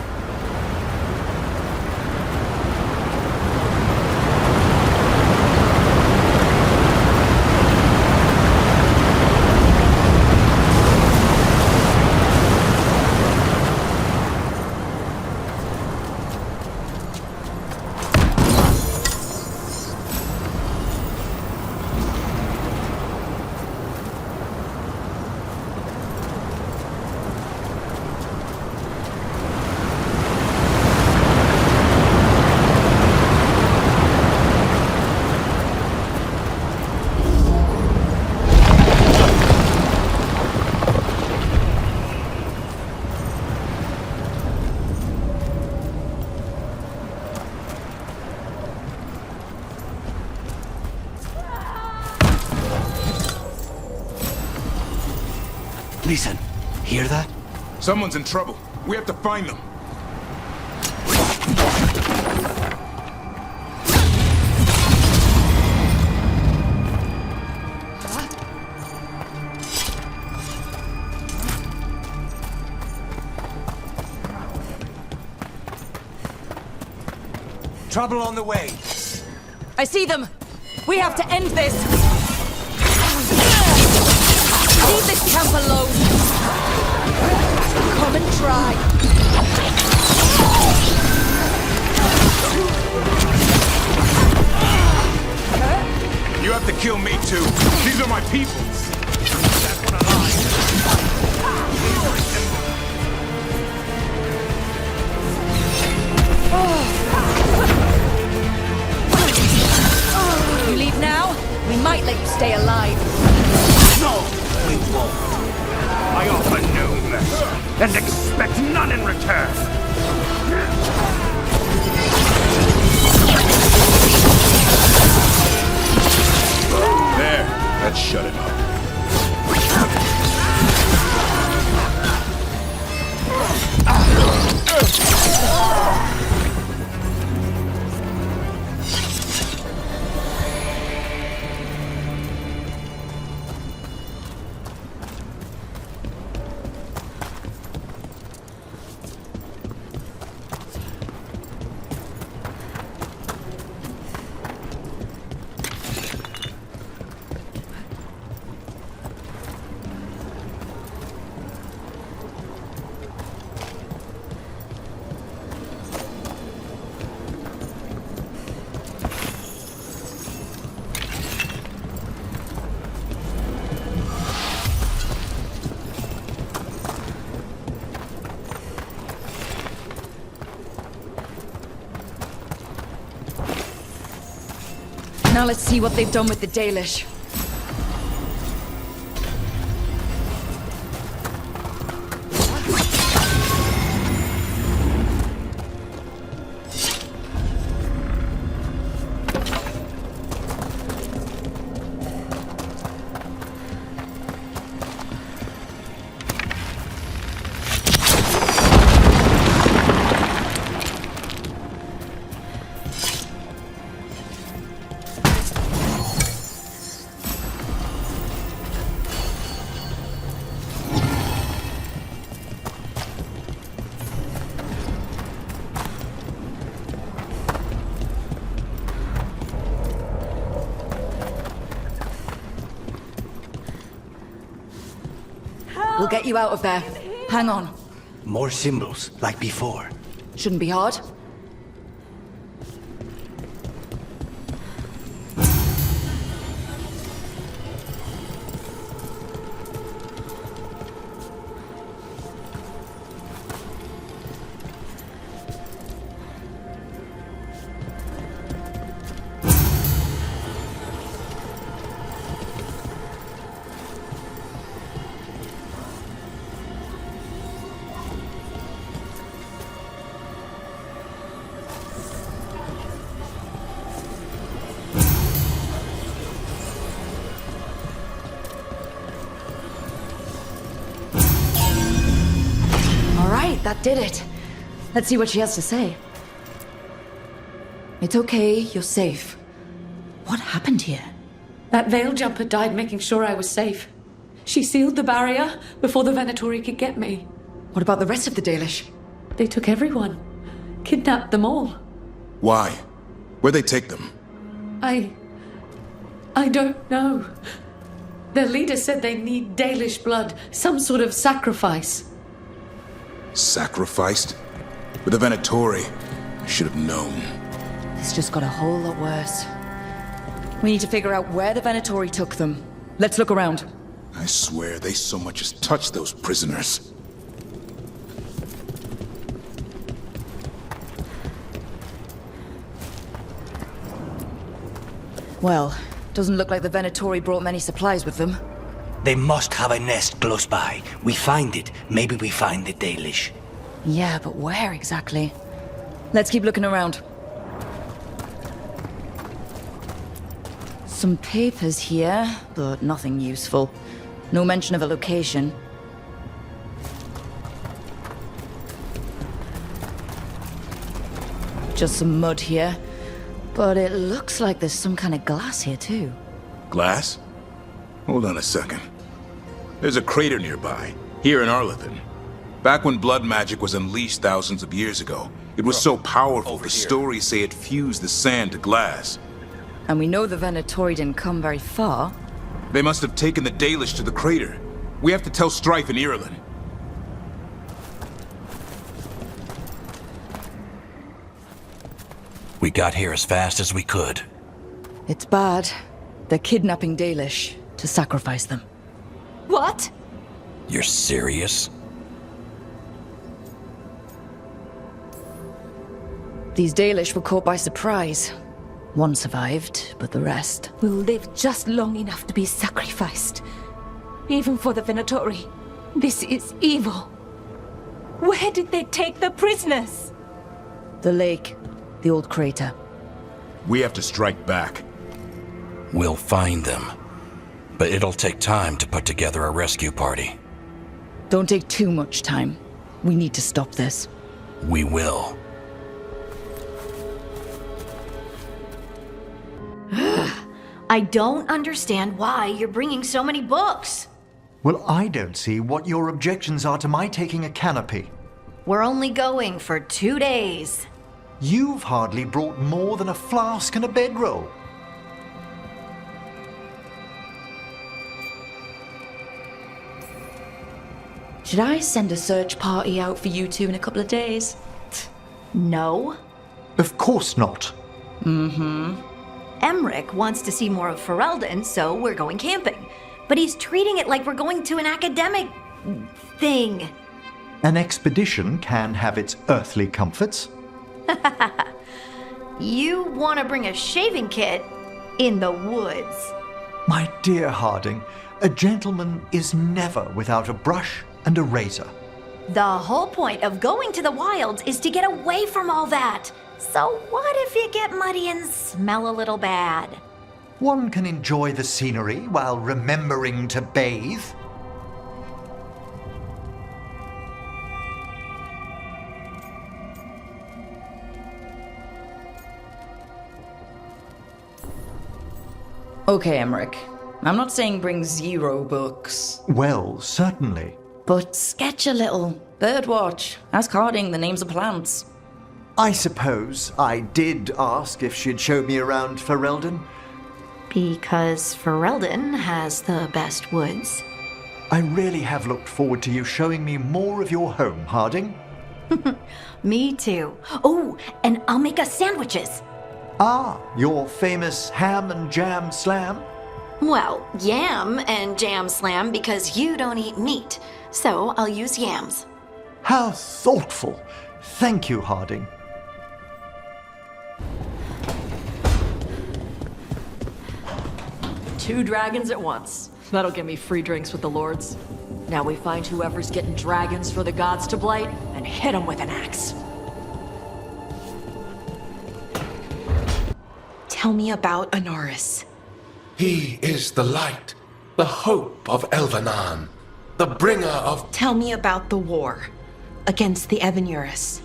Listen, hear that? Someone's in trouble. We have to find them. Trouble on the way. I see them! We have to end this! Leave this camp alone! Come and try! You have to kill me too. These are my people. You leave now, we might let you stay alive. No, we won't. I offer no mercy, and expect none in return. There, that shut him up. Now let's see what they've done with the Dalish. We'll get you out of there. Hang on. More symbols, like before. Shouldn't be hard. That did it. Let's see what she has to say. It's okay, you're safe. What happened here? That veil jumper died making sure I was safe. She sealed the barrier before the Venatori could get me. What about the rest of the Dalish? They took everyone. Kidnapped them all. Why? Where'd they take them? I don't know. Their leader said they need Dalish blood, some sort of sacrifice. Sacrificed? With the Venatori. I should have known. This just got a whole lot worse. We need to figure out where the Venatori took them. Let's look around. I swear they so much as touched those prisoners. Well, doesn't look like the Venatori brought many supplies with them. They must have a nest close by. We find it. Maybe we find the Dalish. Yeah, but where exactly? Let's keep looking around. Some papers here, but nothing useful. No mention of a location. Just some mud here. But it looks like there's some kind of glass here too. Glass? Hold on a second. There's a crater nearby, here in Arlathan. Back when blood magic was unleashed thousands of years ago, it was so powerful the stories say it fused the sand to glass. And we know the Venatori didn't come very far. They must have taken the Dalish to the crater. We have to tell Strife in Ireland. We got here as fast as we could. It's bad. They're kidnapping Dalish to sacrifice them. What? You're serious? These Dalish were caught by surprise. One survived, but the rest... will live just long enough to be sacrificed. Even for the Venatori. This is evil. Where did they take the prisoners? The lake. The old crater. We have to strike back. We'll find them. But it'll take time to put together a rescue party. Don't take too much time. We need to stop this. We will. I don't understand why you're bringing so many books. Well, I don't see what your objections are to my taking a canopy. We're only going for 2 days. You've hardly brought more than a flask and a bedroll. Should I send a search party out for you two in a couple of days? No. Of course not. Mm-hmm. Emmerich wants to see more of Ferelden, so we're going camping. But he's treating it like we're going to an academic... thing. An expedition can have its earthly comforts. You want to bring a shaving kit in the woods. My dear Harding, a gentleman is never without a brush and a razor. The whole point of going to the wilds is to get away from all that. So what if you get muddy and smell a little bad? One can enjoy the scenery while remembering to bathe. Okay, Emmerich. I'm not saying bring 0 books. Well, certainly. But sketch a little. Birdwatch. Ask Harding the names of plants. I suppose I did ask if she'd show me around Ferelden. Because Ferelden has the best woods. I really have looked forward to you showing me more of your home, Harding. Me too. Oh, and I'll make us sandwiches. Ah, your famous ham and jam slam? Well, yam and jam slam because you don't eat meat. So I'll use yams. How thoughtful. Thank you, Harding. Two dragons at once. That'll get me free drinks with the lords. Now we find whoever's getting dragons for the gods to blight and hit them with an axe. Tell me about Honoris. He is the light, the hope of Elvenan, the bringer of... Tell me about the war against the Evenuris.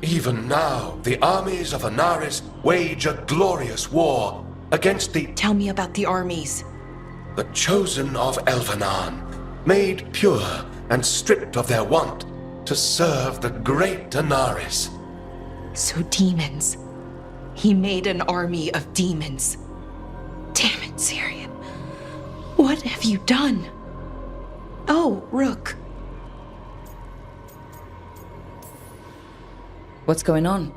Even now, the armies of Anaris wage a glorious war, against the Tell me about the armies. chosen of Elvenan, made pure and stripped of their want to serve the great Anaris. So demons. He made an army of demons. Damn it, Syrian. What have you done? Oh, Rook. What's going on?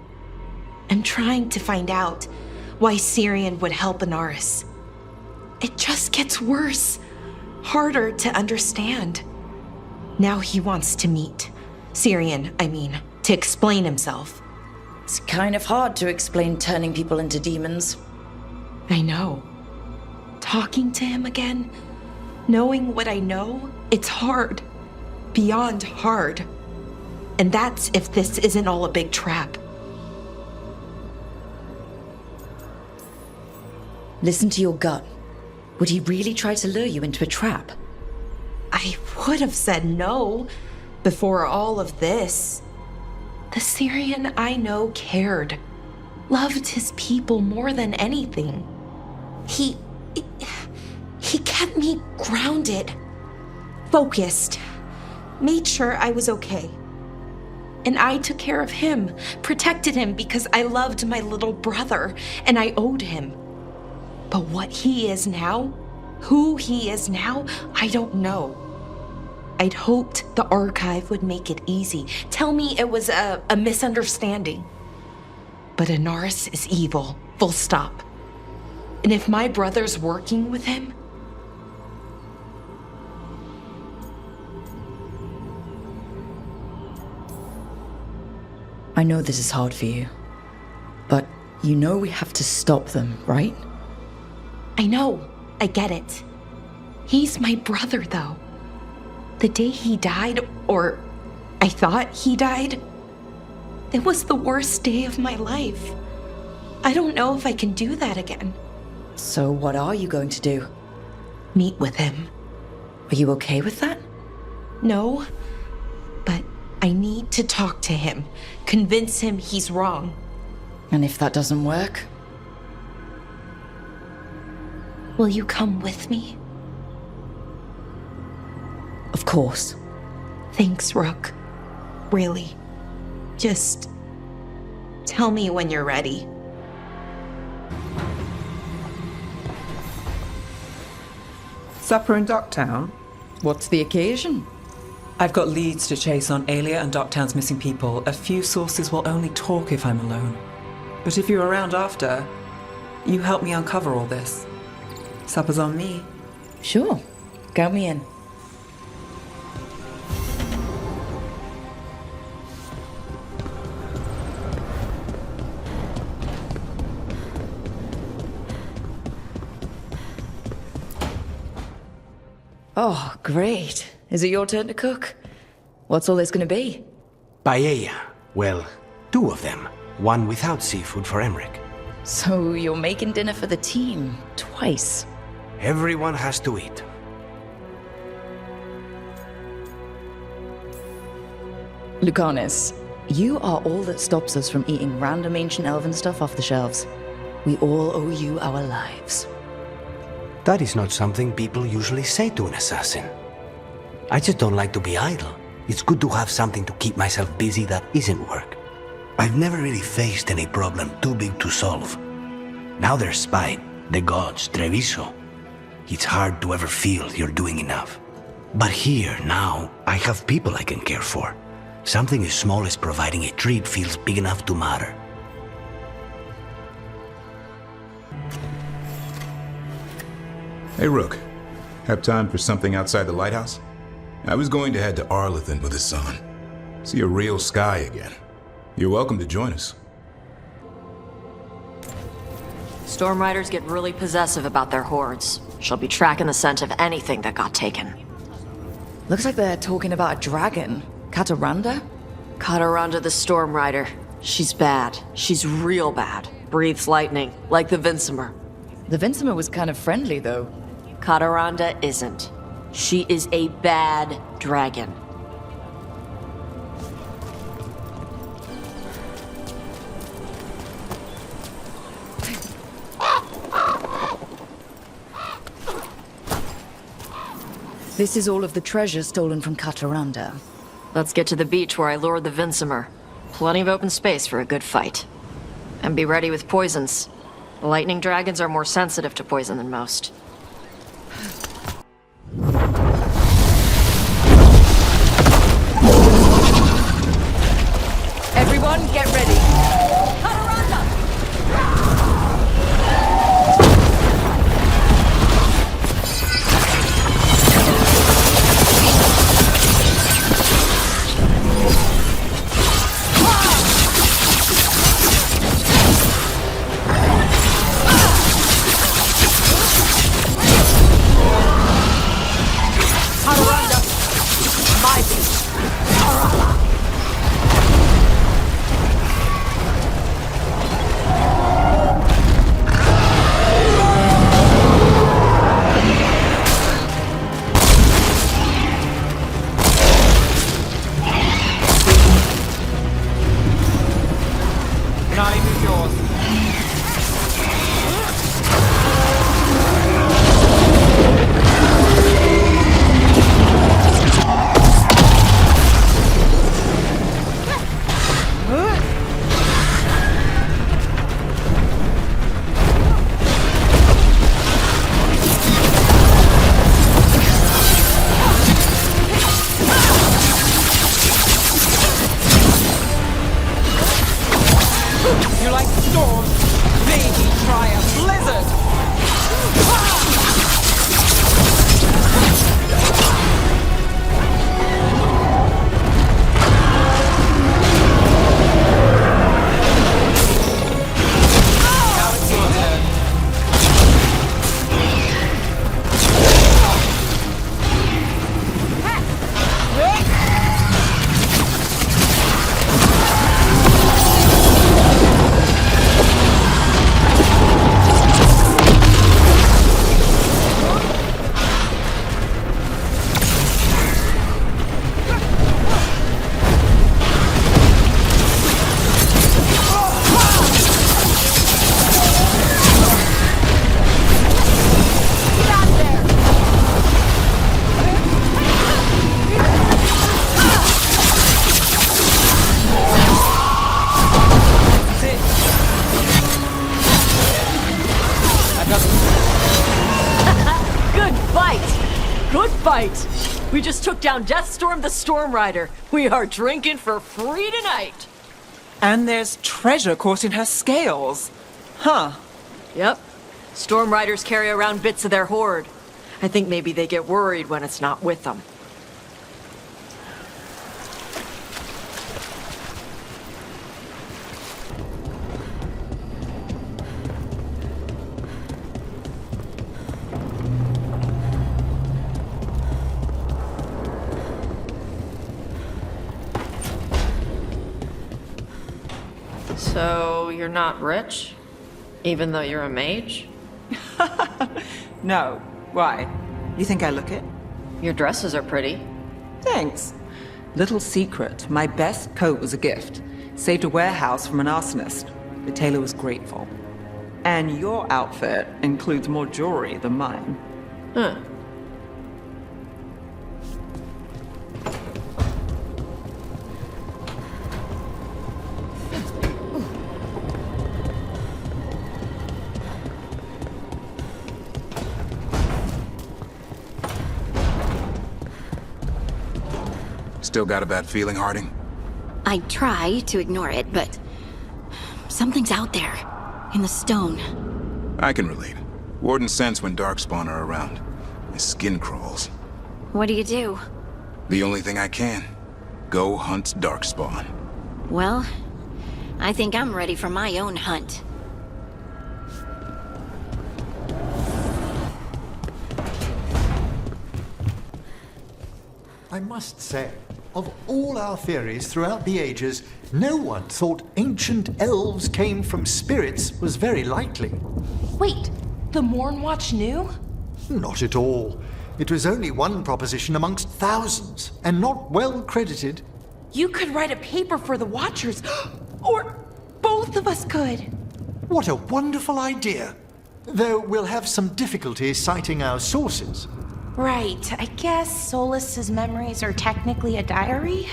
I'm trying to find out why Syrian would help Anaris. It just gets worse. Harder to understand. Now he wants to meet. Syrian, I mean, to explain himself. It's kind of hard to explain turning people into demons. I know. Talking to him again, knowing what I know, it's hard. Beyond hard. And that's if this isn't all a big trap. Listen to your gut. Would he really try to lure you into a trap? I would have said no before all of this. The Syrian I know cared, loved his people more than anything. He kept me grounded, focused, made sure I was okay. And I took care of him, protected him because I loved my little brother and I owed him. But what he is now, who he is now, I don't know. I'd hoped the archive would make it easy. Tell me it was a misunderstanding. But Anaris is evil, full stop. And if my brother's working with him, I know this is hard for you, but you know we have to stop them, right? I know, I get it. He's my brother, though. The day he died, or I thought he died, it was the worst day of my life. I don't know if I can do that again. So what are you going to do? Meet with him. Are you okay with that? No, but I need to talk to him, convince him he's wrong. And if that doesn't work? Will you come with me? Of course. Thanks, Rook. Really. Just tell me when you're ready. Supper in Docktown? What's the occasion? I've got leads to chase on Alia and Docktown's missing people. A few sources will only talk if I'm alone. But if you're around after, you help me uncover all this. Supper's on me. Sure. Count me in. Oh, great. Is it your turn to cook? What's all this gonna be? Paella. Well, 2 of them. One without seafood for Emmerich. So you're making dinner for the team twice. Everyone has to eat. Lucanus, you are all that stops us from eating random ancient elven stuff off the shelves. We all owe you our lives. That is not something people usually say to an assassin. I just don't like to be idle. It's good to have something to keep myself busy that isn't work. I've never really faced any problem too big to solve. Now there's spite, the gods, Treviso. It's hard to ever feel you're doing enough. But here, now, I have people I can care for. Something as small as providing a treat feels big enough to matter. Hey, Rook. Have time for something outside the lighthouse? I was going to head to Arlithan with the sun. See a real sky again. You're welcome to join us. Storm Riders get really possessive about their hordes. She'll be tracking the scent of anything that got taken. Looks like they're talking about a dragon. Cataranda? Cataranda the Storm Rider. She's bad. She's real bad. Breathes lightning, like the Vincimer. The Vincimer was kind of friendly, though. Cataranda isn't. She is a bad dragon. This is all of the treasure stolen from Kataranda. Let's get to the beach where I lured the Vinsimer. Plenty of open space for a good fight. And be ready with poisons. Lightning dragons are more sensitive to poison than most. Everyone, get ready. You like storms? Maybe try a blizzard! Now it's your turn. Good fight! We just took down Deathstorm the Storm Rider. We are drinking for free tonight! And there's treasure caught in her scales. Huh. Yep. Storm Riders carry around bits of their hoard. I think maybe they get worried when it's not with them. So, you're not rich? Even though you're a mage? No. Why? You think I look it? Your dresses are pretty. Thanks. Little secret, my best coat was a gift. Saved a warehouse from an arsonist. The tailor was grateful. And your outfit includes more jewelry than mine. Huh. Still got a bad feeling, Harding? I try to ignore it, but something's out there, in the stone. I can relate. Warden sense when Darkspawn are around. My skin crawls. What do you do? The only thing I can. Go hunt Darkspawn. Well, I think I'm ready for my own hunt. I must say, of all our theories throughout the ages, no one thought ancient elves came from spirits was very likely. Wait, the Mornwatch knew? Not at all. It was only one proposition amongst thousands, and not well credited. You could write a paper for the Watchers, or both of us could. What a wonderful idea! Though we'll have some difficulty citing our sources. Right, I guess Solus's memories are technically a diary?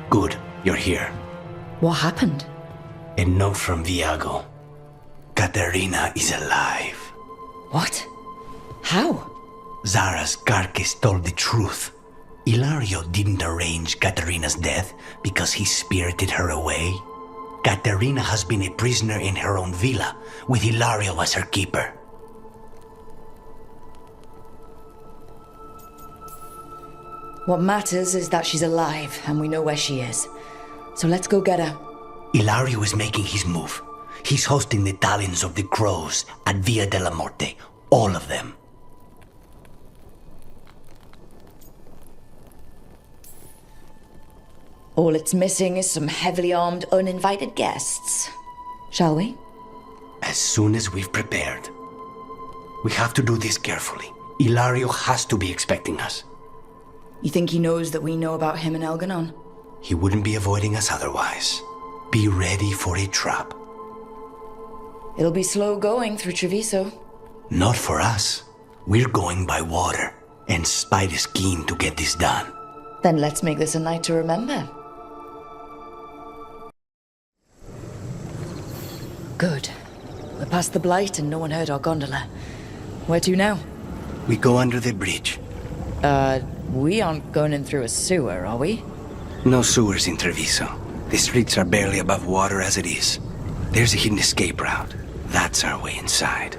Good, you're here. What happened? A note from Viago. Katerina is alive. What? How? Zara's carcass told the truth. Ilario didn't arrange Katerina's death because he spirited her away. Katerina has been a prisoner in her own villa, with Ilario as her keeper. What matters is that she's alive, and we know where she is. So let's go get her. Ilario is making his move. He's hosting the talons of the crows at Via della Morte. All of them. All it's missing is some heavily armed, uninvited guests. Shall we? As soon as we've prepared. We have to do this carefully. Ilario has to be expecting us. You think he knows that we know about him and Elganon? He wouldn't be avoiding us otherwise. Be ready for a trap. It'll be slow going through Treviso. Not for us. We're going by water, and Spide is keen to get this done. Then let's make this a night to remember. Good. We're past the Blight and no one heard our gondola. Where to now? We go under the bridge. We aren't going in through a sewer, are we? No sewers in Treviso. The streets are barely above water as it is. There's a hidden escape route. That's our way inside.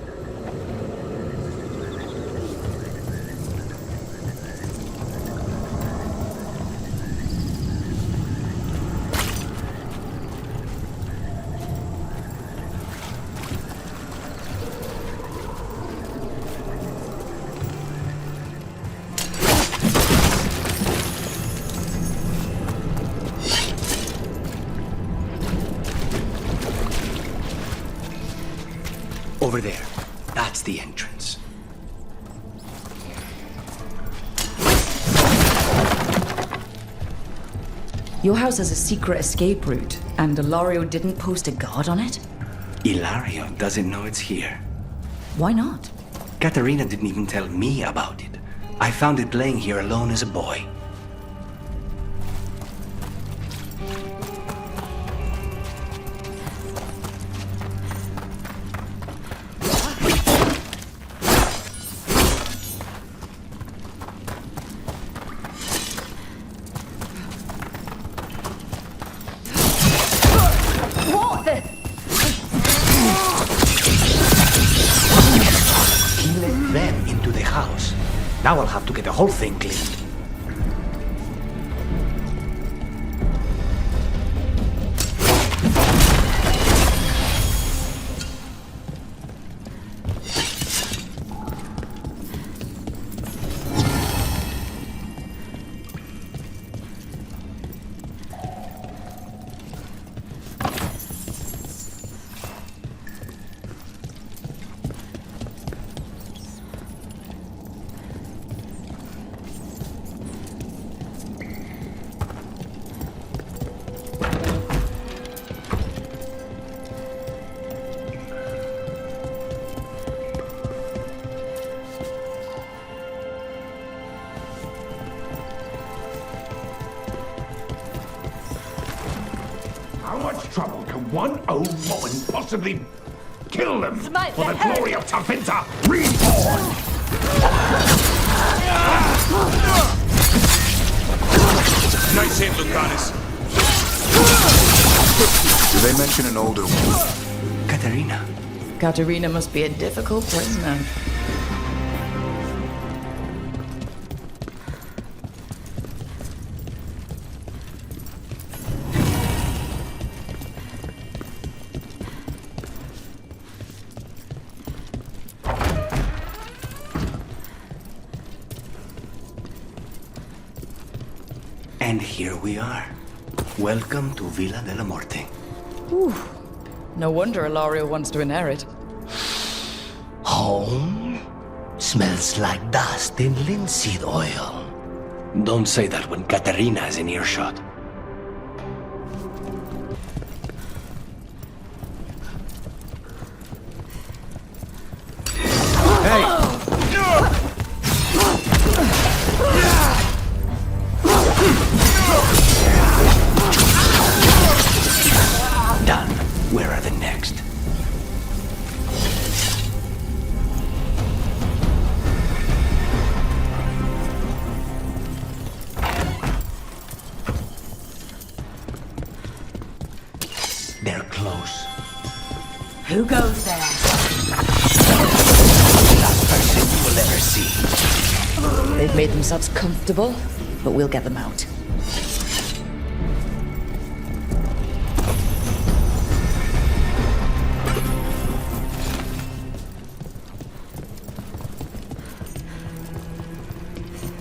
Over there. That's the entrance. Your house has a secret escape route, and Ilario didn't post a guard on it? Ilario doesn't know it's here. Why not? Katerina didn't even tell me about it. I found it laying here alone as a boy. Now I'll have to get the whole thing cleaned. How much trouble can one old woman possibly kill them for the glory of Tafinta reborn? Nice hit, Lucanus. Do they mention an older woman? Katerina. Katerina must be a difficult prisoner. And here we are. Welcome to Villa della Morte. Ooh. No wonder Ilario wants to inherit. Home? Smells like dust and linseed oil. Don't say that when Katarina is in earshot. Hey! Done. Where are the next? They're close. Who goes there? Last person you will ever see. They've made themselves comfortable, but we'll get them out.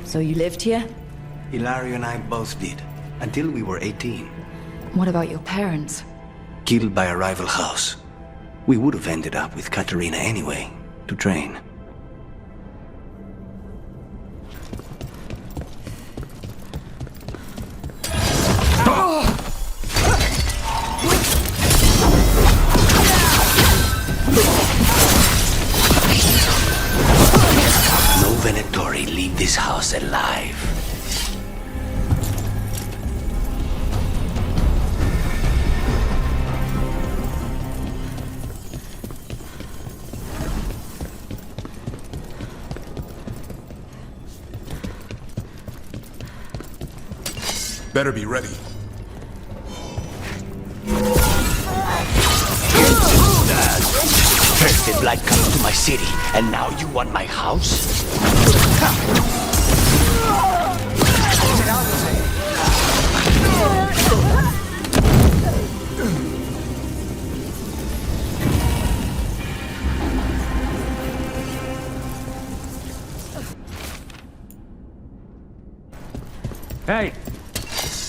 So you lived here? Hilario and I both did, until we were 18. What about your parents? Killed by a rival house. We would have ended up with Katarina anyway, to train. No Venatori leave this house alive. Better be ready. First the blight comes to my city, and now you want my house? Hey!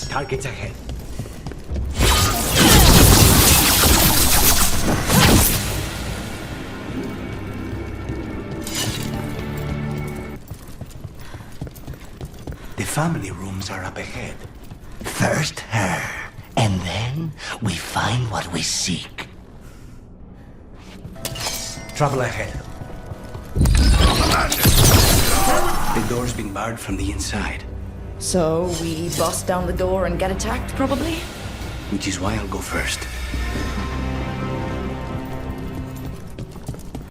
Targets ahead. The family rooms are up ahead. First her, and then we find what we seek. Trouble ahead. The door's been barred from the inside. So we bust down the door and get attacked, probably? Which is why I'll go first.